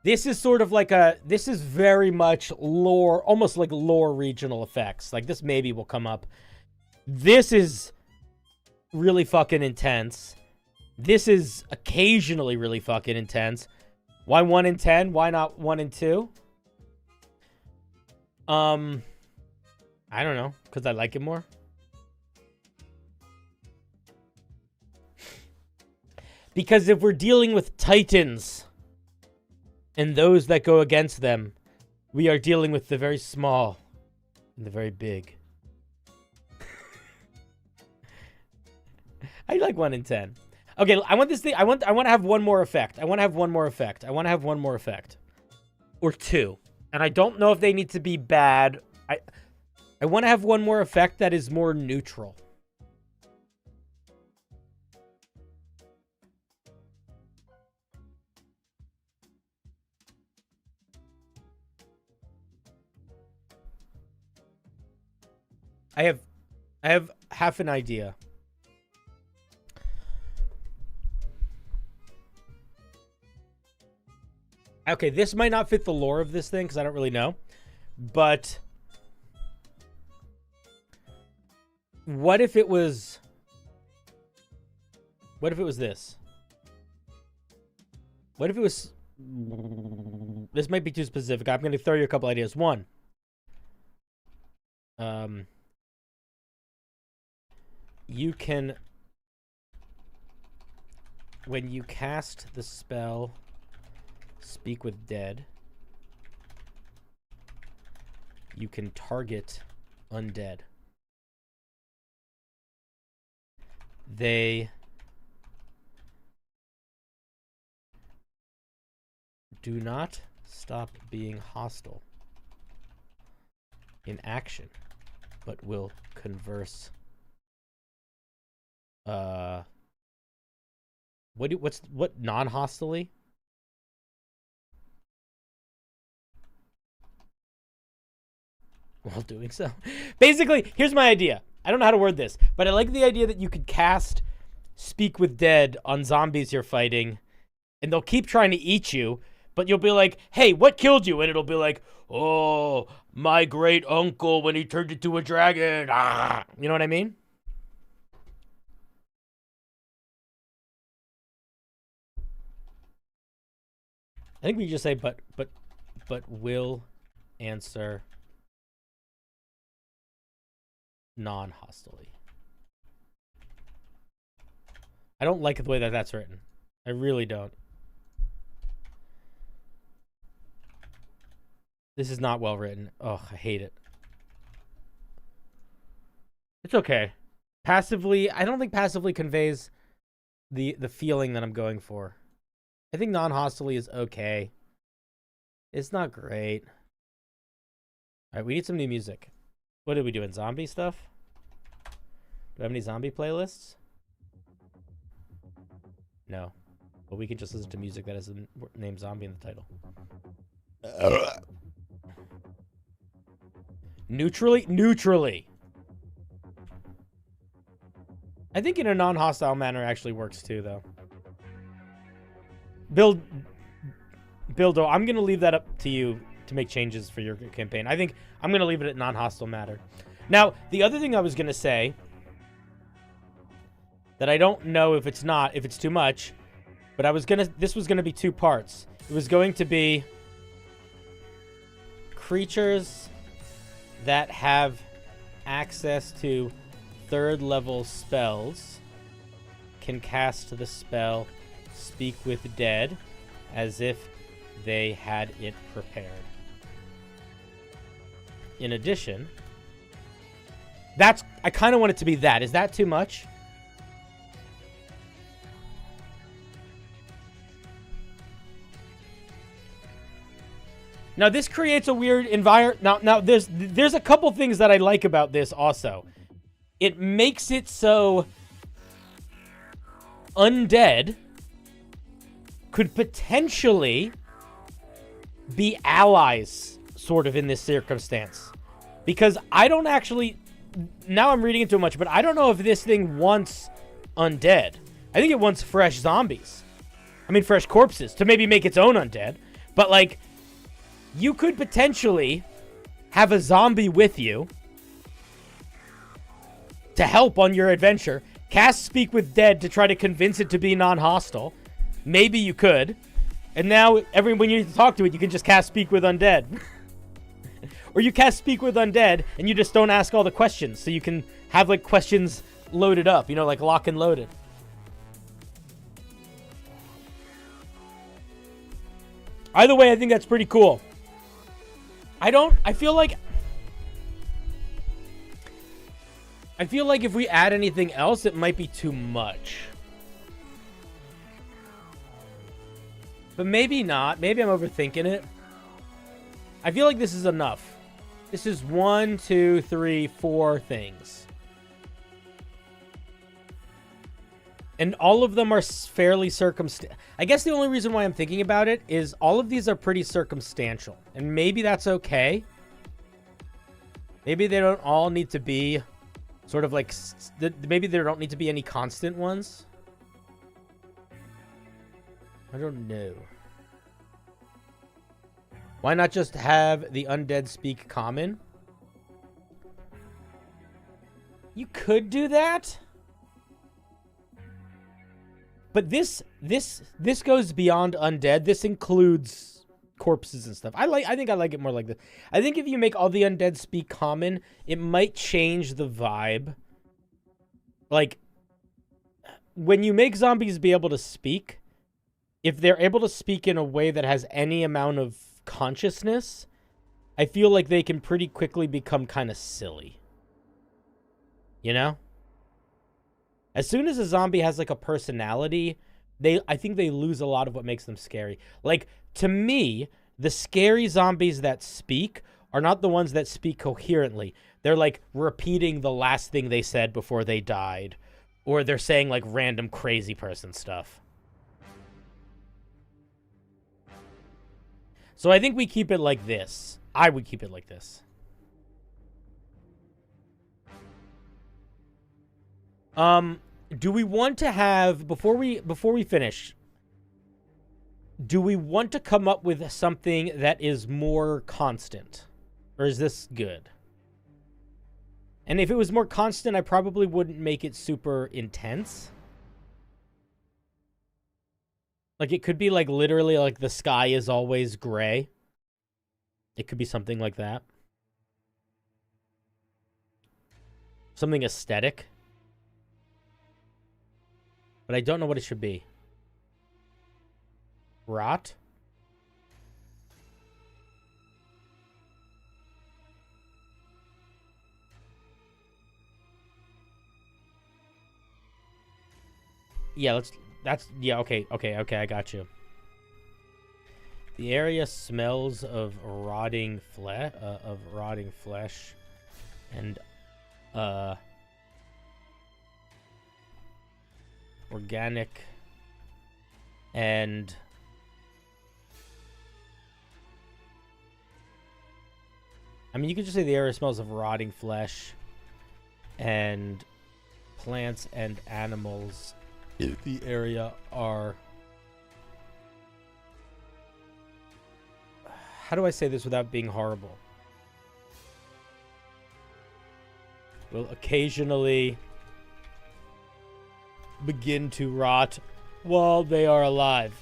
This is sort of like this is very much lore, almost like lore regional effects. Like, this maybe will come up. This is really fucking intense. This is occasionally really fucking intense. Why 1 in 10? Why not 1 in 2? I don't know, because I like it more. Because if we're dealing with titans and those that go against them, we are dealing with the very small and the very big. I like 1 in 10. Okay, I want this thing. I want to have one more effect. I want to have one more effect. I want to have one more effect. Or 2. And I don't know if they need to be bad. I want to have one more effect that is more neutral. I have half an idea. Okay, this might not fit the lore of this thing because I don't really know. But what if it was this? What if it was this might be too specific. I'm going to throw you a couple ideas. One. You can, when you cast the spell Speak with Dead, you can target undead. They do not stop being hostile in action, but will converse. What non-hostily? While doing so. Basically, here's my idea. I don't know how to word this, but I like the idea that you could cast Speak with Dead on zombies you're fighting, and they'll keep trying to eat you, but you'll be like, hey, what killed you? And it'll be like, oh, my great uncle when he turned into a dragon. Ah. You know what I mean? I think we just say, but will answer non-hostily. I don't like the way that that's written. I really don't. This is not well written. Oh, I hate it. It's okay. Passively, I don't think passively conveys the feeling that I'm going for. I think non-hostily is okay. It's not great. All right, we need some new music. What are we doing? Zombie stuff? Do we have any zombie playlists? No. But we can just listen to music that has the name zombie in the title. Neutrally. I think in a non-hostile manner actually works too, though. Bildo, I'm going to leave that up to you to make changes for your campaign. I think I'm going to leave it at non-hostile matter. Now, the other thing I was going to say that I don't know if it's too much, but this was going to be 2 parts. It was going to be creatures that have access to 3rd level spells can cast the spell Speak with Dead as if they had it prepared. In addition, I kind of want it to be that. Is that too much? Now this creates a weird environment. Now there's a couple things that I like about this also. It makes it so undead could potentially be allies, sort of, in this circumstance. Because I don't actually... Now I'm reading into it much, but I don't know if this thing wants undead. I think it wants fresh zombies. I mean, fresh corpses, to maybe make its own undead. But, like, you could potentially have a zombie with you to help on your adventure. Cast Speak with Dead to try to convince it to be non-hostile. Maybe you could. And now, when you need to talk to it, you can just cast Speak with Undead. Or you cast Speak with Undead, and you just don't ask all the questions, so you can have, like, questions loaded up, you know, like lock and loaded. Either way, I think that's pretty cool. I feel like if we add anything else, it might be too much. But maybe not. Maybe I'm overthinking it. I feel like this is enough. This is 1, 2, 3, 4 things. And all of them are fairly circumstantial. I guess the only reason why I'm thinking about it is all of these are pretty circumstantial. And maybe that's okay. Maybe they don't all need to be sort of like... Maybe there don't need to be any constant ones. I don't know. Why not just have the undead speak common? You could do that. But this goes beyond undead. This includes corpses and stuff. I think I like it more like this. I think if you make all the undead speak common, it might change the vibe. Like, when you make zombies be able to speak, if they're able to speak in a way that has any amount of consciousness, I feel like they can pretty quickly become kind of silly. You know? As soon as a zombie has, like, a personality, I think they lose a lot of what makes them scary. Like, to me, the scary zombies that speak are not the ones that speak coherently. They're, like, repeating the last thing they said before they died. Or they're saying, like, random crazy person stuff. So I think we keep it like this. I would keep it like this. Do we want to have, before we finish, do we want to come up with something that is more constant? Or is this good? And if it was more constant, I probably wouldn't make it super intense. Like, it could be, like, literally, like, the sky is always gray. It could be something like that. Something aesthetic. But I don't know what it should be. Rot? Yeah, okay, I got you. The area smells of rotting flesh, and organic, and I mean, you could just say the area smells of rotting flesh and plants and animals. The area are... How do I say this without being horrible? Will occasionally begin to rot while they are alive.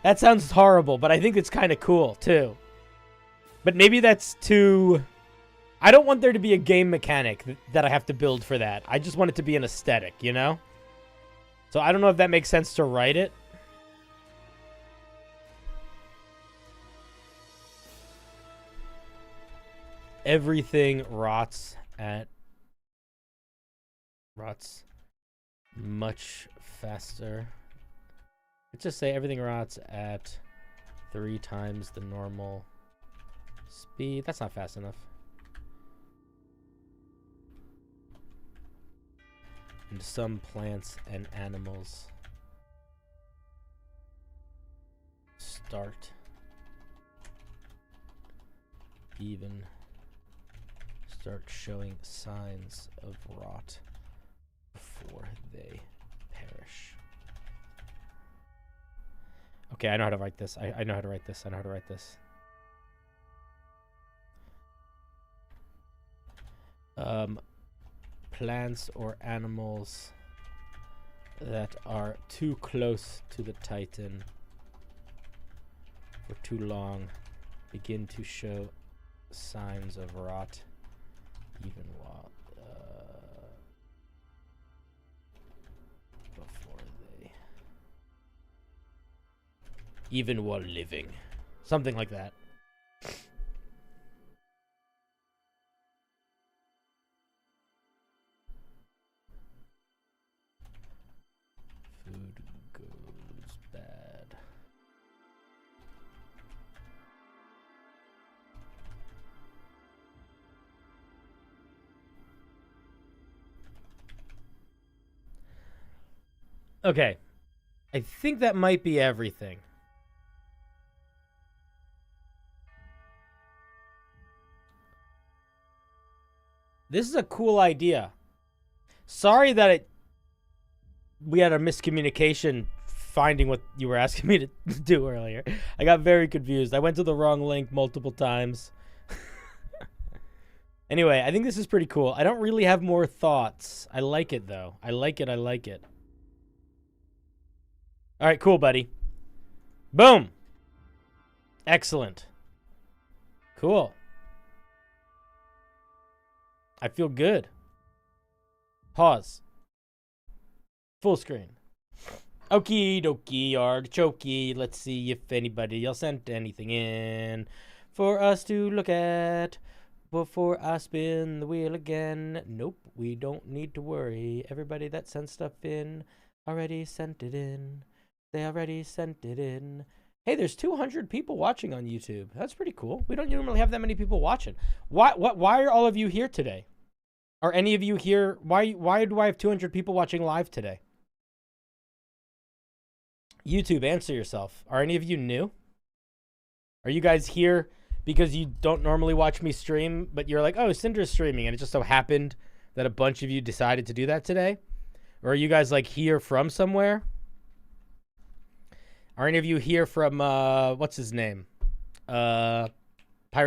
That sounds horrible, but I think it's kind of cool, too. But maybe that's too... I don't want there to be a game mechanic that I have to build for that. I just want it to be an aesthetic, you know? So I don't know if that makes sense to write it. Everything rots much faster. Let's just say everything rots at 3 times the normal speed. That's not fast enough. And some plants and animals start showing signs of rot before they perish. Okay, I know how to write this. I know how to write this. I know how to write this. Plants or animals that are too close to the Titan for too long begin to show signs of rot, even while before they, even while living, something like that. Food goes bad. Okay. I think that might be everything. This is a cool idea. Sorry that we had a miscommunication finding what you were asking me to do earlier. I got very confused. I went to the wrong link multiple times. Anyway, I think this is pretty cool. I don't really have more thoughts. I like it, though. I like it. I like it. All right, cool, buddy. Boom. Excellent. Cool. I feel good. Pause. Full screen. Okie dokie, artichokey. Let's see if anybody else sent anything in for us to look at before I spin the wheel again. Nope, we don't need to worry. Everybody that sent stuff in already sent it in. They already sent it in. Hey, there's 200 people watching on YouTube. That's pretty cool. We don't normally have that many people watching. Why are all of you here today? Are any of you here? Why do I have 200 people watching live today? YouTube, answer yourself. Are any of you new? Are you guys here because you don't normally watch me stream, but you're like, oh, Cinder's streaming, and it just so happened that a bunch of you decided to do that today? Or are you guys like here from somewhere? Are any of you here from, what's his name? Pirate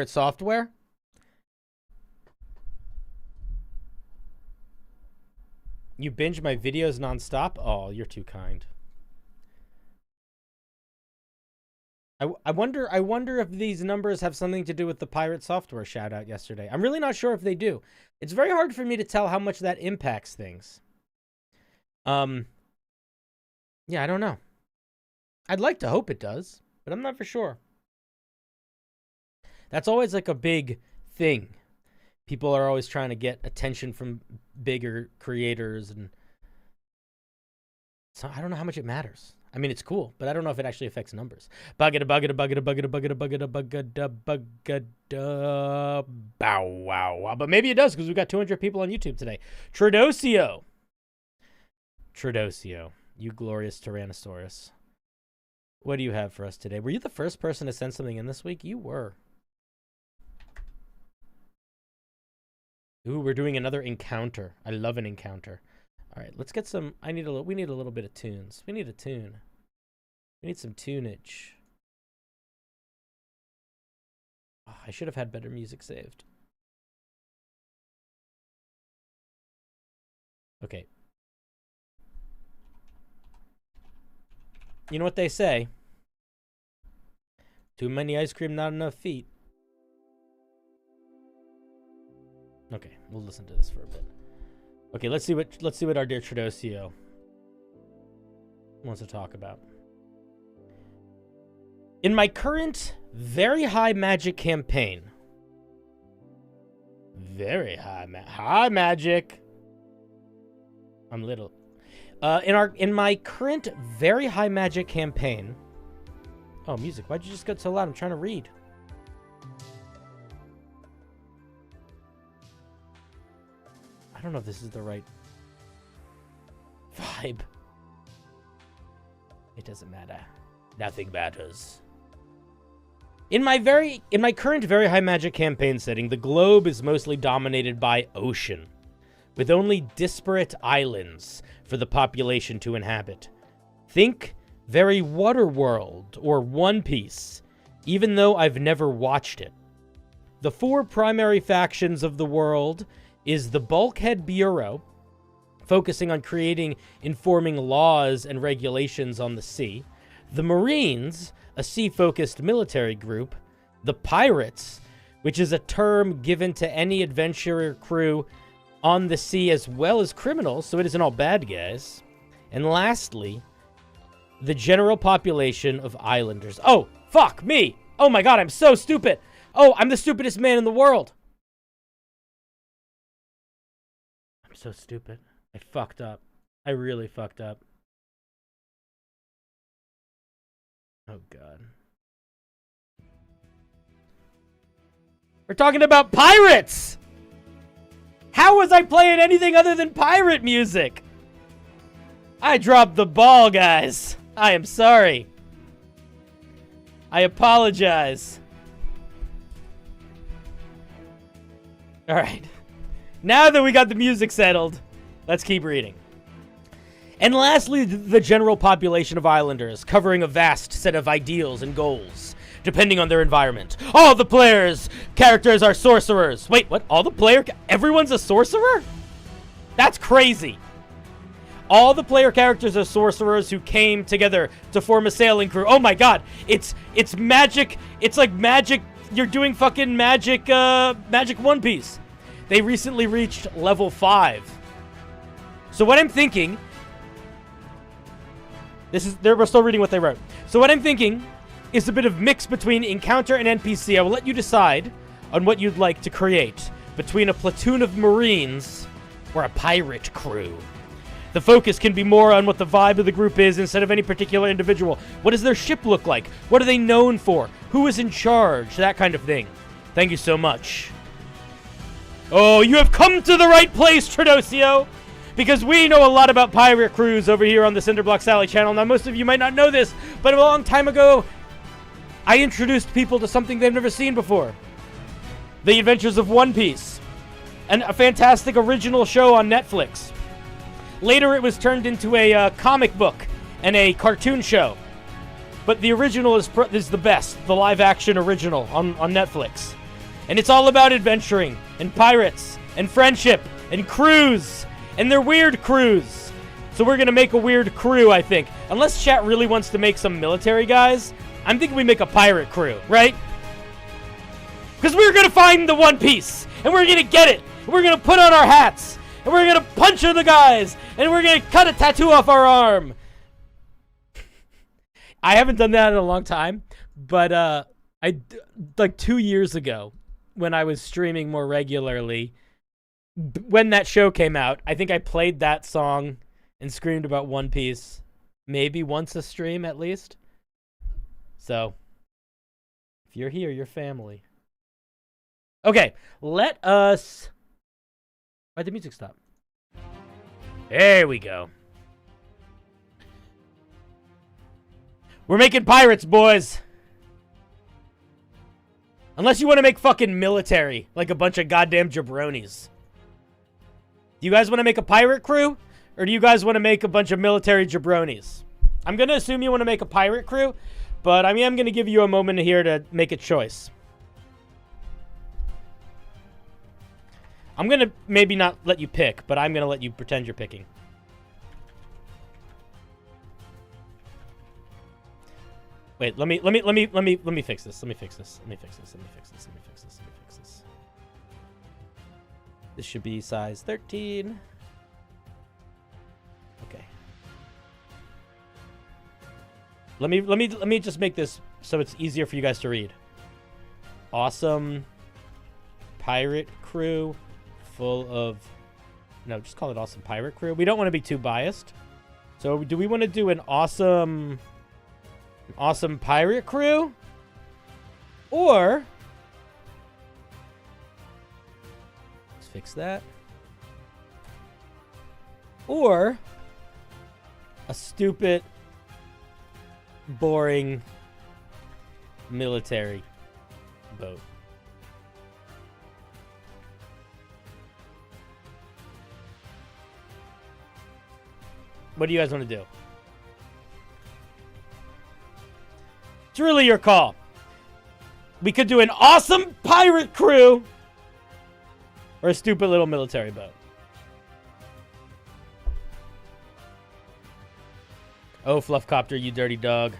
Software? You binge my videos nonstop? Oh, you're too kind. I wonder if these numbers have something to do with the Pirate Software shout out yesterday. I'm really not sure if they do. It's very hard for me to tell how much that impacts things. Yeah, I don't know. I'd like to hope it does, but I'm not for sure. That's always like a big thing. People are always trying to get attention from bigger creators, and so I don't know how much it matters. I mean, it's cool, but I don't know if it actually affects numbers. Bow wow. But maybe it does, because we've got 200 people on YouTube today. Trodosio, you glorious Tyrannosaurus. What do you have for us today? Were you the first person to send something in this week? You were. Ooh, we're doing another encounter. I love an encounter. All right, let's get some. We need a little bit of tunes. We need a tune. We need some tunage. Oh, I should have had better music saved. Okay. You know what they say? Too many ice cream, not enough feet. Okay, we'll listen to this for a bit. Okay, let's see what our dear Trodosio wants to talk about. In my current very high magic campaign. Very high magic. I'm little. In my current very high magic campaign. Oh, music. Why'd you just get so loud? I'm trying to read. I don't know if this is the right vibe. It doesn't matter. Nothing matters. In my current very high magic campaign setting, the globe is mostly dominated by ocean, with only disparate islands for the population to inhabit. Think very Waterworld or One Piece, even though I've never watched it. The four primary factions of the world is the Bulkhead Bureau, focusing on creating informing laws and regulations on the sea, the Marines, a sea-focused military group, the Pirates, which is a term given to any adventurer crew on the sea as well as criminals, so it isn't all bad guys. And lastly, the general population of islanders. Oh, fuck me! Oh my god, I'm so stupid! Oh, I'm the stupidest man in the world! I'm so stupid. I fucked up. I really fucked up. Oh god. We're talking about pirates! How was I playing anything other than pirate music? I dropped the ball, guys. I am sorry. I apologize. Alright. Now that we got the music settled, let's keep reading. And lastly, the general population of islanders, covering a vast set of ideals and goals, depending on their environment. All the players' characters are sorcerers. Wait, what? Everyone's a sorcerer? That's crazy. All the player characters are sorcerers who came together to form a sailing crew. Oh my god, it's magic. It's like magic. You're doing fucking magic, magic One Piece. They recently reached level 5. So what I'm thinking, we're still reading what they wrote. So what I'm thinking is a bit of mix between encounter and NPC. I will let you decide on what you'd like to create between a platoon of Marines or a pirate crew. The focus can be more on what the vibe of the group is instead of any particular individual. What does their ship look like? What are they known for? Who is in charge? That kind of thing. Thank you so much. Oh, you have come to the right place, Tradosio! Because we know a lot about pirate crews over here on the CinderBlocksally channel. Now, most of you might not know this, but a long time ago, I introduced people to something they've never seen before. The Adventures of One Piece. And a fantastic original show on Netflix. Later, it was turned into a comic book and a cartoon show. But the original is the best, the live-action original on Netflix. And it's all about adventuring, and pirates, and friendship, and crews, and they're weird crews. So we're going to make a weird crew, I think. Unless chat really wants to make some military guys, I'm thinking we make a pirate crew, right? Because we're going to find the One Piece, and we're going to get it, and we're going to put on our hats, and we're going to punch the guys, and we're going to cut a tattoo off our arm. I haven't done that in a long time, but like 2 years ago, when I was streaming more regularly, when that show came out, I think I played that song and screamed about One Piece maybe once a stream at least. So, if you're here, you're family. Okay, let us... Why'd the music stop? There we go. We're making pirates, boys. Unless you want to make fucking military, like a bunch of goddamn jabronis. Do you guys want to make a pirate crew? Or do you guys want to make a bunch of military jabronis? I'm going to assume you want to make a pirate crew, but I mean, I'm going to give you a moment here to make a choice. I'm going to maybe not let you pick, but I'm going to let you pretend you're picking. Wait, let me fix this. Let me fix this. Let me fix this. This should be size 13. Okay. Let me just make this so it's easier for you guys to read. Awesome pirate crew full of... No, just call it awesome pirate crew. We don't want to be too biased. So do we want to do an awesome pirate crew? Or... Let's fix that. Or... a stupid, boring military boat. What do you guys want to do? It's really your call. We could do an awesome pirate crew or a stupid little military boat. Oh, Fluffcopter, you dirty dog.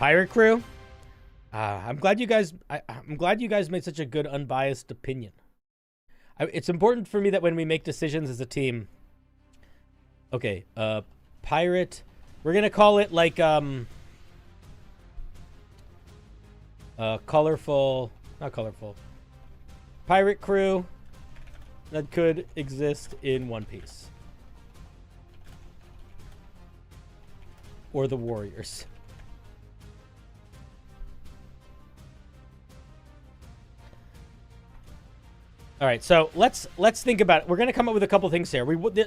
Pirate crew. I'm glad you guys. I'm glad you guys made such a good, unbiased opinion. It's important for me that when we make decisions as a team. Okay, pirate. We're gonna call it like colorful, not colorful. Pirate crew that could exist in One Piece. Or the Warriors. All right, so let's think about it. We're gonna come up with a couple things here. We're gonna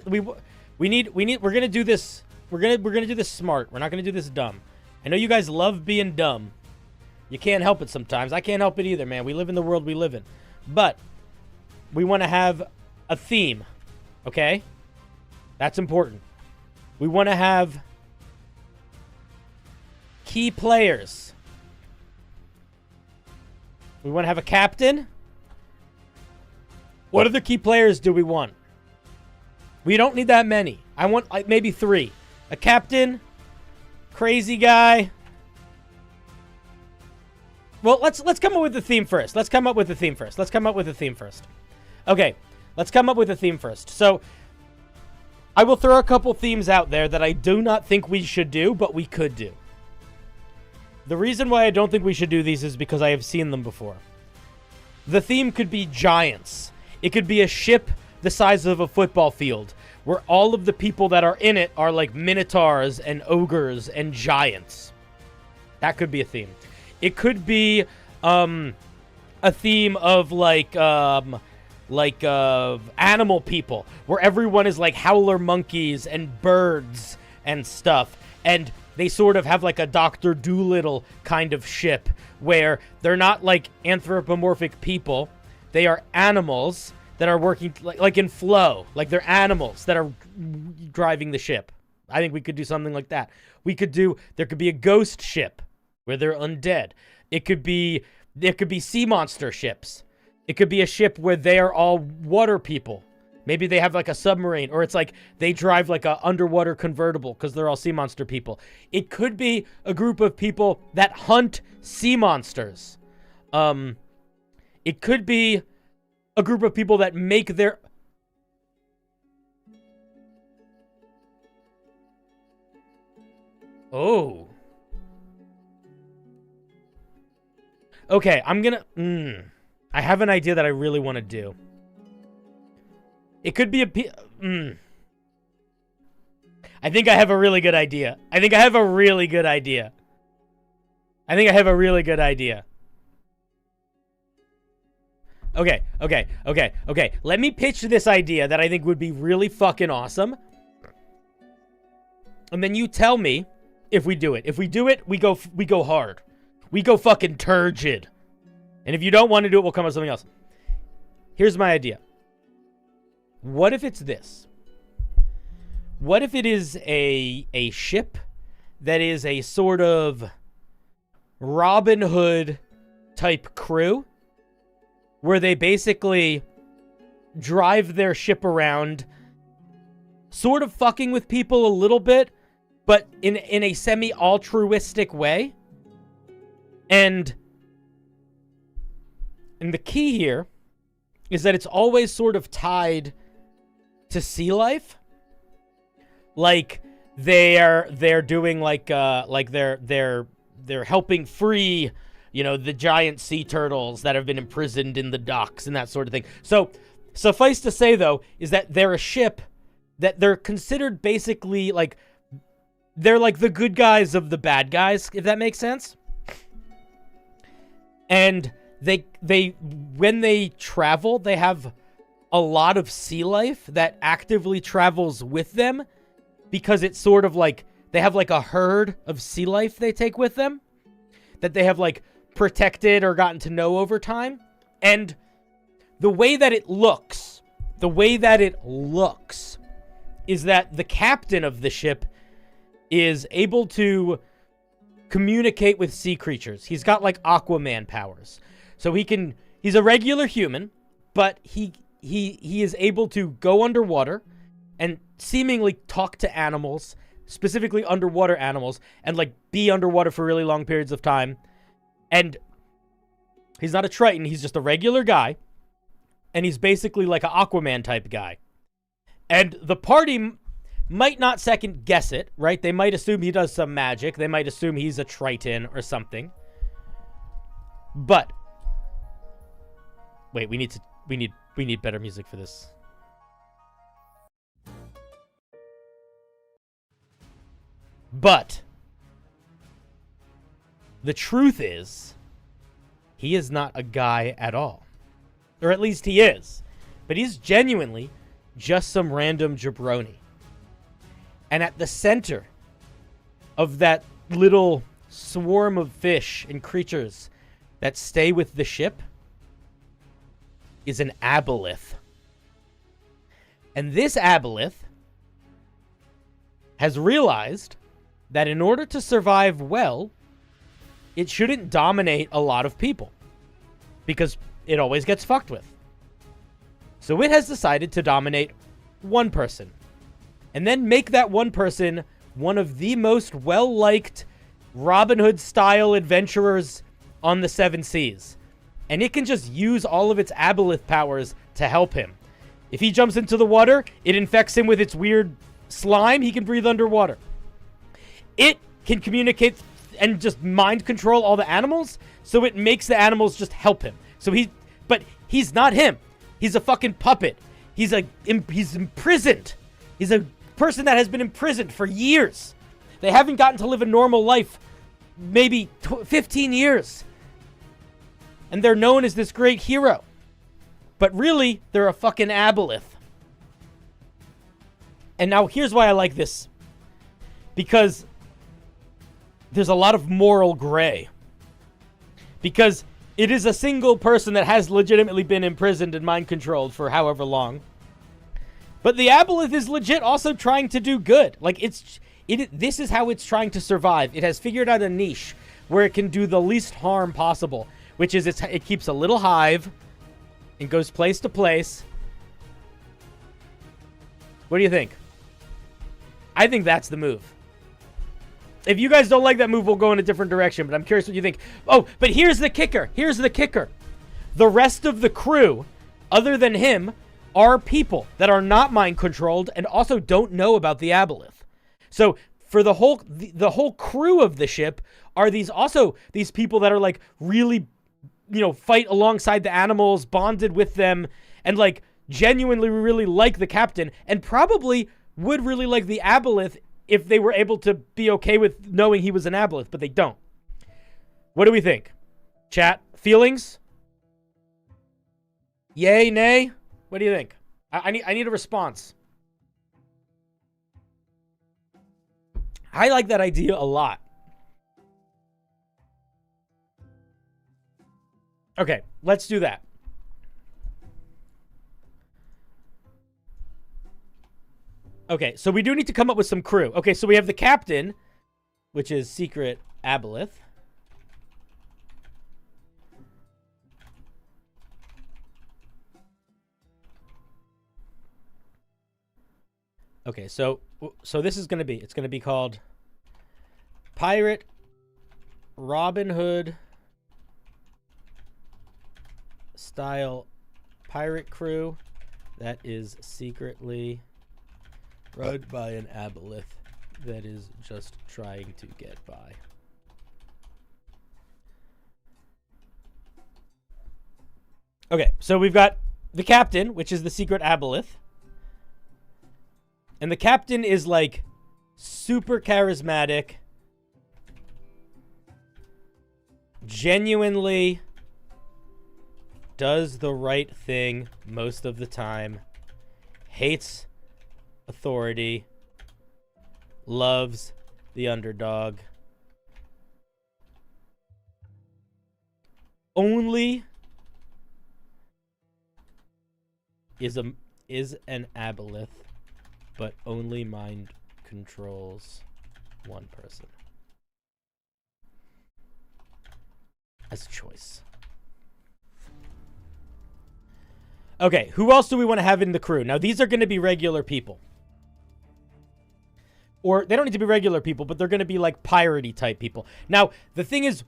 do this. We're gonna do this smart. We're not gonna do this dumb. I know you guys love being dumb. You can't help it sometimes. I can't help it either, man. We live in the world we live in. But we want to have a theme, okay? That's important. We want to have key players. We want to have a captain. What other key players do we want? We don't need that many. I want like maybe 3. A captain, crazy guy. Well, let's come up with the theme first. Let's come up with the theme first. Okay, let's come up with a theme first. So, I will throw a couple themes out there that I do not think we should do, but we could do. The reason why I don't think we should do these is because I have seen them before. The theme could be giants. It could be a ship the size of a football field, where all of the people that are in it are like minotaurs and ogres and giants. That could be a theme. It could be a theme of like animal people, where everyone is like howler monkeys and birds and stuff, and they sort of have like a Dr. Dolittle kind of ship where they're not like anthropomorphic people. They are animals that are working like in flow, like they're animals that are driving the ship. I think we could do something like that. There could be a ghost ship where they're undead. There could be sea monster ships. It could be a ship where they are all water people. Maybe they have like a submarine, or it's like they drive like a underwater convertible because they're all sea monster people. It could be a group of people that hunt sea monsters. It could be a group of people that make their... Oh. Okay, I'm gonna... I have an idea that I really want to do. It could be a... I think I have a really good idea. Okay. Let me pitch this idea that I think would be really fucking awesome. And then you tell me if we do it. If we do it, we go hard. We go fucking turgid. And if you don't want to do it, we'll come up with something else. Here's my idea. What if it's this? What if it is a ship that is a sort of Robin Hood type crew, where they basically drive their ship around, sort of fucking with people a little bit, but in a semi-altruistic way. And the key here is that it's always sort of tied to sea life. Like they're doing like they're helping free, you know, the giant sea turtles that have been imprisoned in the docks and that sort of thing. So suffice to say though is that they're a ship that they're considered basically like they're like the good guys of the bad guys, if that makes sense. And they when they travel, they have a lot of sea life that actively travels with them, because it's sort of like they have like a herd of sea life they take with them that they have like protected or gotten to know over time. And the way that it looks is that the captain of the ship is able to communicate with sea creatures. He's got like Aquaman powers. So he's a regular human, but he is able to go underwater and seemingly talk to animals, specifically underwater animals, and like be underwater for really long periods of time. And he's not a Triton, he's just a regular guy. And he's basically like an Aquaman type guy. And the party might not second guess it, right? They might assume he does some magic. They might assume he's a Triton or something. But wait, we need better music for this. But the truth is, he is not a guy at all. Or at least he is. But he's genuinely just some random jabroni. And at the center of that little swarm of fish and creatures that stay with the ship is an aboleth. And this aboleth has realized that in order to survive well, it shouldn't dominate a lot of people, because it always gets fucked with. So it has decided to dominate one person, and then make that one person one of the most well-liked Robin Hood-style adventurers on the Seven Seas. And it can just use all of its aboleth powers to help him. If he jumps into the water, it infects him with its weird slime. He can breathe underwater. It can communicate and just mind control all the animals, so it makes the animals just help him. But he's not him. He's a fucking puppet. He's imprisoned. He's a person that has been imprisoned for years. They haven't gotten to live a normal life, maybe 15 years. And they're known as this great hero. But really, they're a fucking aboleth. And now here's why I like this. Because there's a lot of moral gray. Because it is a single person that has legitimately been imprisoned and mind controlled for however long. But the aboleth is legit also trying to do good. Like, this is how it's trying to survive. It has figured out a niche where it can do the least harm possible, which is it keeps a little hive and goes place to place. What do you think? I think that's the move. If you guys don't like that move, we'll go in a different direction, but I'm curious what you think. Oh, but here's the kicker. Here's the kicker. The rest of the crew, other than him, are people that are not mind controlled and also don't know about the aboleth. So for the whole crew of the ship are these people that are like really, fight alongside the animals, bonded with them, and like genuinely really like the captain, and probably would really like the aboleth if they were able to be okay with knowing he was an aboleth, but they don't. What do we think? Chat, feelings? Yay, nay? What do you think? I need a response. I like that idea a lot. Okay, let's do that. Okay, so we do need to come up with some crew. Okay, so we have the captain, which is Secret Aboleth. Okay, so this is going to be, it's going to be called Pirate Robin Hood style pirate crew that is secretly run by an aboleth that is just trying to get by. Okay, so we've got the captain, which is the secret aboleth. And the captain is like super charismatic, genuinely does the right thing most of the time, hates authority, loves the underdog, only is an aboleth, but only mind controls one person as a choice. Okay, who else do we want to have in the crew? Now, these are going to be regular people. Or they don't need to be regular people, but they're going to be like piratey type people. Now, the thing is,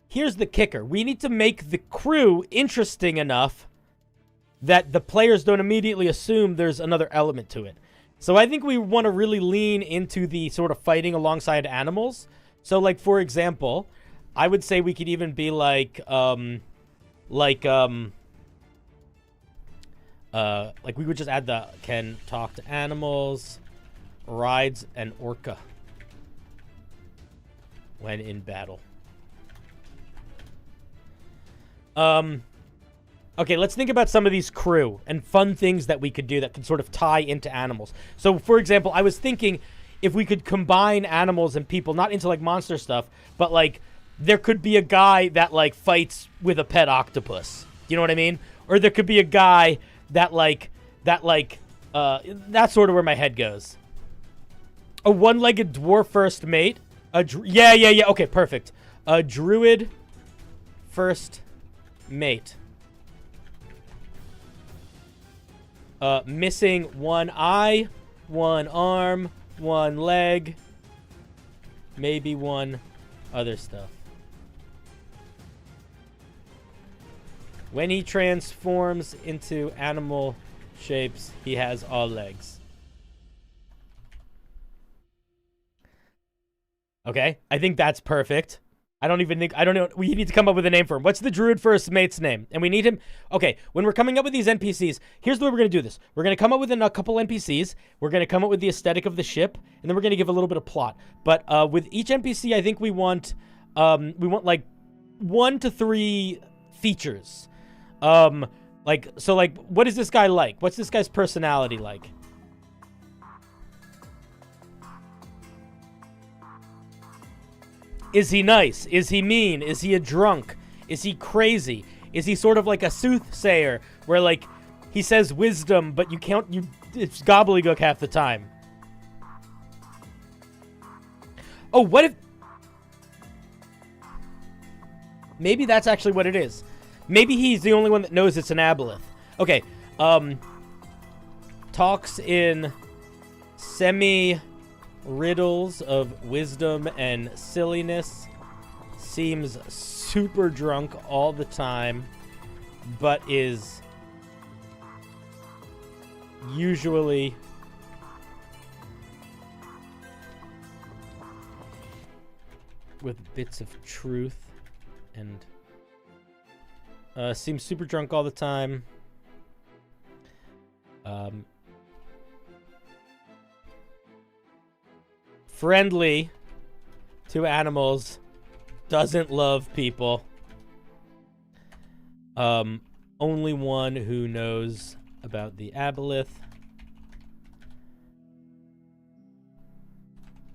here's the kicker. We need to make the crew interesting enough that the players don't immediately assume there's another element to it. So I think we want to really lean into the sort of fighting alongside animals. So, like, for example, I would say we could even be like we would just add the can talk to animals, rides an orca when in battle. Okay, let's think about some of these crew and fun things that we could do that could sort of tie into animals. So, for example, I was thinking if we could combine animals and people, not into, like, monster stuff, but, like, there could be a guy that, like, fights with a pet octopus. You know what I mean? Or there could be a guy that, that's sort of where my head goes. A one-legged dwarf first mate. Yeah. Okay, perfect. A druid first mate. Missing one eye, one arm, one leg, maybe one other stuff. When he transforms into animal shapes, he has all legs. Okay, I think that's perfect. I don't know. We need to come up with a name for him. What's the druid first mate's name? And we need him. Okay, when we're coming up with these NPCs, here's the way we're going to do this. We're going to come up with a couple NPCs. We're going to come up with the aesthetic of the ship, and then we're going to give a little bit of plot. But with each NPC, I think we want like 1 to 3 features. What is this guy like? What's this guy's personality like? Is he nice? Is he mean? Is he a drunk? Is he crazy? Is he sort of like a soothsayer where, like, he says wisdom, but it's gobbledygook half the time? Oh, what if... Maybe that's actually what it is. Maybe he's the only one that knows it's an aboleth. Okay, talks in semi-riddles of wisdom and silliness. Seems super drunk all the time, but is usually with bits of truth and seems super drunk all the time. Friendly to animals. Doesn't love people. Only one who knows about the aboleth.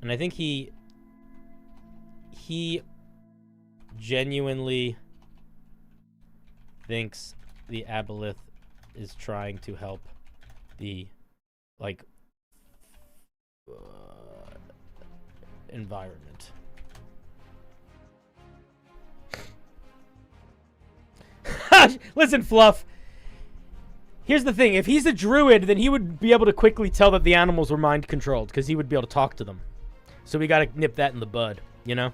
And I think he genuinely thinks the aboleth is trying to help the, like, environment. Listen, Fluff. Here's the thing. If he's a druid, then he would be able to quickly tell that the animals were mind-controlled, because he would be able to talk to them. So we gotta nip that in the bud, you know?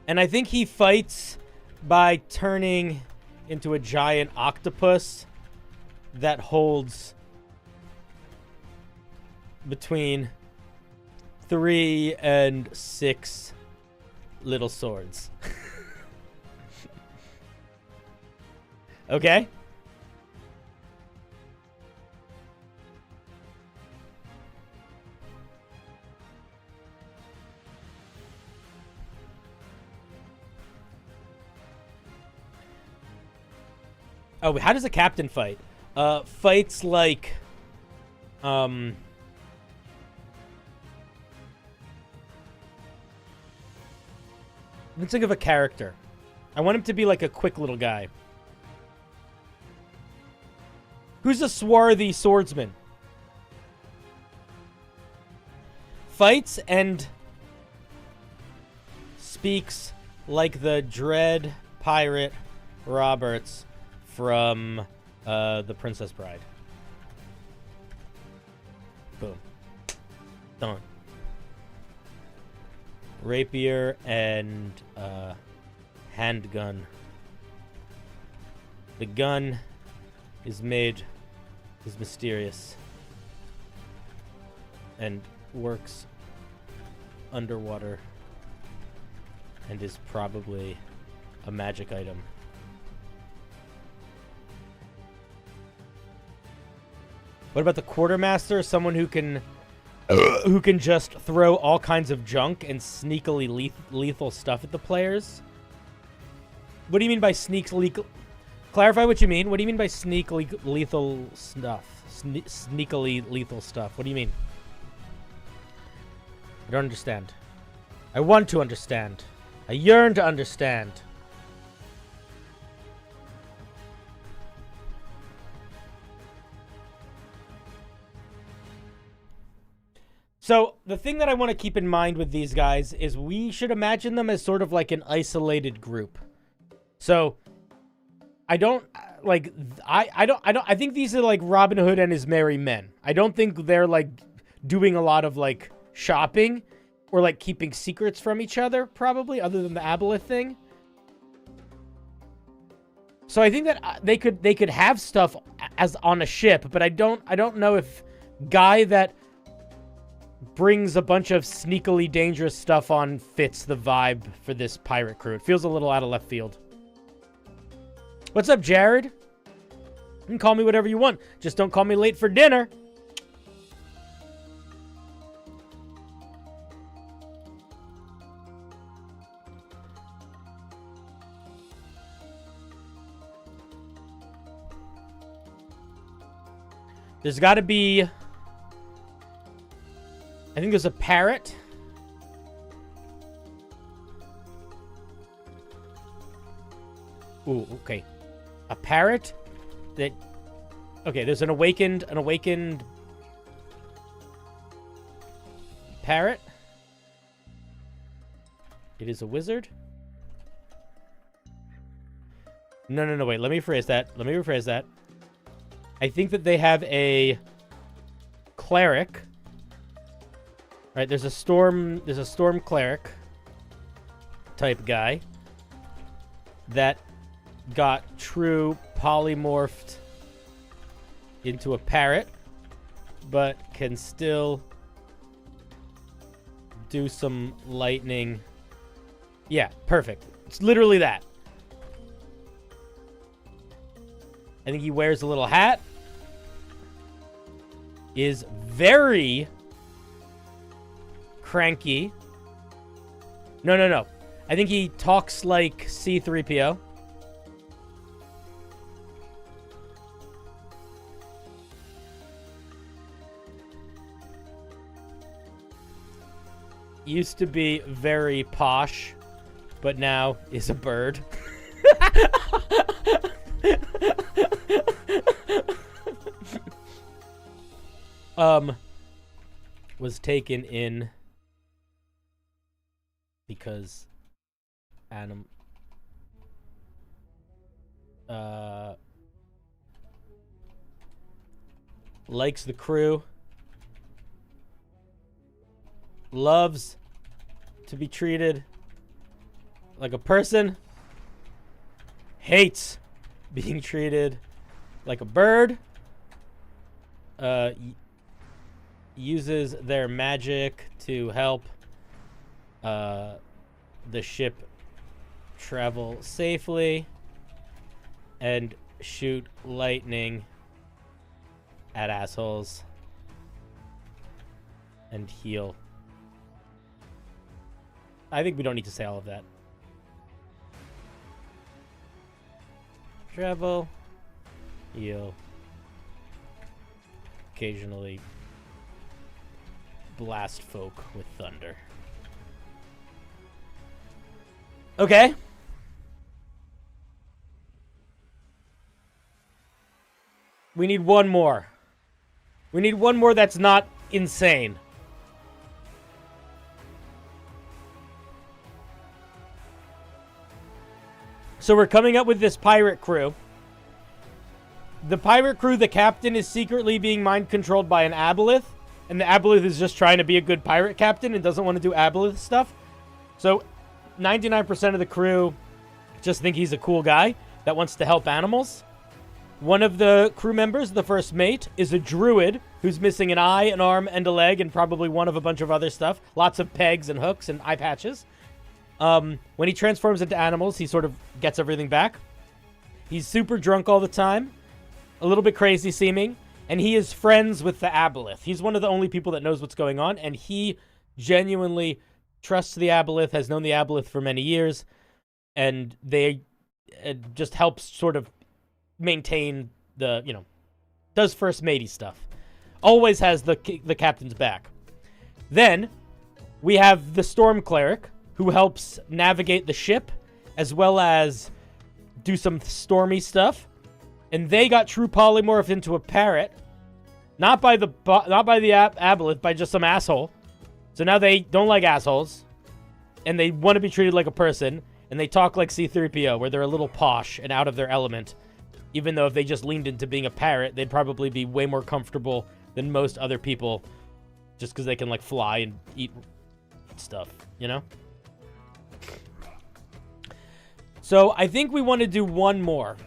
And I think he fights by turning into a giant octopus that holds between 3 and 6 little swords. Okay? Oh, how does a captain fight? Fights like, let's think of a character. I want him to be like a quick little guy. Who's a swarthy swordsman? Fights and speaks like the dread pirate Roberts from The Princess Bride. Boom. Done. Rapier and handgun. The gun is mysterious and works underwater and is probably a magic item. What about the quartermaster? Someone who can just throw all kinds of junk and sneakily lethal stuff at the players. What do you mean by clarify what you mean. What do you mean by lethal stuff? Sneakily lethal stuff. What do you mean? I don't understand. I want to understand. I yearn to understand. So, the thing that I want to keep in mind with these guys is we should imagine them as sort of like an isolated group. So, I think these are like Robin Hood and his merry men. I don't think they're like doing a lot of like shopping or like keeping secrets from each other, probably, other than the Aboleth thing. So I think that they could have stuff as on a ship, but I don't know if guy that brings a bunch of sneakily dangerous stuff on fits the vibe for this pirate crew. It feels a little out of left field. What's up, Jared? You can call me whatever you want. Just don't call me late for dinner. There's got to be... I think there's a parrot. Ooh, okay. A parrot that... Okay, there's an awakened parrot. It is a wizard. No, wait. Let me rephrase that. I think that they have a cleric. Right, there's a storm cleric type guy that got true polymorphed into a parrot, but can still do some lightning. Yeah, perfect. It's literally that. I think he wears a little hat. Is very cranky. No. I think he talks like C-3PO. Used to be very posh, but now is a bird. Was taken in because likes the crew, loves to be treated like a person, hates being treated like a bird, uses their magic to help the ship travel safely and shoot lightning at assholes and heal. I think we don't need to say all of that. Travel, heal, occasionally blast folk with thunder. Okay. We need one more. We need one more that's not insane. So we're coming up with this pirate crew. The pirate crew, the captain is secretly being mind controlled by an aboleth, and the aboleth is just trying to be a good pirate captain and doesn't want to do aboleth stuff. So 99% of the crew just think he's a cool guy that wants to help animals. One of the crew members, the first mate, is a druid who's missing an eye, an arm, and a leg, and probably one of a bunch of other stuff. Lots of pegs and hooks and eye patches. When he transforms into animals, he sort of gets everything back. He's super drunk all the time, a little bit crazy seeming, and he is friends with the aboleth. He's one of the only people that knows what's going on, and he genuinely trusts the aboleth, has known the aboleth for many years, and it just helps sort of maintain the, does first matey stuff. Always has the captain's back. Then we have the storm cleric, who helps navigate the ship as well as do some stormy stuff. And they got true polymorph into a parrot, not by the aboleth, by just some asshole. So now they don't like assholes, and they want to be treated like a person, and they talk like C-3PO, where they're a little posh and out of their element. Even though if they just leaned into being a parrot, they'd probably be way more comfortable than most other people, just because they can, like, fly and eat stuff, So I think we want to do one more.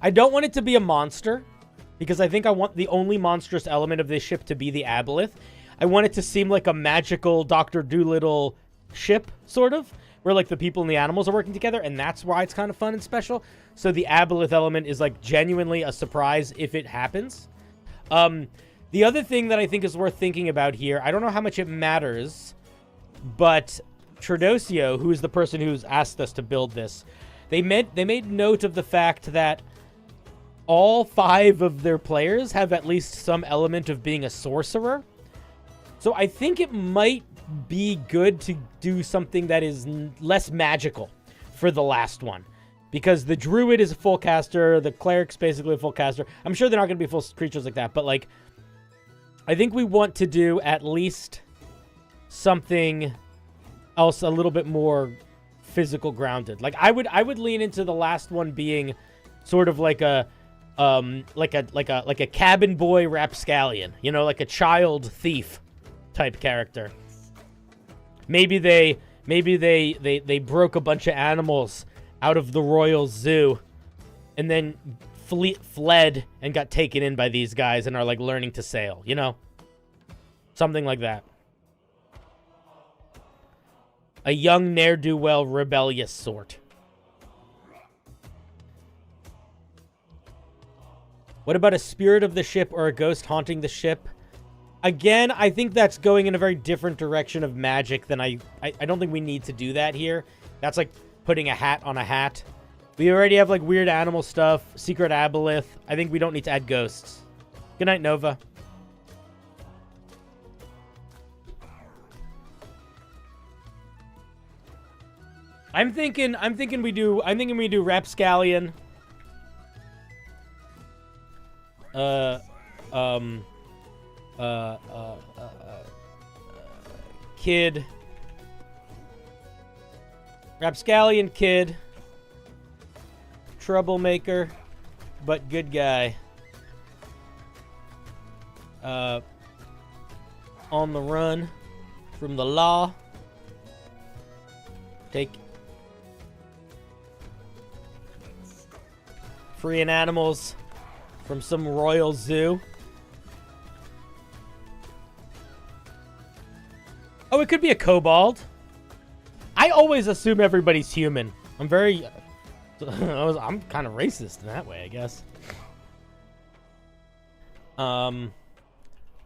I don't want it to be a monster, because I think I want the only monstrous element of this ship to be the aboleth. I want it to seem like a magical Dr. Dolittle ship, sort of, where, like, the people and the animals are working together, and that's why it's kind of fun and special. So the aboleth element is, like, genuinely a surprise if it happens. The other thing that I think is worth thinking about here, I don't know how much it matters, but Tredosio, who is the person who's asked us to build this, they made note of the fact that all 5 of their players have at least some element of being a sorcerer. So I think it might be good to do something that is less magical for the last one. Because the druid is a full caster, the cleric's basically a full caster. I'm sure they're not going to be full creatures like that, but, like, I think we want to do at least something else a little bit more physical grounded. Like, I would lean into the last one being sort of like a cabin boy rapscallion, like a child thief type character. Maybe they broke a bunch of animals out of the royal zoo and then fled and got taken in by these guys and are, like, learning to sail, Something like that. A young ne'er-do-well rebellious sort. What about a spirit of the ship or a ghost haunting the ship? Again, I think that's going in a very different direction of magic than I don't think we need to do that here. That's like putting a hat on a hat. We already have, like, weird animal stuff, secret aboleth. I think we don't need to add ghosts. Good night, Nova. I'm thinking we do rapscallion. Kid. Rapscallion kid. Troublemaker, but good guy. On the run from the law. Freeing animals from some royal zoo. Oh, it could be a kobold. I always assume everybody's human. I'm kind of racist in that way, I guess.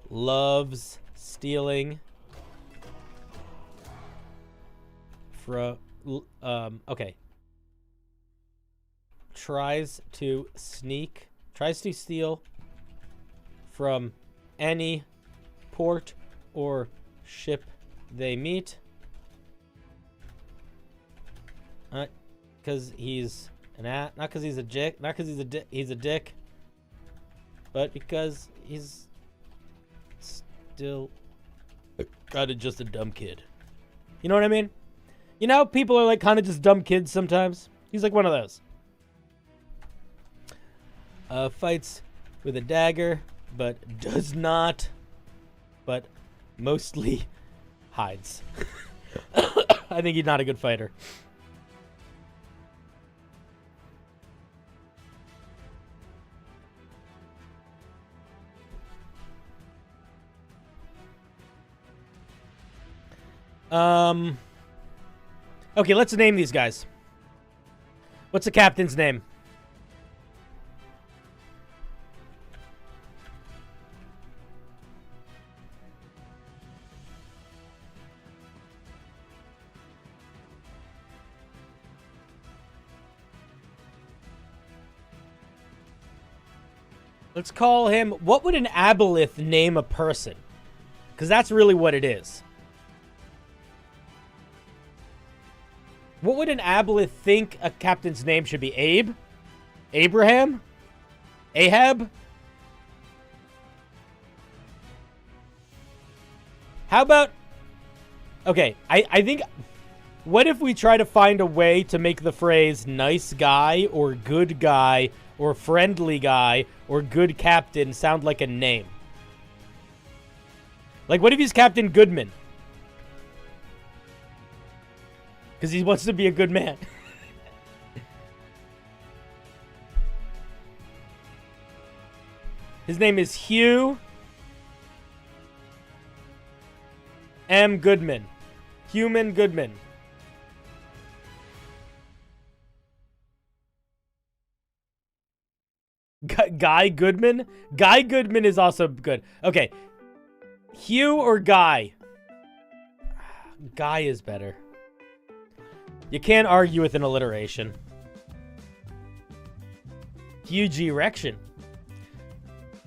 Loves stealing. Okay. Tries to steal from any port or ship they meet. Because he's not because he's a dick, he's a dick, but because he's still kind of just a dumb kid. You know what I mean? You know, people are like kind of just dumb kids sometimes. He's like one of those. Fights with a dagger, but does not, but mostly hides. I think he's not a good fighter. Okay, let's name these guys. What's the captain's name? Let's call him... What would an aboleth name a person? Because that's really what it is. What would an aboleth think a captain's name should be? Abe? Abraham? Ahab? How about... Okay, I think... What if we try to find a way to make the phrase nice guy or good guy or friendly guy or good captain sound like a name? Like, what if he's Captain Goodman? Because he wants to be a good man. His name is Hugh M. Goodman. Human Goodman. Guy Goodman? Guy Goodman is also good. Okay. Hugh or Guy? Guy is better. You can't argue with an alliteration. Huge erection.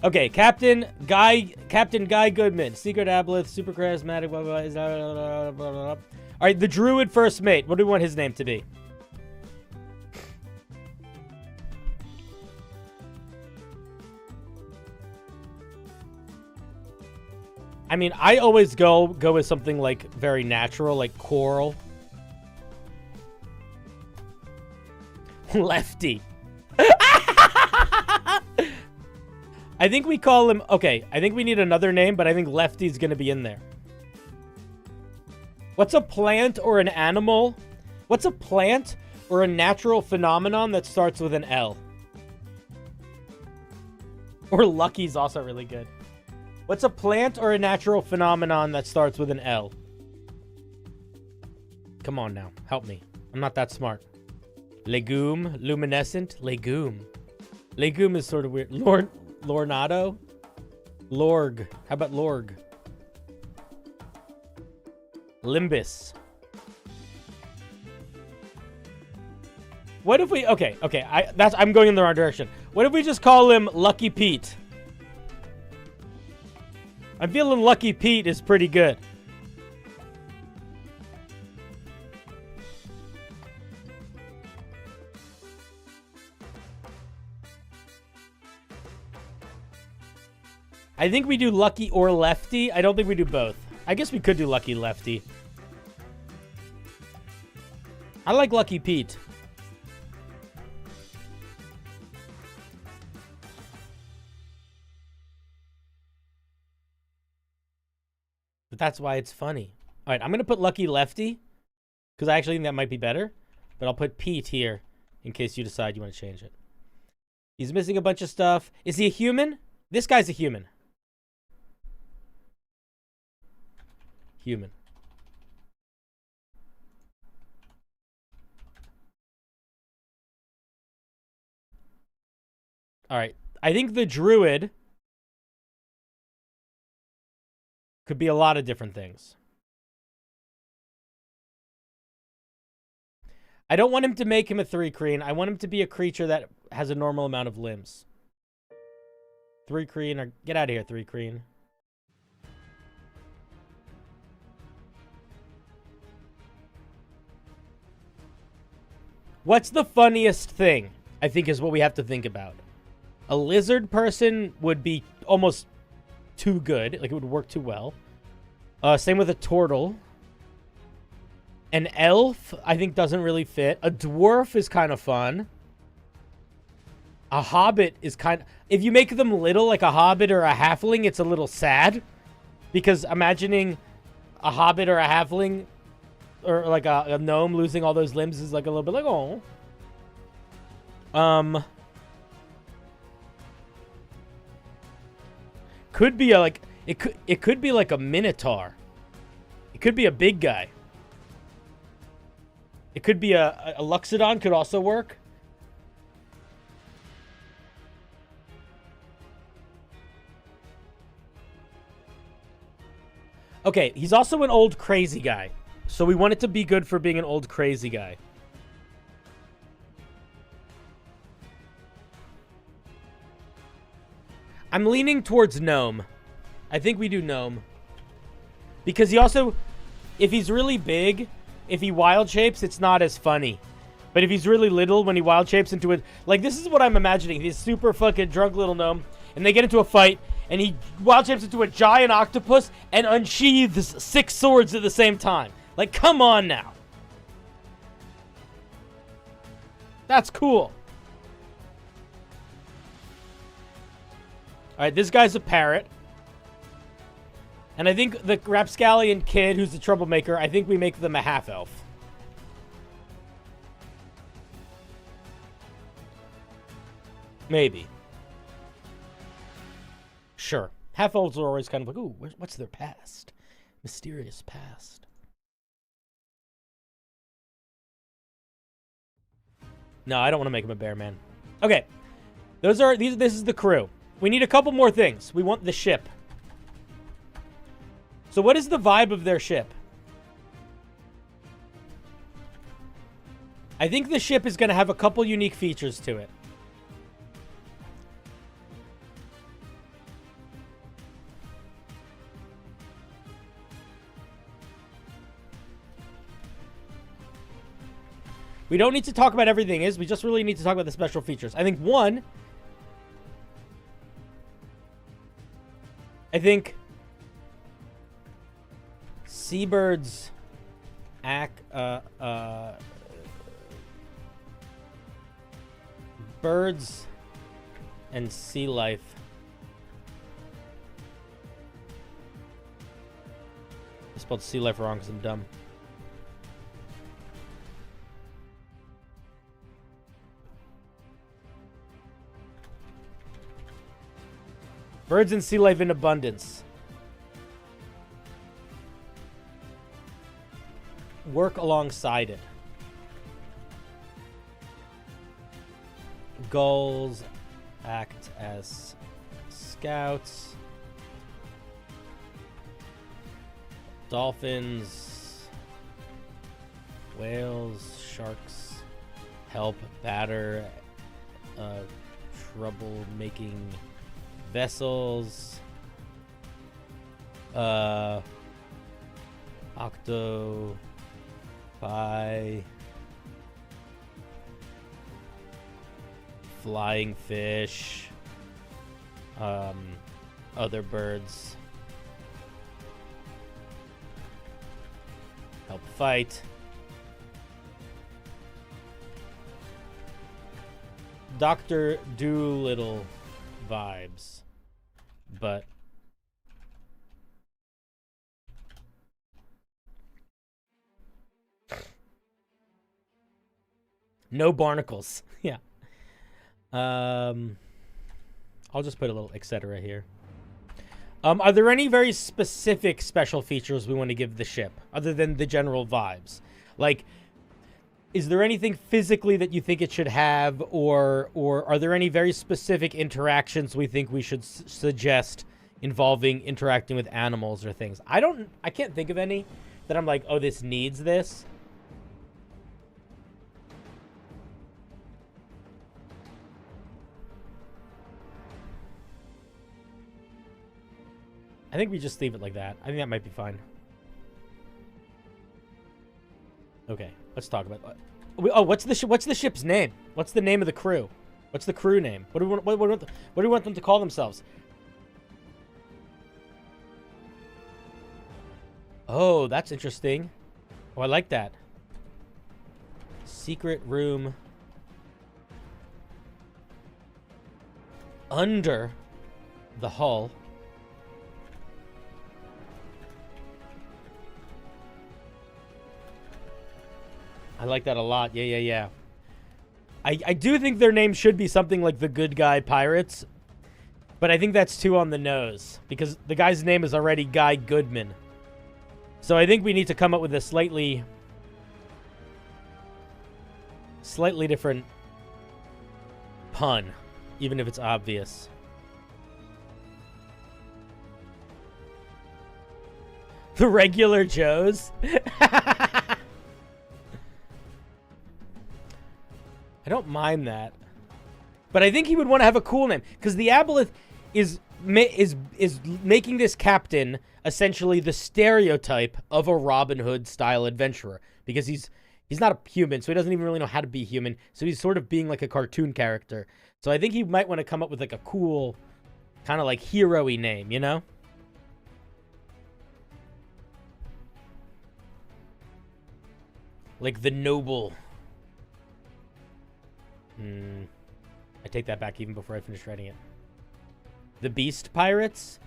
Okay, Captain Guy Goodman. Secret aboleth, super charismatic, blah, blah, blah, blah, blah, blah. All right, the Druid first mate. What do we want his name to be? I mean, I always go with something like very natural, like coral. Lefty. I think we call him... Okay, I think we need another name, but I think Lefty's going to be in there. What's a plant or an animal? What's a plant or a natural phenomenon that starts with an L? Or Lucky's also really good. What's a plant or a natural phenomenon that starts with an L? Come on now. Help me. I'm not that smart. Legume. Luminescent. Legume. Legume is sort of weird. Lornado? Lorg. How about Lorg? Limbus. What if we... Okay. I'm going in the wrong direction. What if we just call him Lucky Pete? I'm feeling Lucky Pete is pretty good. I think we do Lucky or Lefty. I don't think we do both. I guess we could do Lucky Lefty. I like Lucky Pete. But that's why it's funny. All right, I'm going to put Lucky Lefty because I actually think that might be better. But I'll put Pete here in case you decide you want to change it. He's missing a bunch of stuff. Is he a human? This guy's a human. Human. All right. I think the Druid could be a lot of different things. I don't want him to make him a 3-creen. I want him to be a creature that has a normal amount of limbs. 3-creen, or get out of here, 3-creen. What's the funniest thing? I think is what we have to think about. A lizard person would be almost too good. Like, it would work too well. Same with a turtle. An elf, I think, doesn't really fit. A dwarf is kind of fun. A hobbit is kind of... If you make them little, like a hobbit or a halfling, it's a little sad. Because imagining a hobbit or a halfling, or like a gnome losing all those limbs is like a little bit like, oh. Could be a, like... It could be like a minotaur. It could be a big guy. It could be a Luxodon could also work. Okay, he's also an old crazy guy. So we want it to be good for being an old crazy guy. I'm leaning towards gnome. I think we do gnome. Because he also, if he's really big, if he wild shapes, it's not as funny. But if he's really little, when he wild shapes into it, like this is what I'm imagining. He's super fucking drunk little gnome, and they get into a fight, and he wild shapes into a giant octopus and unsheathes 6 swords at the same time. Like, come on now. That's cool. All right, this guy's a parrot. And I think the rapscallion kid, who's the troublemaker, I think we make them a half-elf. Maybe. Sure. Half-elves are always kind of like, ooh, what's their past? Mysterious past. No, I don't want to make him a bear man. Okay. This is the crew. We need a couple more things. We want the ship. So what is the vibe of their ship? I think the ship is going to have a couple unique features to it. We don't need to talk about everything we just really need to talk about the special features. I think one, seabirds birds and sea life. I spelled sea life wrong because I'm dumb. Birds and sea life in abundance. Work alongside it. Gulls act as scouts. Dolphins, whales, sharks help batter trouble-making vessels. Octopi, flying fish, other birds help fight. Dr. Doolittle vibes, but no barnacles. Yeah. I'll just put a little etc. here. Are there any very specific special features we want to give the ship other than the general vibes? Like, is there anything physically that you think it should have, or are there any very specific interactions we think we should suggest involving interacting with animals or things? I can't think of any that I'm like, oh, this needs this. I think we just leave it like that. I think that might be fine. Okay, let's talk about. What's the ship's name? What's the name of the crew? What's the crew name? What do we want them to call themselves? Oh, that's interesting. Oh, I like that. secret room under the hull. I like that a lot. Yeah. I do think their name should be something like the Good Guy Pirates, but I think that's too on the nose because the guy's name is already Guy Goodman. So I think we need to come up with a slightly different pun, even if it's obvious. The Regular Joes? I don't mind that. But I think he would want to have a cool name. Because the Aboleth is making this captain essentially the stereotype of a Robin Hood-style adventurer. Because he's not a human, so he doesn't even really know how to be human. So he's sort of being like a cartoon character. So I think he might want to come up with like a cool, kind of like hero-y name, you know? Like the Noble. I take that back even before I finish writing it. The Beast Pirates?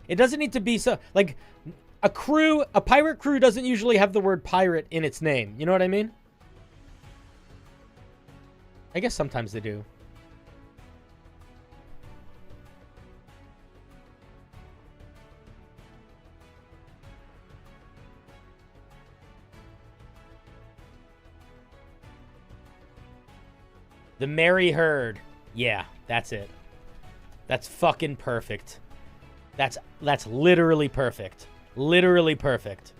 It doesn't need to be so... Like, a pirate crew doesn't usually have the word pirate in its name. You know what I mean? I guess sometimes they do. The Merry Herd. Yeah, that's it. That's fucking perfect. That's literally perfect. Literally perfect.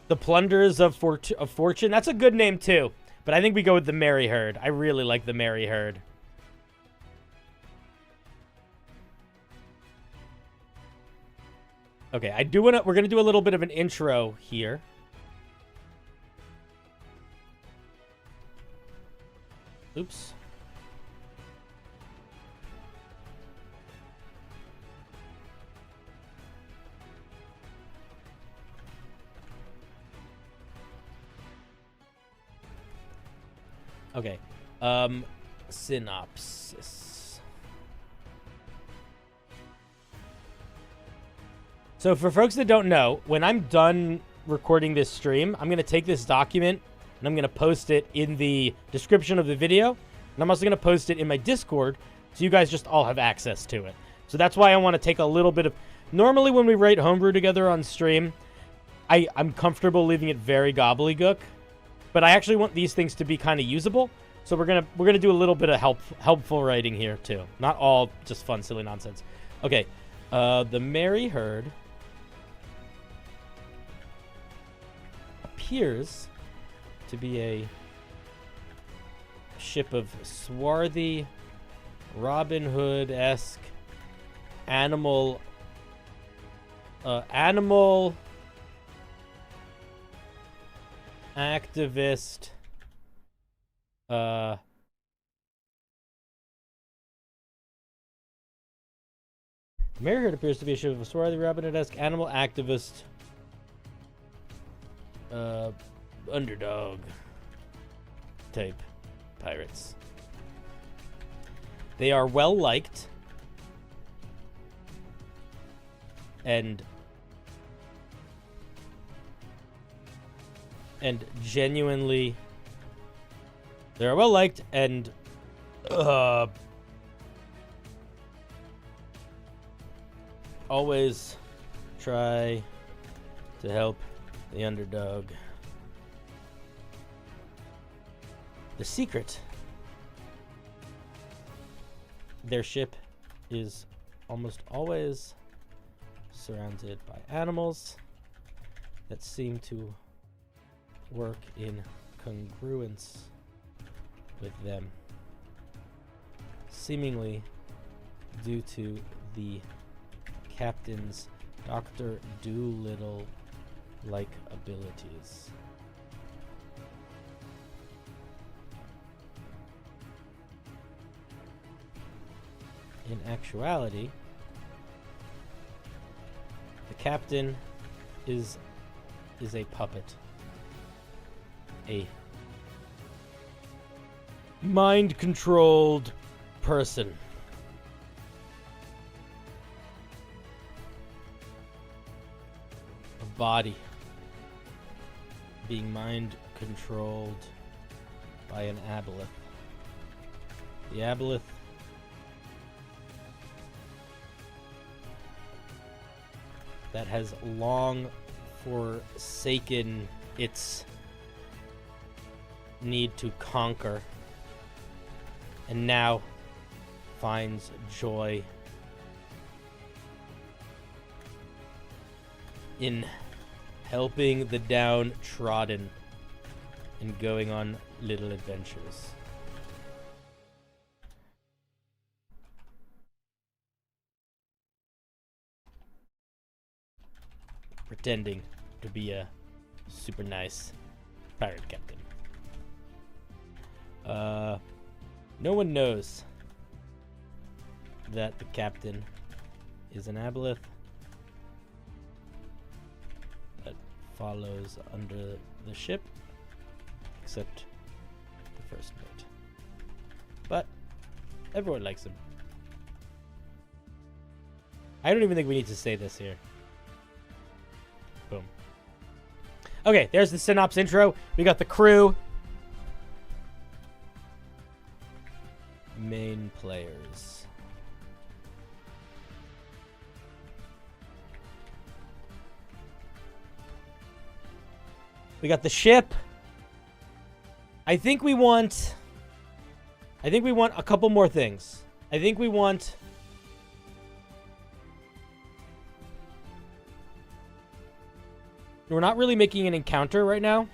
The Plunderers of Fortune. That's a good name too. But I think we go with the Merry Herd. I really like the Merry Herd. Okay, we're gonna do a little bit of an intro here. Oops. Okay. Synopsis. So for folks that don't know, when I'm done recording this stream, I'm going to take this document and I'm going to post it in the description of the video. And I'm also going to post it in my Discord so you guys just all have access to it. So that's why I want to take a little bit of... Normally when we write Homebrew together on stream, I'm comfortable leaving it very gobbledygook. But I actually want these things to be kind of usable. So we're gonna do a little bit of helpful writing here too. Not all just fun, silly nonsense. Okay. The Merry Herd appears to be a ship of swarthy, Robin Hood-esque animal activist Merry Herd appears to be a ship of a swarthy, Robin Hood-esque animal activist underdog type pirates. They are well liked and genuinely they're well liked and always try to help the underdog. The secret: their ship is almost always surrounded by animals that seem to work in congruence with them, seemingly due to the captain's Dr. Doolittle-like abilities. In actuality, the captain is a puppet. A mind-controlled person. A body being mind-controlled by an aboleth. The aboleth that has long forsaken its need to conquer and now finds joy in helping the downtrodden and going on little adventures. Pretending to be a super nice pirate captain. No one knows that the captain is an aboleth that follows under the ship, except the first mate. But everyone likes him. I don't even think we need to say this here. Boom. Okay, there's the synopsis intro. We got the crew. Main players. We got the ship. I think we want a couple more things. I think we want We're not really making an encounter right now.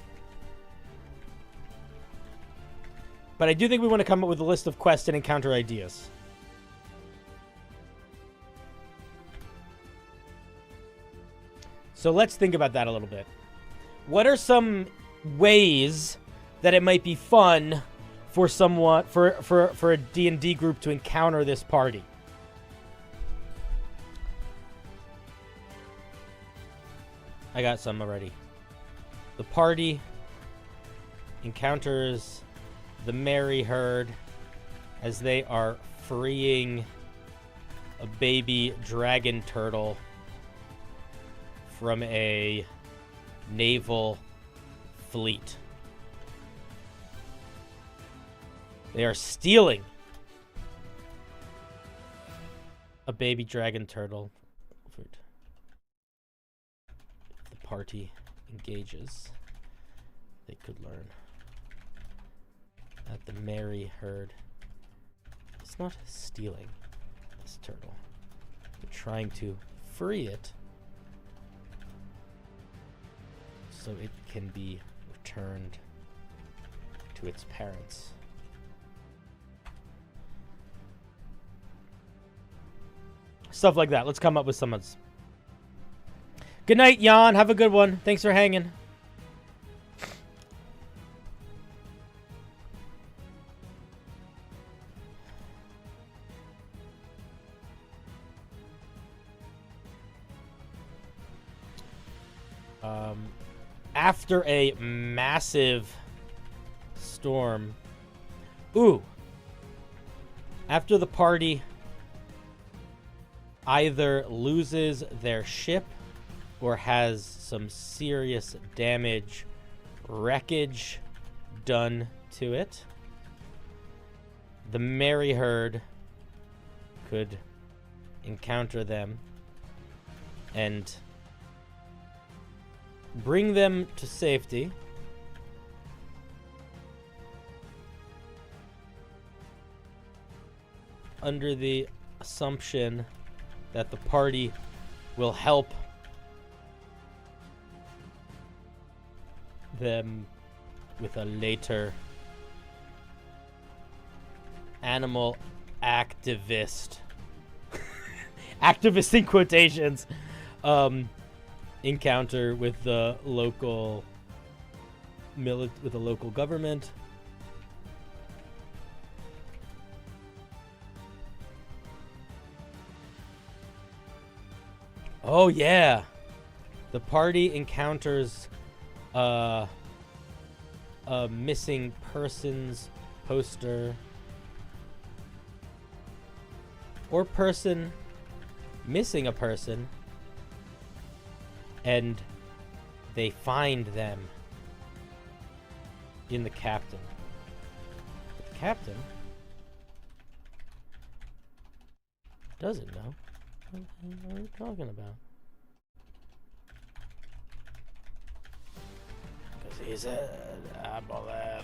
But I do think we want to come up with a list of quest and encounter ideas. So let's think about that a little bit. What are some ways that it might be fun for someone for a D&D group to encounter this party? I got some already. The party encounters the merry herd as they are freeing a baby dragon turtle from a naval fleet. They are stealing a baby dragon turtle. If the party engages, they could learn that the merry herd is not stealing this turtle, but trying to free it so it can be returned to its parents. Stuff like that. Let's come up with some ones. Good night, Jan. Have a good one. Thanks for hanging. After a massive storm. Ooh. After the party either loses their ship or has some serious damage, wreckage done to it, the merry herd could encounter them and bring them to safety. Under the assumption that the party will help them with a later animal activist activist in quotations encounter with the local with the local government. Oh yeah, the party encounters a missing persons poster or person missing a person, and they find them in the captain. But the captain doesn't know. What are you talking about? Because he's a aboleth.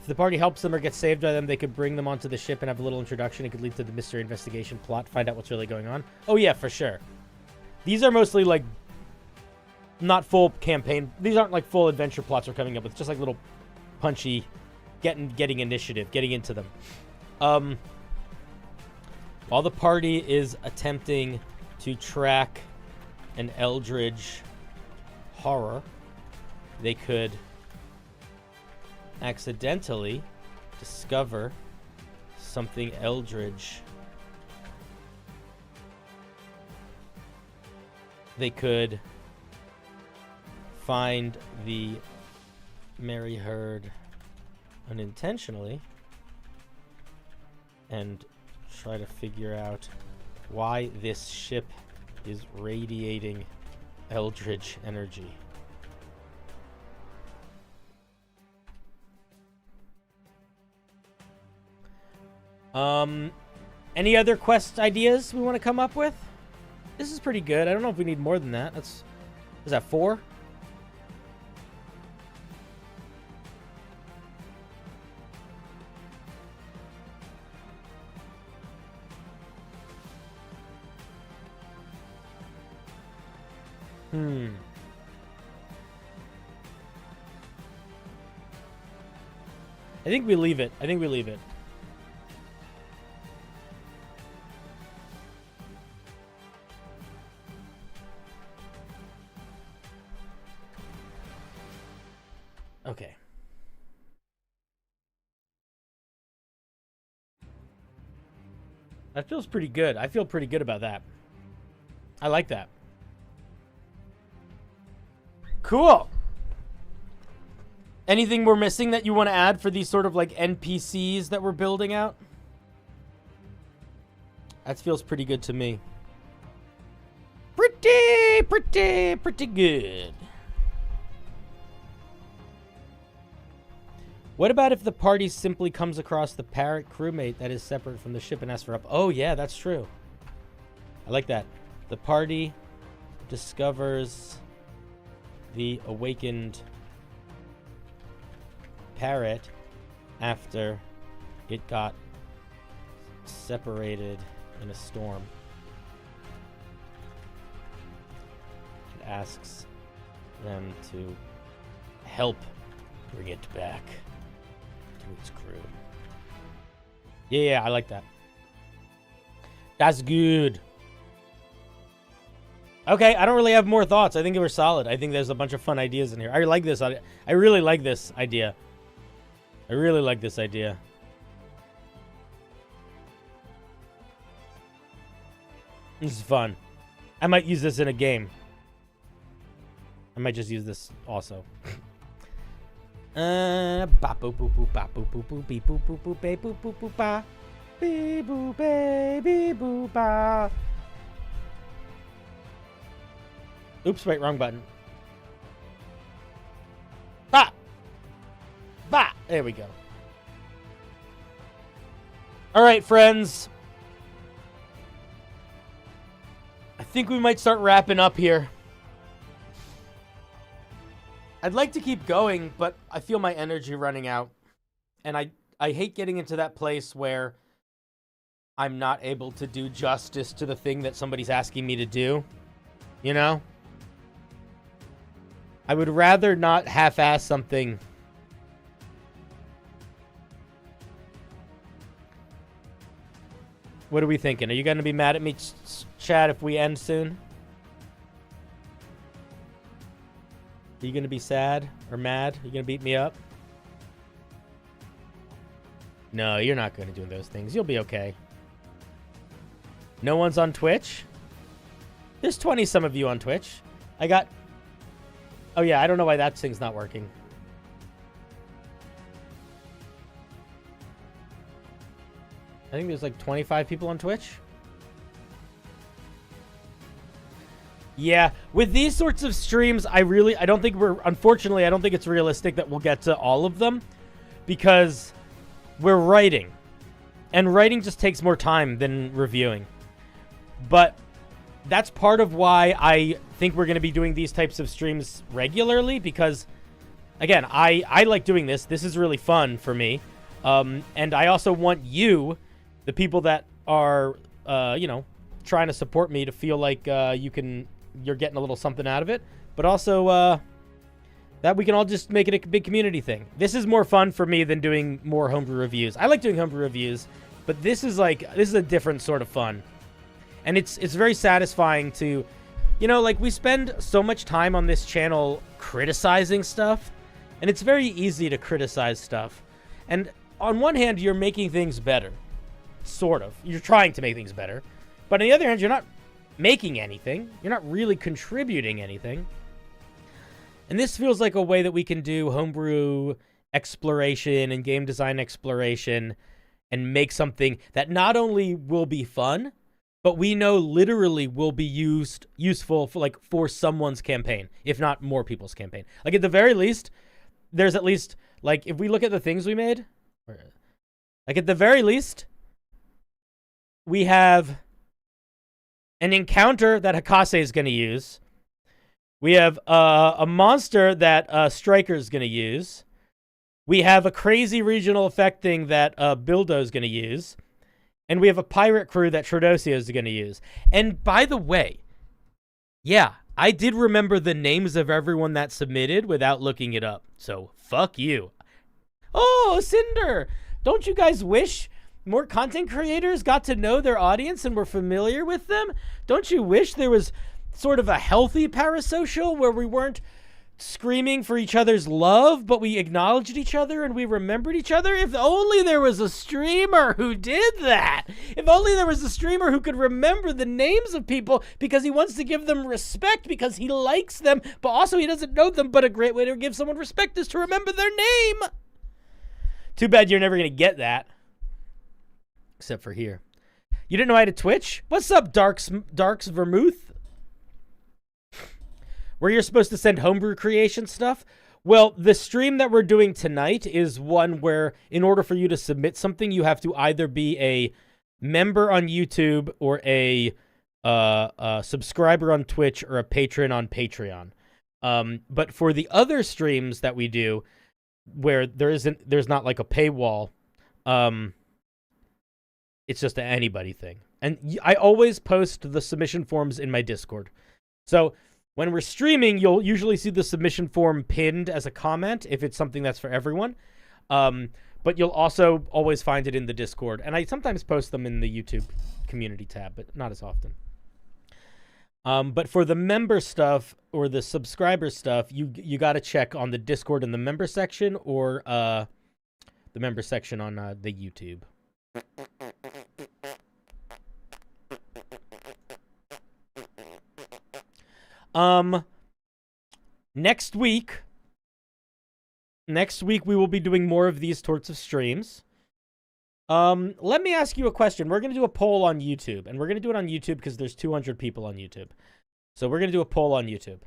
If the party helps them or gets saved by them, they could bring them onto the ship and have a little introduction. It could lead to the mystery investigation plot, find out what's really going on. Oh yeah, for sure. These are mostly like not full campaign. These aren't like full adventure plots we're coming up with. Just like little punchy getting initiative, getting into them. While the party is attempting to track an eldritch horror, they could accidentally discover something eldritch. They could find the merry herd unintentionally and try to figure out why this ship is radiating eldritch energy. Any other quest ideas we want to come up with? This is pretty good. I don't know if we need more than that. Is that 4? I think we leave it. Okay. That feels pretty good. I feel pretty good about that. I like that. Cool. Anything we're missing that you want to add for these sort of like NPCs that we're building out? That feels pretty good to me. Pretty good. What about if the party simply comes across the parrot crewmate that is separate from the ship and asks for help? Oh, yeah, that's true. I like that. The party discovers the awakened parrot after it got separated in a storm. It asks them to help bring it back to its crew. Yeah, I like that. That's good. Okay, I don't really have more thoughts. I think they were solid. I think there's a bunch of fun ideas in here. I like this. I really like this idea. I really like this idea. This is fun. I might use this in a game. I might just use this also. Oops, wait, wrong button. Bah! Bah! There we go. All right, friends. I think we might start wrapping up here. I'd like to keep going, but I feel my energy running out. And I hate getting into that place where I'm not able to do justice to the thing that somebody's asking me to do. You know? I would rather not half-ass something. What are we thinking? Are you going to be mad at me, Chad, if we end soon? Are you going to be sad or mad? Are you going to beat me up? No, you're not going to do those things. You'll be okay. No one's on Twitch? There's 20-some of you on Twitch. I got... Oh, yeah, I don't know why that thing's not working. I think there's like 25 people on Twitch. Yeah, with these sorts of streams, unfortunately, I don't think it's realistic that we'll get to all of them because we're writing. And writing just takes more time than reviewing. But that's part of why I think we're going to be doing these types of streams regularly because, again, I like doing this. This is really fun for me. And I also want you, the people that are, trying to support me to feel like you're getting a little something out of it. But also that we can all just make it a big community thing. This is more fun for me than doing more homebrew reviews. I like doing homebrew reviews, but this is a different sort of fun. And it's very satisfying to, we spend so much time on this channel criticizing stuff, and it's very easy to criticize stuff. And on one hand, you're making things better. Sort of. You're trying to make things better. But on the other hand, you're not making anything. You're not really contributing anything. And this feels like a way that we can do homebrew exploration and game design exploration and make something that not only will be fun, but we know literally will be useful for someone's campaign, if not more people's campaign. Like at the very least, there's at least if we look at the things we made, at the very least, we have an encounter that Hakase is going to use. We have a monster that Striker is going to use. We have a crazy regional effect thing that Bildo is going to use. And we have a pirate crew that Trodosio is going to use. And by the way, yeah, I did remember the names of everyone that submitted without looking it up. So, fuck you. Oh, Cinder! Don't you guys wish more content creators got to know their audience and were familiar with them? Don't you wish there was sort of a healthy parasocial where we weren't screaming for each other's love, but we acknowledged each other and we remembered each other? If only there was a streamer who did that. If only there was a streamer who could remember the names of people because he wants to give them respect because he likes them, but also he doesn't know them. But a great way to give someone respect is to remember their name. Too bad you're never going to get that. Except for here. You didn't know I had a Twitch? What's up, Darks Vermouth? Where you're supposed to send homebrew creation stuff? Well, the stream that we're doing tonight is one where in order for you to submit something, you have to either be a member on YouTube or a subscriber on Twitch or a patron on Patreon. But for the other streams that we do where there's not like a paywall, it's just an anybody thing. And I always post the submission forms in my Discord. So when we're streaming, you'll usually see the submission form pinned as a comment if it's something that's for everyone. But you'll also always find it in the Discord. And I sometimes post them in the YouTube community tab, but not as often. But for the member stuff or the subscriber stuff, you got to check on the Discord in the member section or the member section on the YouTube. Next week we will be doing more of these sorts of streams. Let me ask you a question. We're going to do a poll on YouTube, and we're going to do it on YouTube because there's 200 people on YouTube. So we're going to do a poll on YouTube.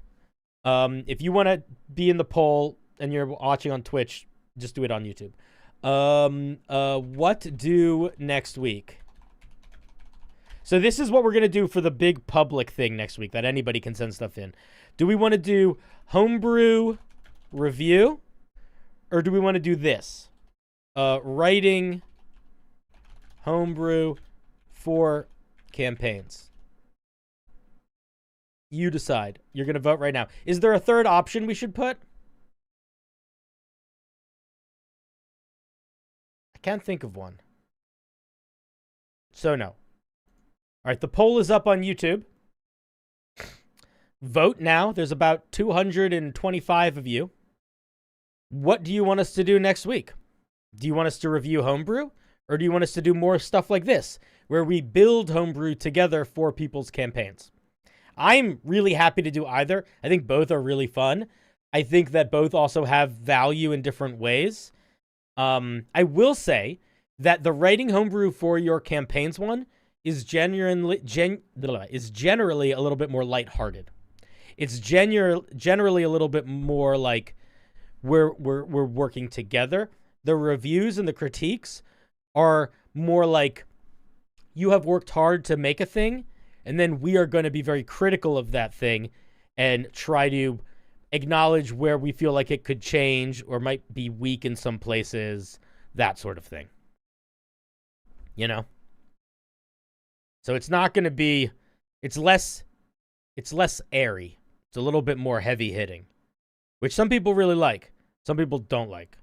If you want to be in the poll and you're watching on Twitch, just do it on YouTube. What do next week? So this is what we're going to do for the big public thing next week that anybody can send stuff in. Do we want to do homebrew review? Or do we want to do this? Writing homebrew for campaigns. You decide. You're going to vote right now. Is there a third option we should put? I can't think of one. So no. All right, the poll is up on YouTube. Vote now. There's about 225 of you. What do you want us to do next week? Do you want us to review Homebrew? Or do you want us to do more stuff like this, where we build Homebrew together for people's campaigns? I'm really happy to do either. I think both are really fun. I think that both also have value in different ways. I will say that the writing Homebrew for your campaigns one is generally a little bit more lighthearted. It's generally a little bit more like we're working together. The reviews and the critiques are more like you have worked hard to make a thing, and then we are going to be very critical of that thing and try to acknowledge where we feel like it could change or might be weak in some places, that sort of thing. You know? So it's not going to be, it's less airy. It's a little bit more heavy hitting, which some people really like. Some people don't like.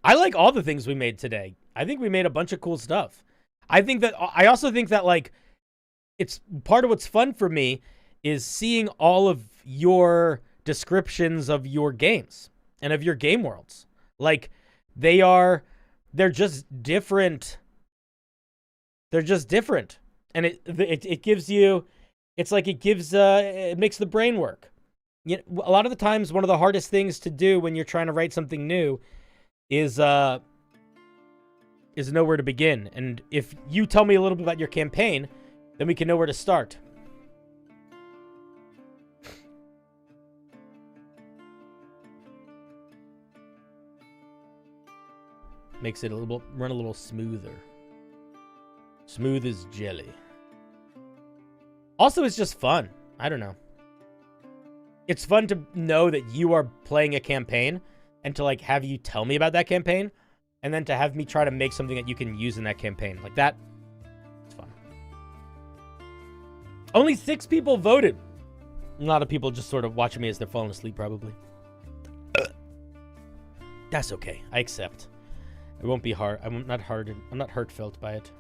I like all the things we made today. I think we made a bunch of cool stuff. I also think that like it's part of what's fun for me is seeing all of your descriptions of your games and of your game worlds. Like they're just different. They're just different. And it gives you, it's like it makes the brain work. You know, a lot of the times, one of the hardest things to do when you're trying to write something new is know where to begin. And if you tell me a little bit about your campaign, then we can know where to start. Makes it run a little smoother. Smooth as jelly. Also, it's just fun. I don't know. It's fun to know that you are playing a campaign and to like have you tell me about that campaign and then to have me try to make something that you can use in that campaign. Like that, it's fun. Only 6 people voted. A lot of people just sort of watching me as they're falling asleep, probably. That's okay. I accept. It won't be hard. I'm not hurtfelt by it.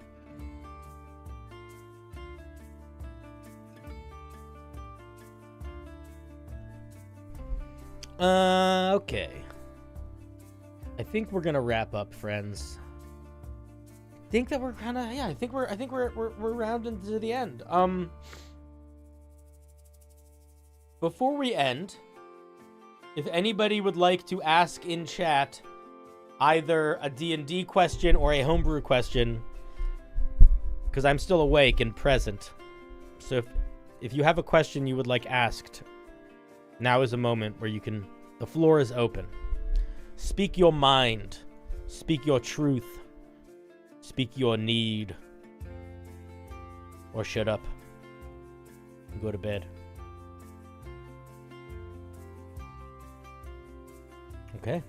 Okay. I think we're gonna wrap up, friends. I think that we're kind of, yeah. I think we're rounding to the end. Before we end, if anybody would like to ask in chat either a D&D question or a homebrew question, because I'm still awake and present. So if you have a question you would like asked, now is a moment where you can, the floor is open. Speak your mind. Speak your truth. Speak your need. Or shut up and go to bed. Okay.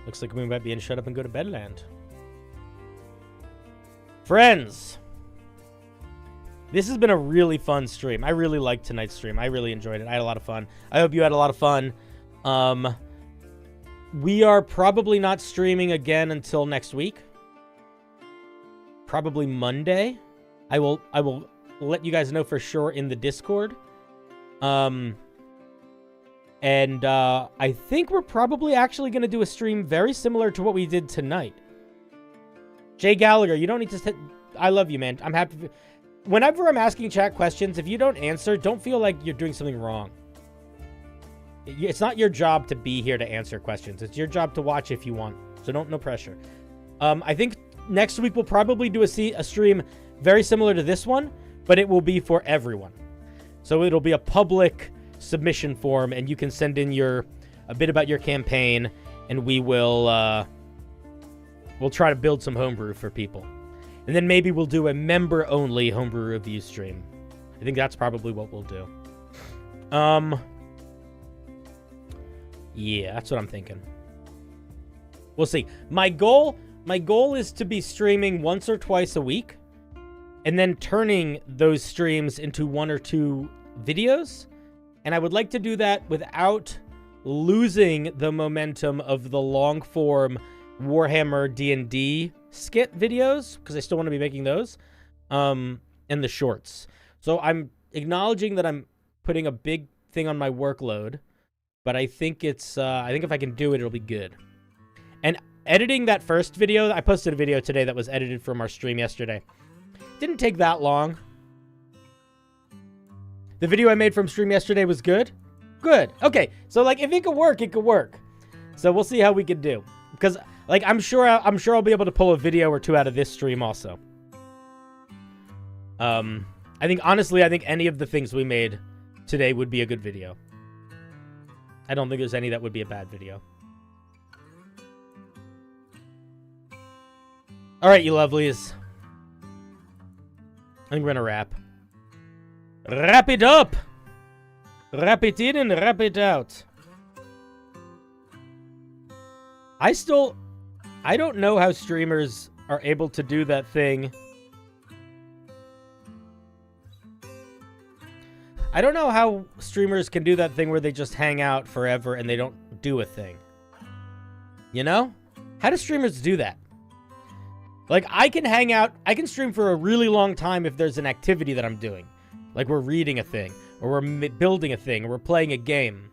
Looks like we might be in shut up and go to bed land. Friends, this has been a really fun stream. I really liked tonight's stream. I really enjoyed it. I had a lot of fun. I hope you had a lot of fun. We are probably not streaming again until next week. Probably Monday. I will let you guys know for sure in the Discord. And I think we're probably actually going to do a stream very similar to what we did tonight. Jay Gallagher, you don't need to... I love you, man. I'm happy... Whenever I'm asking chat questions, if you don't answer, don't feel like you're doing something wrong. It's not your job to be here to answer questions. It's your job to watch if you want. So no pressure. I think next week we'll probably do a stream very similar to this one, but it will be for everyone. So it'll be a public submission form, and you can send in a bit about your campaign, and we'll try to build some homebrew for people. And then maybe we'll do a member-only homebrew review stream. I think that's probably what we'll do. Yeah, that's what I'm thinking. We'll see. My goal is to be streaming once or twice a week, and then turning those streams into 1 or 2 videos. And I would like to do that without losing the momentum of the long-form Warhammer D&D skit videos, because I still want to be making those, and the shorts. So I'm acknowledging that I'm putting a big thing on my workload, but I think it's, I think if I can do it, it'll be good. And editing that first video, I posted a video today that was edited from our stream yesterday. Didn't take that long. The video I made from stream yesterday was good? Good. Okay, so, like, if it could work, it could work. So we'll see how we can do. Because, like, I'm sure I'll be able to pull a video or two out of this stream also. I think, honestly, I think any of the things we made today would be a good video. I don't think there's any that would be a bad video. All right, you lovelies. I think we're gonna wrap. Wrap it up! Wrap it in and wrap it out. I don't know how streamers are able to do that thing. I don't know how streamers can do that thing where they just hang out forever and they don't do a thing. You know? How do streamers do that? Like, I can hang out, I can stream for a really long time if there's an activity that I'm doing. Like, we're reading a thing, or we're building a thing, or we're playing a game.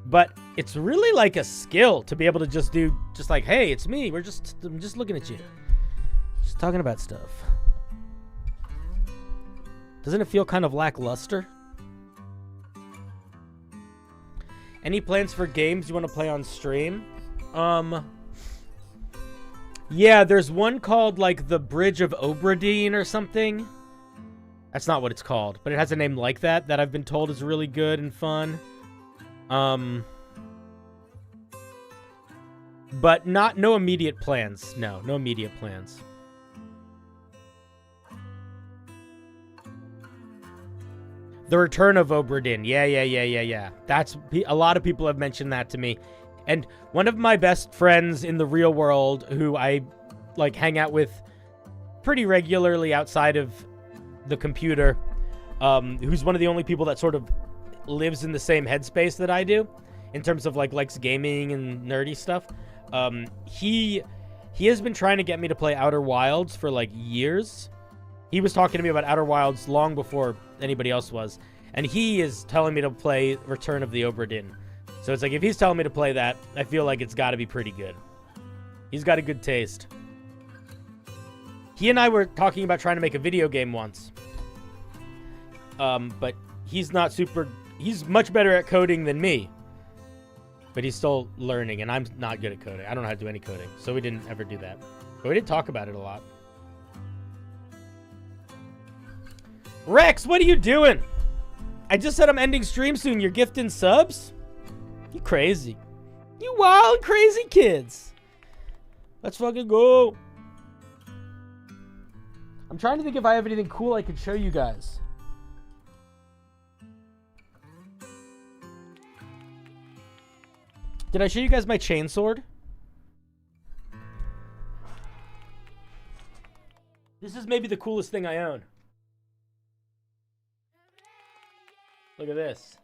But it's really like a skill to be able to just do, just like, hey, it's me, I'm just looking at you. Just talking about stuff. Doesn't it feel kind of lackluster? Any plans for games you want to play on stream? Yeah, there's one called, like, The Bridge of Obradine or something. That's not what it's called, but it has a name like that I've been told is really good and fun. But no immediate plans. No immediate plans. The Return of Obradin. Yeah. A lot of people have mentioned that to me. And one of my best friends in the real world, who I, like, hang out with pretty regularly outside of the computer, who's one of the only people that sort of lives in the same headspace that I do, in terms of, like, likes gaming and nerdy stuff. He has been trying to get me to play Outer Wilds for, like, years. He was talking to me about Outer Wilds long before anybody else was. And he is telling me to play Return of the Obra Dinn. So it's like, if he's telling me to play that, I feel like it's got to be pretty good. He's got a good taste. He and I were talking about trying to make a video game once. But he's not super... He's much better at coding than me. But he's still learning, and I'm not good at coding. I don't know how to do any coding, so we didn't ever do that. But we did talk about it a lot. Rex, what are you doing? I just said I'm ending stream soon. You're gifting subs? You crazy. You wild, crazy kids. Let's fucking go. I'm trying to think if I have anything cool I could show you guys. Did I show you guys my chainsword? This is maybe the coolest thing I own. Look at this.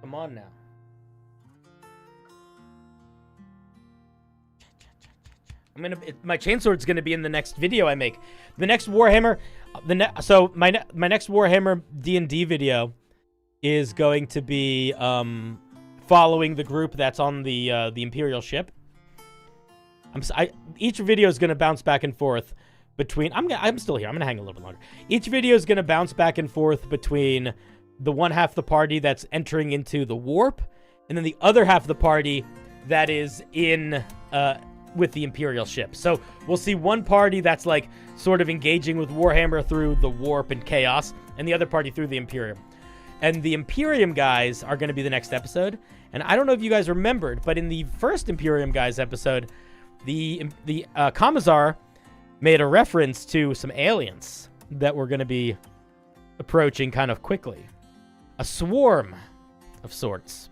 Come on now. My chainsword's gonna be in the next video I make. The next Warhammer, so my next Warhammer D&D video is going to be following the group that's on the Imperial ship. Each video is gonna bounce back and forth between. I'm still here. I'm gonna hang a little bit longer. Each video is gonna bounce back and forth between the one half of the party that's entering into the warp, and then the other half of the party that is in with the Imperial ship. So we'll see one party that's like sort of engaging with Warhammer through the warp and chaos, and the other party through the Imperium. And the Imperium guys are going to be the next episode. And I don't know if you guys remembered, but in the first Imperium guys episode, the Commissar made a reference to some aliens that were going to be approaching kind of quickly. A swarm of sorts.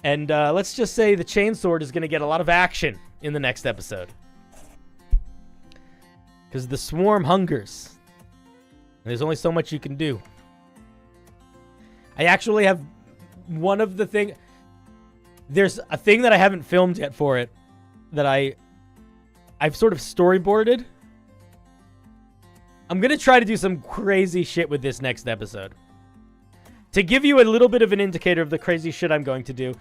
And let's just say the chainsword is going to get a lot of action in the next episode. Because the swarm hungers. And there's only so much you can do. I actually have one of the thing. There's a thing that I haven't filmed yet for it that I've sort of storyboarded. I'm going to try to do some crazy shit with this next episode. to give you a little bit of an indicator of the crazy shit I'm going to do,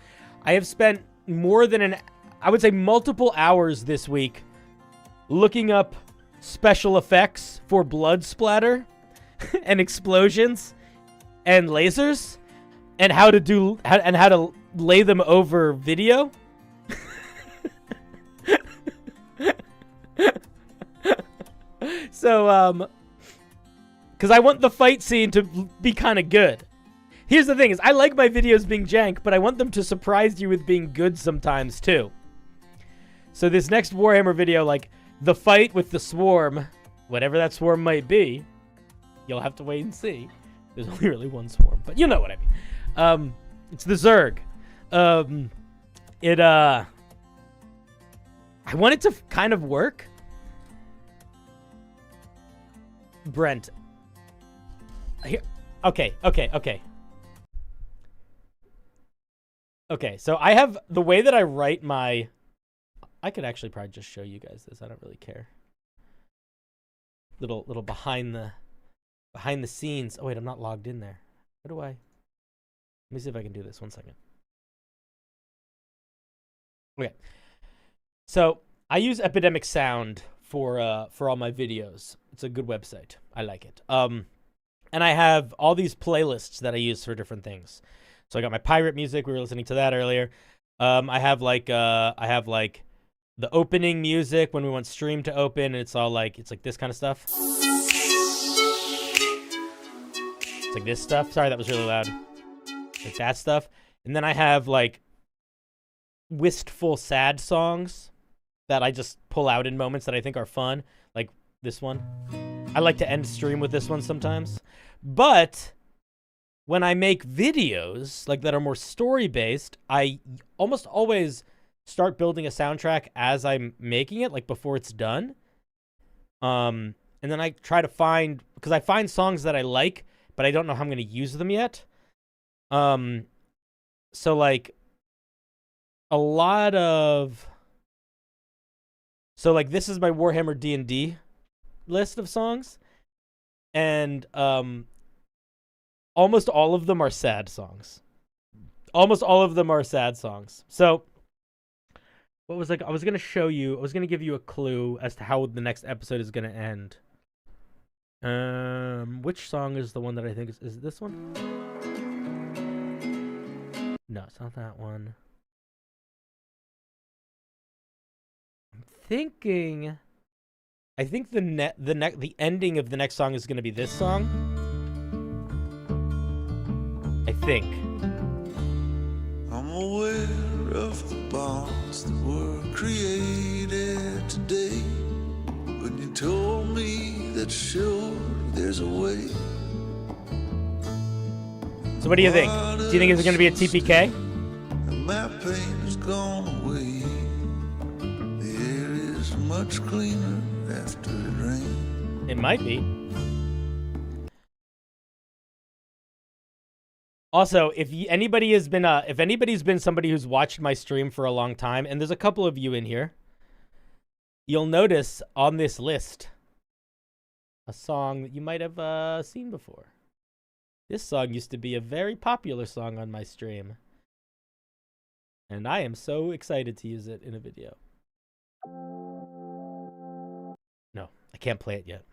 I have spent more than I would say multiple hours this week looking up special effects for blood splatter and explosions and lasers and how to lay them over video. So, because I want the fight scene to be kind of good. Here's the thing is, I like my videos being jank, but I want them to surprise you with being good sometimes, too. So this next Warhammer video, like, the fight with the swarm, whatever that swarm might be, you'll have to wait and see. There's only really one swarm, but you know what I mean. It's the Zerg. I want it to kind of work. Brent. Here. Okay. Okay, so I have the way that I write my... I could actually probably just show you guys this. I don't really care. Little behind the scenes. Oh, wait, I'm not logged in there. How do I... Let me see if I can do this. 1 second. Okay. So, I use Epidemic Sound for all my videos. It's a good website. I like it. And I have all these playlists that I use for different things. So I got my pirate music. We were listening to that earlier. I have like the opening music when we want stream to open, and it's like this kind of stuff. It's like this stuff. Sorry, that was really loud. Like that stuff. And then I have like wistful, sad songs that I just pull out in moments that I think are fun. Like this one. I like to end stream with this one sometimes. But when I make videos like that are more story-based, I almost always start building a soundtrack as I'm making it, like before it's done. And then I try to find, because I find songs that I like, but I don't know how I'm going to use them yet. So like a lot of, so like this is my Warhammer D&D list of songs, and almost all of them are sad songs. Almost all of them are sad songs. So what was like, I was going to give you a clue as to how the next episode is going to end. Which song is the one that I think is it this one? No, it's not that one. I think the ending of the next song is going to be this song. I think. I'm aware of the bonds that were created today. When you told me that sure there's a way. So what do you think? Do you think it's going to be a TPK? And my pain has gone away. The air is much cleaner after it rains. It might be. Also, if anybody's been somebody who's watched my stream for a long time, and there's a couple of you in here, you'll notice on this list a song that you might have seen before. This song used to be a very popular song on my stream, and I am so excited to use it in a video. No, I can't play it yet.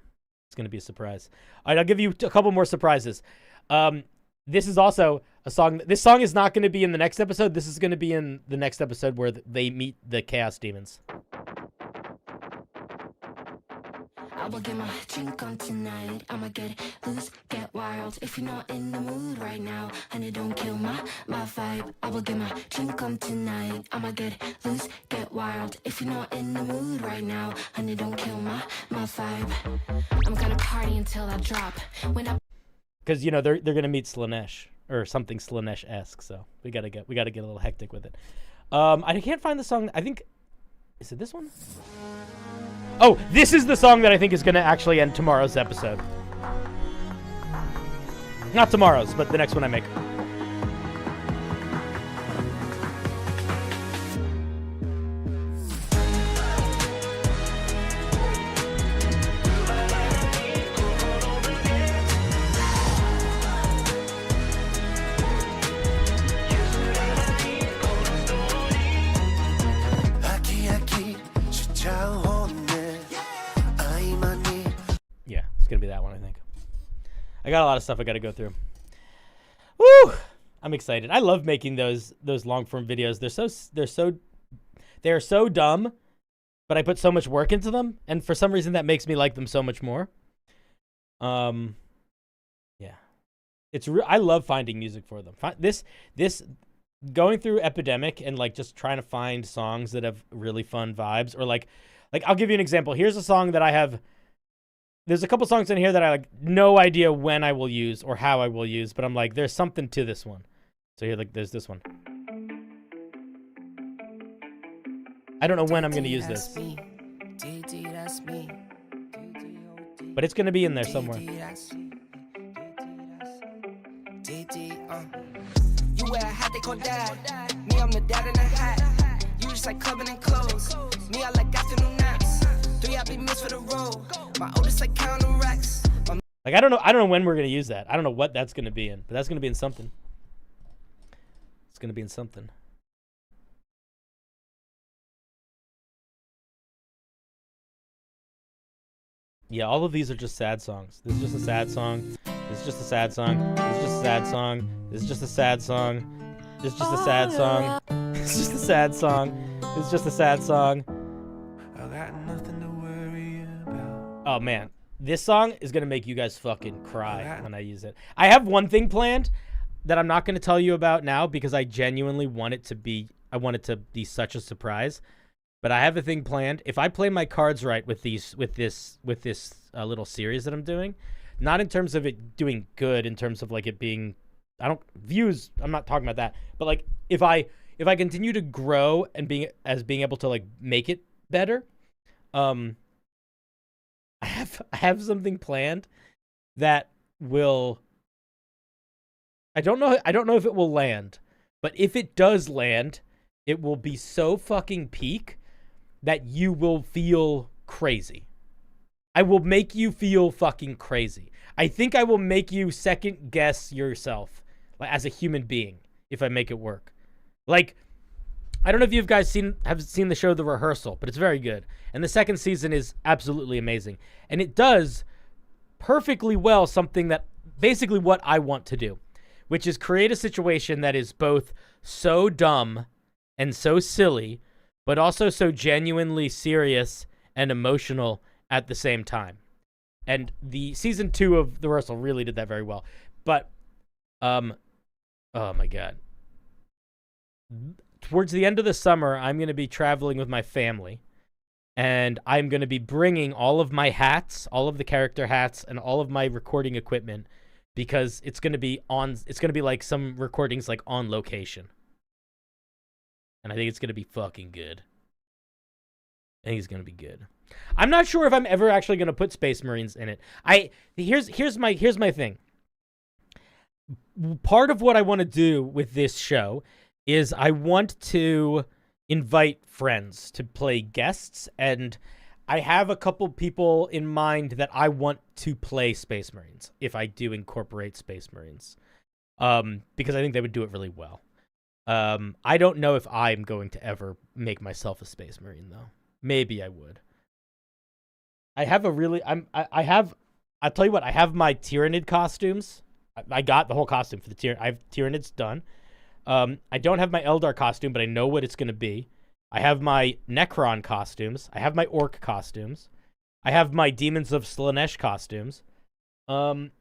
It's going to be a surprise. All right, I'll give you a couple more surprises. This is also a song. This song is not going to be in the next episode. This is going to be in the next episode where they meet the Chaos Demons. I will get my drink on tonight. I'ma get loose, get wild. If you're not in the mood right now, honey, don't kill my vibe. I will get my drink on tonight. I'ma get loose, get wild. If you're not in the mood right now, honey, don't kill my vibe. I'm gonna party until I drop. Because they're gonna meet Slaanesh or something Slaanesh-esque, so we gotta get a little hectic with it. I can't find the song. I think, is it this one? Oh, this is the song that I think is gonna actually end tomorrow's episode. Not tomorrow's, but the next one I make. got a lot of stuff I got to go through. Woo! I'm excited. I love making those long form videos. They're so dumb, but I put so much work into them, and for some reason that makes me like them so much more. Yeah, I love finding music for them. This going through Epidemic and like just trying to find songs that have really fun vibes, or like I'll give you an example. Here's a song that I have. There's a couple songs in here that I like no idea when I will use or how I will use, but I'm like, there's something to this one. So here, like, there's this one. I don't know when I'm going to use this. But it's going to be in there somewhere. You wear a hat they call dad. Me, I'm the dad in a hat. You just like clubbing and clothes. Me, I like afternoon naps. 3 I be missed for the road. My oldest like counting racks. Like, I don't know when we're going to use that. I don't know what that's going to be in, but that's going to be in something. It's going to be in something. Yeah, all of these are just sad songs. This is just a sad song. This is just a sad song. This is just a sad song. This is just a sad song. This is just a sad song. This is just a sad song. This is just a sad song. I got nothing to worry about. Oh, man. This song is going to make you guys fucking cry when I use it. I have one thing planned that I'm not going to tell you about now because I genuinely want it to be, I want it to be such a surprise. But I have a thing planned. If I play my cards right with this little series that I'm doing, not in terms of it doing good, in terms of like it being, views, I'm not talking about that. But like if I continue to grow and being able to like make it better, I have something planned that will, I don't know if it will land, but if it does land, it will be so fucking peak that you will feel crazy. I will make you feel fucking crazy. I think I will make you second guess yourself, like, as a human being if I make it work. Like, I don't know if you guys have seen the show The Rehearsal, but it's very good. And the second season is absolutely amazing. And it does perfectly well something that basically what I want to do, which is create a situation that is both so dumb and so silly, but also so genuinely serious and emotional at the same time. And the season 2 of The Rehearsal really did that very well. But, oh my God. Towards the end of the summer, I'm going to be traveling with my family. And I'm going to be bringing all of my hats, all of the character hats, and all of my recording equipment, because it's going to be like some recordings like on location. And I think it's going to be fucking good. I think it's going to be good. I'm not sure if I'm ever actually going to put Space Marines in it. Here's my thing. Part of what I want to do with this show is I want to invite friends to play guests, and I have a couple people in mind that I want to play Space Marines if I do incorporate Space Marines, because I think they would do it really well. I don't know if I'm going to ever make myself a Space Marine though. Maybe I would. I'll tell you what, I have my Tyrannid costumes. I got the whole costume for the Tyrannid. I have Tyrannids done. I don't have my Eldar costume, but I know what it's going to be. I have my Necron costumes. I have my Orc costumes. I have my Demons of Slaanesh costumes. I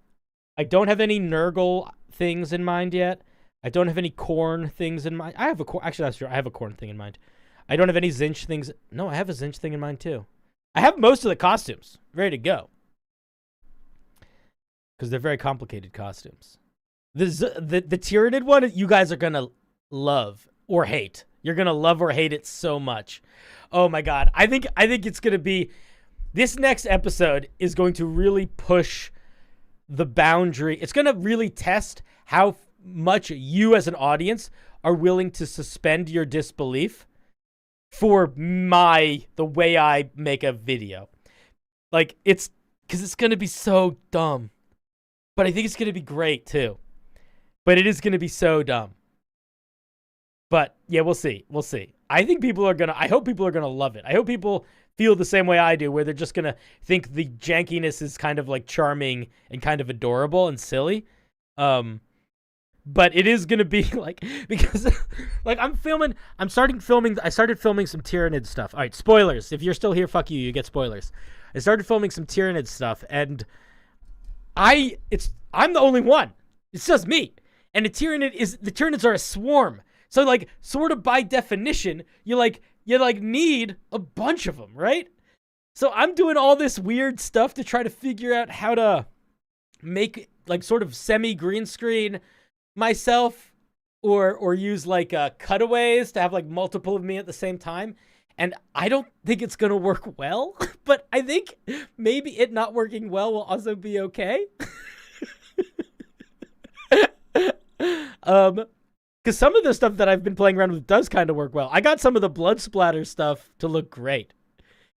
don't have any Nurgle things in mind yet. I don't have any Khorne things in mind. Actually, that's true. I have a Khorne thing in mind. I don't have any Zinch things. No, I have a Zinch thing in mind too. I have most of the costumes ready to go, because they're very complicated costumes. The Tyrannid one, you guys are gonna love or hate. You're gonna love or hate it so much. Oh my God, I think it's gonna be. This next episode is going to really push the boundary. It's gonna really test how much you as an audience are willing to suspend your disbelief for the way I make a video. Like, because it's gonna be so dumb, but I think it's gonna be great too. But it is gonna be so dumb. But yeah, we'll see. We'll see. I think I hope people are gonna love it. I hope people feel the same way I do, where they're just gonna think the jankiness is kind of like charming and kind of adorable and silly. But it is gonna be like, because like I started filming some Tyrannid stuff. All right, spoilers. If you're still here, fuck you. You get spoilers. I started filming some Tyrannid stuff, and I'm the only one. It's just me. And the Tyrannids are a swarm. So like, sort of by definition, you need a bunch of them, right? So I'm doing all this weird stuff to try to figure out how to make like sort of semi green screen myself, or use like cutaways to have like multiple of me at the same time. And I don't think it's gonna work well, but I think maybe it not working well will also be okay. Because some of the stuff that I've been playing around with does kind of work well. I got some of the blood splatter stuff to look great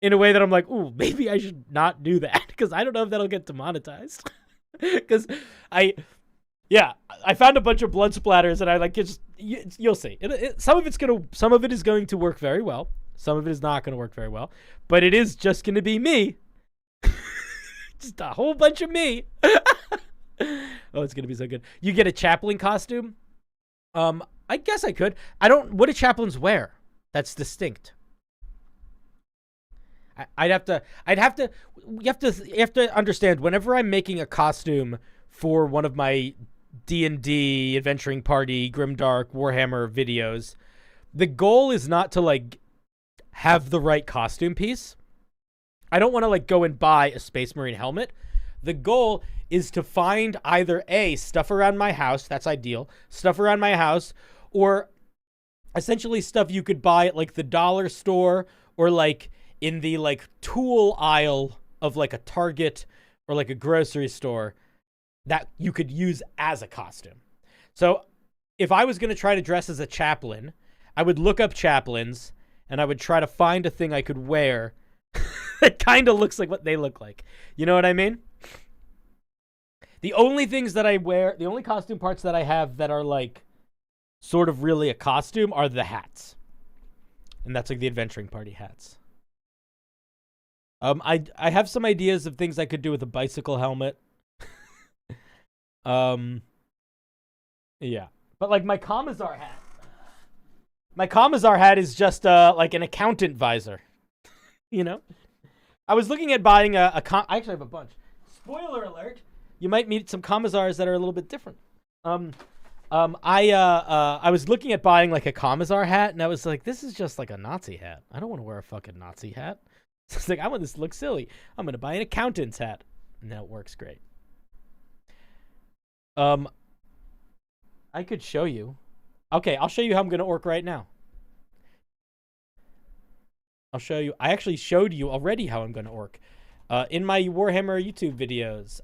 in a way that I'm like, ooh, maybe I should not do that, because I don't know if that'll get demonetized. Because I found a bunch of blood splatters, and I like you'll see. Some of it is going to work very well. Some of it is not going to work very well, but it is just going to be me. Just a whole bunch of me. Oh, it's going to be so good. You get a chaplain costume. I guess I could. What do chaplains wear? That's distinct. You have to understand, whenever I'm making a costume for one of my D&D, Adventuring Party, Grimdark, Warhammer videos, the goal is not to like have the right costume piece. I don't want to like go and buy a Space Marine helmet. The goal is to find either stuff around my house, that's ideal, stuff around my house, or essentially stuff you could buy at like the dollar store, or like in the like tool aisle of like a Target or like a grocery store, that you could use as a costume. So if I was going to try to dress as a chaplain, I would look up chaplains and I would try to find a thing I could wear that kind of looks like what they look like. You know what I mean? The only things that I wear, the only costume parts that I have that are like sort of really a costume are the hats. And that's like the Adventuring Party hats. I have some ideas of things I could do with a bicycle helmet. Yeah. But like my Commissar hat. My Commissar hat is just like an accountant visor. You know? I was looking at buying I actually have a bunch. Spoiler alert. You might meet some Commissars that are a little bit different. I was looking at buying like a Commissar hat, and I was like, this is just like a Nazi hat. I don't want to wear a fucking Nazi hat. So it's like, I want this to look silly. I'm going to buy an accountant's hat. And that works great. I could show you. Okay, I'll show you how I'm going to orc right now. I'll show you. I actually showed you already how I'm going to orc. In my Warhammer YouTube videos,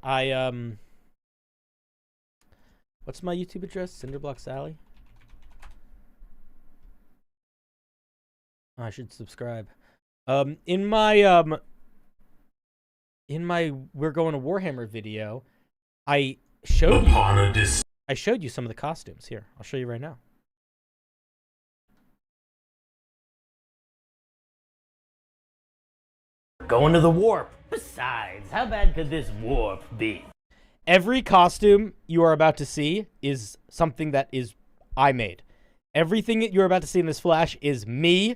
what's my YouTube address? CinderBlocksally? I should subscribe. In my We're Going to Warhammer video, I showed you some of the costumes. Here, I'll show you right now. Going to the warp. Besides, how bad could this warp be? Every costume you are about to see is something that is I made. Everything that you're about to see in this flash is me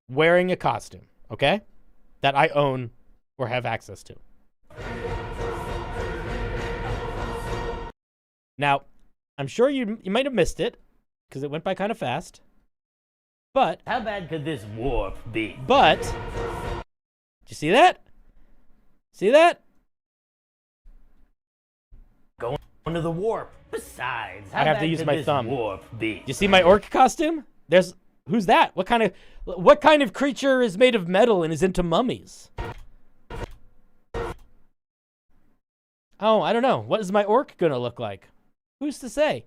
wearing a costume, okay? That I own or have access to. Now, I'm sure you might have missed it because it went by kind of fast. But how bad could this warp be? But did you see that? See that? Going to the warp. Besides, I have to use my thumb. Warp be? You see my orc costume? Who's that? What kind of creature is made of metal and is into mummies? Oh, I don't know. What is my orc gonna look like? Who's to say?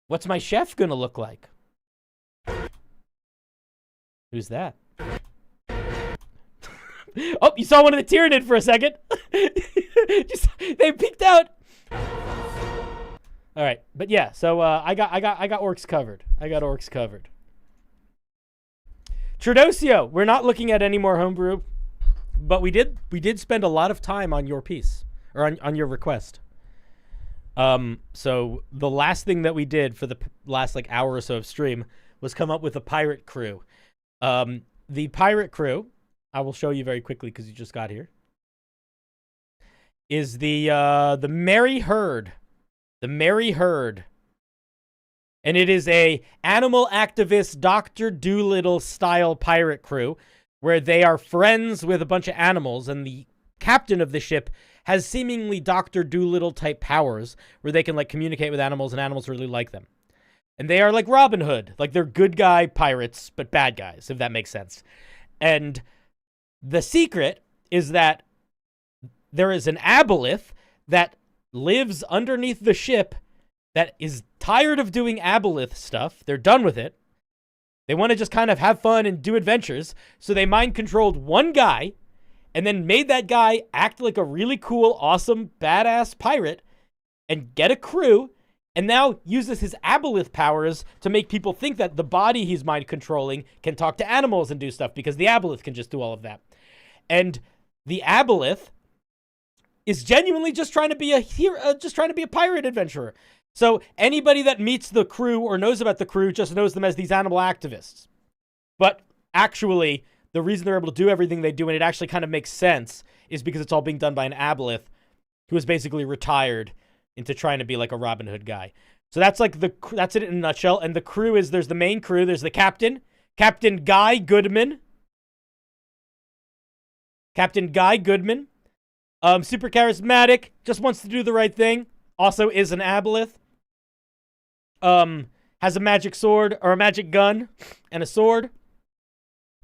What's my chef gonna look like? Who's that? Oh, you saw one of the Tyrannid for a second. They peeked out. All right, but yeah, so I got orcs covered. I got orcs covered. Tradosio, we're not looking at any more homebrew, but we did spend a lot of time on your piece or on your request. So the last thing that we did for the last like hour or so of stream was come up with a pirate crew. The pirate crew, I will show you very quickly because you just got here, is the Merry Herd. The Merry Herd. And it is a animal activist Dr. Dolittle style pirate crew where they are friends with a bunch of animals, and the captain of the ship has seemingly Dr. Dolittle type powers where they can like communicate with animals and animals really like them. And they are like Robin Hood, like they're good guy pirates, but bad guys, if that makes sense. And the secret is that there is an aboleth that lives underneath the ship that is tired of doing aboleth stuff. They're done with it. They want to just kind of have fun and do adventures. So they mind controlled one guy and then made that guy act like a really cool, awesome, badass pirate and get a crew, and now uses his aboleth powers to make people think that the body he's mind controlling can talk to animals and do stuff because the aboleth can just do all of that. And the aboleth is genuinely just trying to be a hero, just trying to be a pirate adventurer. So anybody that meets the crew or knows about the crew just knows them as these animal activists. But actually, the reason they're able to do everything they do, and it actually kind of makes sense, is because it's all being done by an aboleth who is basically retired into trying to be like a Robin Hood guy. So that's like that's it in a nutshell. And the crew is, there's the main crew, there's the captain, Captain Guy Goodman. Captain Guy Goodman. Super charismatic, just wants to do the right thing. Also is an aboleth. Has a magic sword or a magic gun and a sword.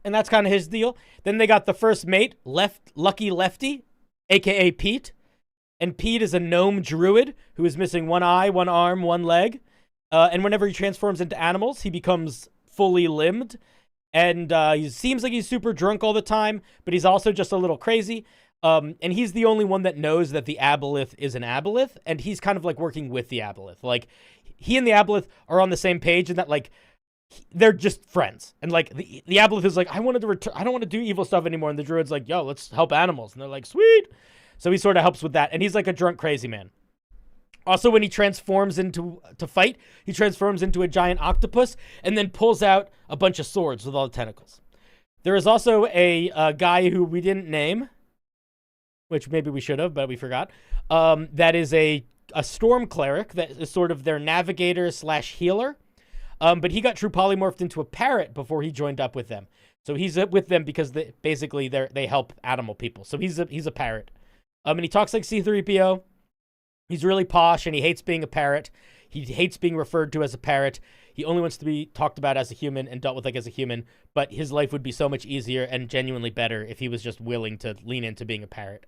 And that's kind of his deal. Then they got the first mate, Lucky Lefty, aka Pete. And Pete is a gnome druid who is missing one eye, one arm, one leg. And whenever he transforms into animals, he becomes fully limbed. And he seems like he's super drunk all the time, but he's also just a little crazy. And he's the only one that knows that the aboleth is an aboleth, and he's kind of like working with the aboleth. Like, he and the aboleth are on the same page in that, like, they're just friends. And like the aboleth is like, I don't want to do evil stuff anymore. And the druid's like, yo, let's help animals. And they're like, sweet. So he sort of helps with that. And he's like a drunk crazy man. Also, when he transforms to fight, he transforms into a giant octopus and then pulls out a bunch of swords with all the tentacles. There is also a guy who we didn't name, which maybe we should have, but we forgot. That is a storm cleric that is sort of their navigator / healer. But he got true polymorphed into a parrot before he joined up with them. So he's with them because they help animal people. So he's a parrot. And he talks like C-3PO. He's really posh and he hates being a parrot. He hates being referred to as a parrot. He only wants to be talked about as a human and dealt with like as a human. But his life would be so much easier and genuinely better if he was just willing to lean into being a parrot.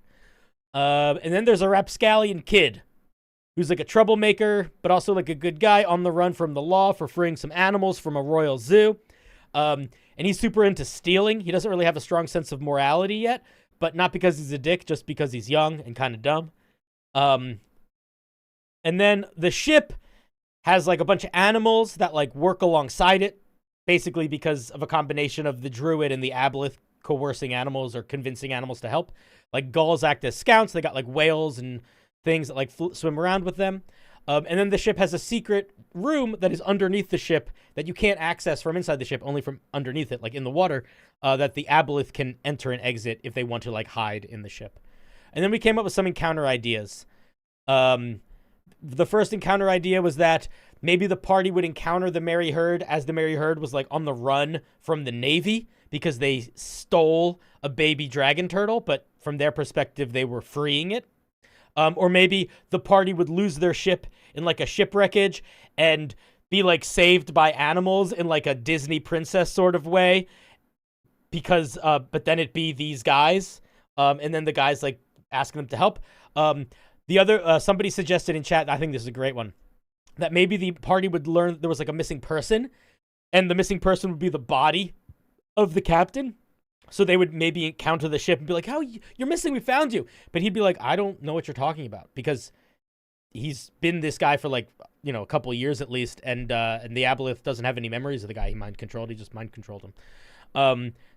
And then there's a rapscallion kid who's like a troublemaker, but also like a good guy on the run from the law for freeing some animals from a royal zoo. And he's super into stealing. He doesn't really have a strong sense of morality yet, but not because he's a dick, just because he's young and kind of dumb. And then the ship has like a bunch of animals that like work alongside it, basically because of a combination of the druid and the aboleth coercing animals or convincing animals to help. Like gulls act as scouts. They got like whales and things that like swim around with them. And then the ship has a secret room that is underneath the ship that you can't access from inside the ship, only from underneath it, like in the water, that the aboleth can enter and exit if they want to like hide in the ship. And then we came up with some encounter ideas. The first encounter idea was that maybe the party would encounter the Merry Herd as the Merry Herd was like on the run from the Navy because they stole a baby dragon turtle, but from their perspective, they were freeing it. Or maybe the party would lose their ship in like a shipwreckage and be like saved by animals in like a Disney princess sort of way because, but then it'd be these guys. And then the guys like asking them to help. The other, somebody suggested in chat, I think this is a great one, that maybe the party would learn there was like a missing person and the missing person would be the body of the captain. So they would maybe encounter the ship and be like, "Oh, you're missing. We found you." But he'd be like, "I don't know what you're talking about," because he's been this guy for like, you know, a couple of years at least, and the aboleth doesn't have any memories of the guy he mind controlled. He just mind controlled him.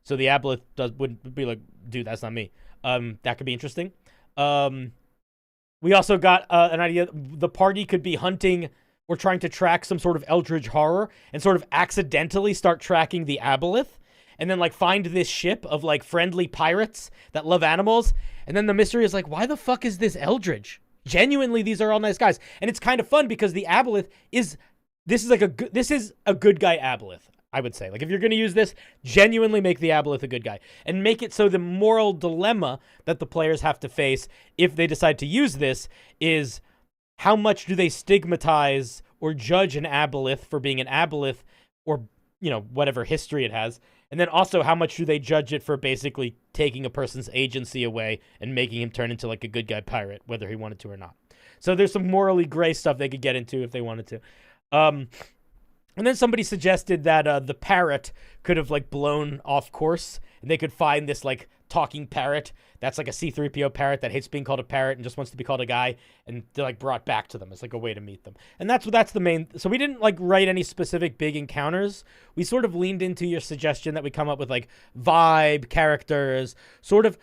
So the aboleth would be like, dude, that's not me. That could be interesting. We also got an idea. The party could be hunting or trying to track some sort of eldritch horror and sort of accidentally start tracking the aboleth, and then like find this ship of like friendly pirates that love animals. And then the mystery is like, why the fuck is this eldritch? Genuinely, these are all nice guys. And it's kind of fun because the aboleth is a good guy aboleth, I would say. Like, if you're going to use this, genuinely make the aboleth a good guy. And make it so the moral dilemma that the players have to face if they decide to use this is, how much do they stigmatize or judge an aboleth for being an aboleth, or, you know, whatever history it has. And then also, how much do they judge it for basically taking a person's agency away and making him turn into like a good guy pirate, whether he wanted to or not. So there's some morally gray stuff they could get into if they wanted to. And then somebody suggested that the parrot could have like blown off course, and they could find this like talking parrot that's like a C-3PO parrot that hates being called a parrot and just wants to be called a guy, and they're like brought back to them as like a way to meet them. And that's the main. So we didn't like write any specific big encounters. We sort of leaned into your suggestion that we come up with like vibe, characters, sort of.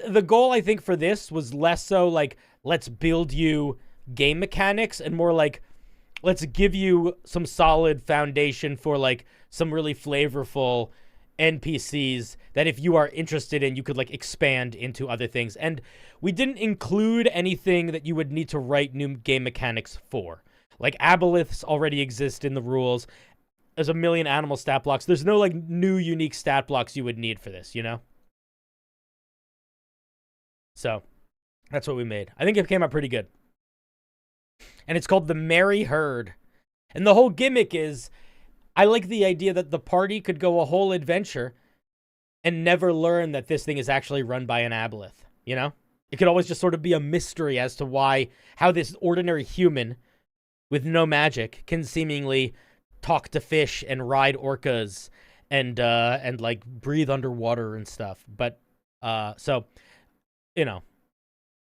The goal, I think, for this was less so like, let's build you game mechanics, and more like, let's give you some solid foundation for like some really flavorful NPCs that if you are interested in, you could like expand into other things. And we didn't include anything that you would need to write new game mechanics for. Like, aboleths already exist in the rules. There's a million animal stat blocks. There's no like new unique stat blocks you would need for this, you know? So that's what we made. I think it came out pretty good. And it's called the Merry Herd. And the whole gimmick is, I like the idea that the party could go a whole adventure and never learn that this thing is actually run by an aboleth, you know? It could always just sort of be a mystery as to how this ordinary human with no magic can seemingly talk to fish and ride orcas and like breathe underwater and stuff. But, so, you know,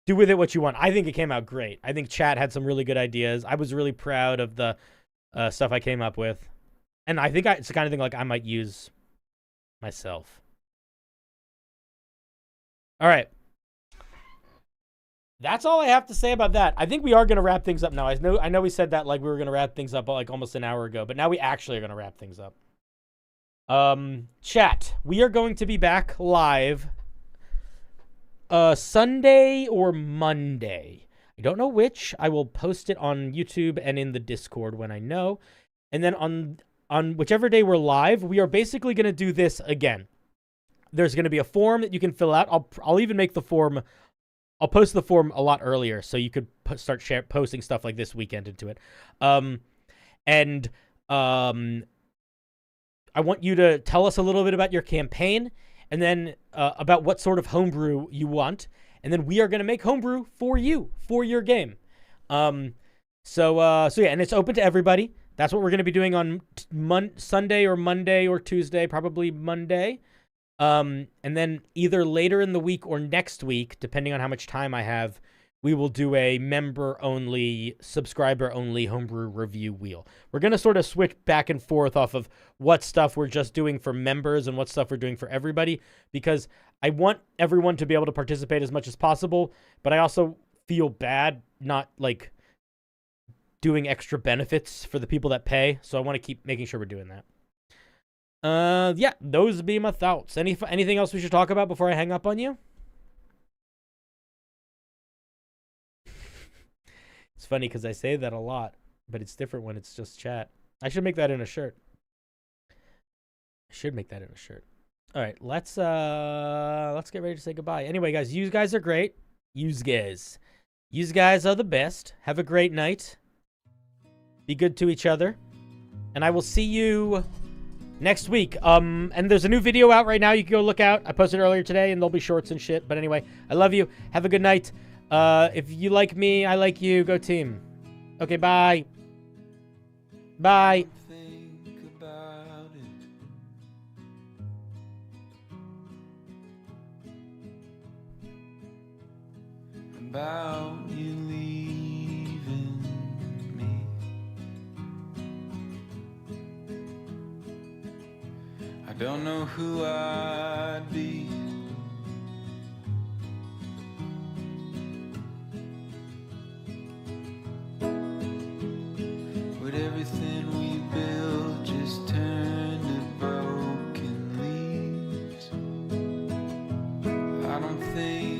do with it what you want. I think it came out great. I think chat had some really good ideas. I was really proud of the stuff I came up with. And I think it's the kind of thing like I might use myself. All right. That's all I have to say about that. I think we are going to wrap things up now. I know we said that like we were going to wrap things up like almost an hour ago, but now we actually are going to wrap things up. Chat, we are going to be back live Sunday or Monday. I don't know which. I will post it on YouTube and in the Discord when I know. And then on whichever day we're live, we are basically going to do this again. There's going to be a form that you can fill out. I'll even make the form. I'll post the form a lot earlier, so you could start posting stuff like this weekend into it. I want you to tell us a little bit about your campaign, and then about what sort of homebrew you want, and then we are going to make homebrew for you, for your game. So yeah, and it's open to everybody. That's what we're going to be doing on Sunday or Monday or Tuesday, probably Monday. And then either later in the week or next week, depending on how much time I have, we will do a member-only, subscriber-only homebrew review wheel. We're going to sort of switch back and forth off of what stuff we're just doing for members and what stuff we're doing for everybody, because I want everyone to be able to participate as much as possible, but I also feel bad not, like, doing extra benefits for the people that pay, so I want to keep making sure we're doing that. Yeah, those would be my thoughts. Anything else we should talk about before I hang up on you? It's funny because I say that a lot, but it's different when it's just chat. I should make that in a shirt. All right, let's get ready to say goodbye. Anyway, guys, you guys are great. You guys are the best. Have a great night. Be good to each other, and I will see you next week. And there's a new video out right now. You can go look out. I posted earlier today, and there'll be shorts and shit. But anyway, I love you. Have a good night. If you like me, I like you. Go team. Okay, bye. Bye. Think about it. About you leaving. don't know who I'd be. Would everything we built just turn to broken leaves? I don't think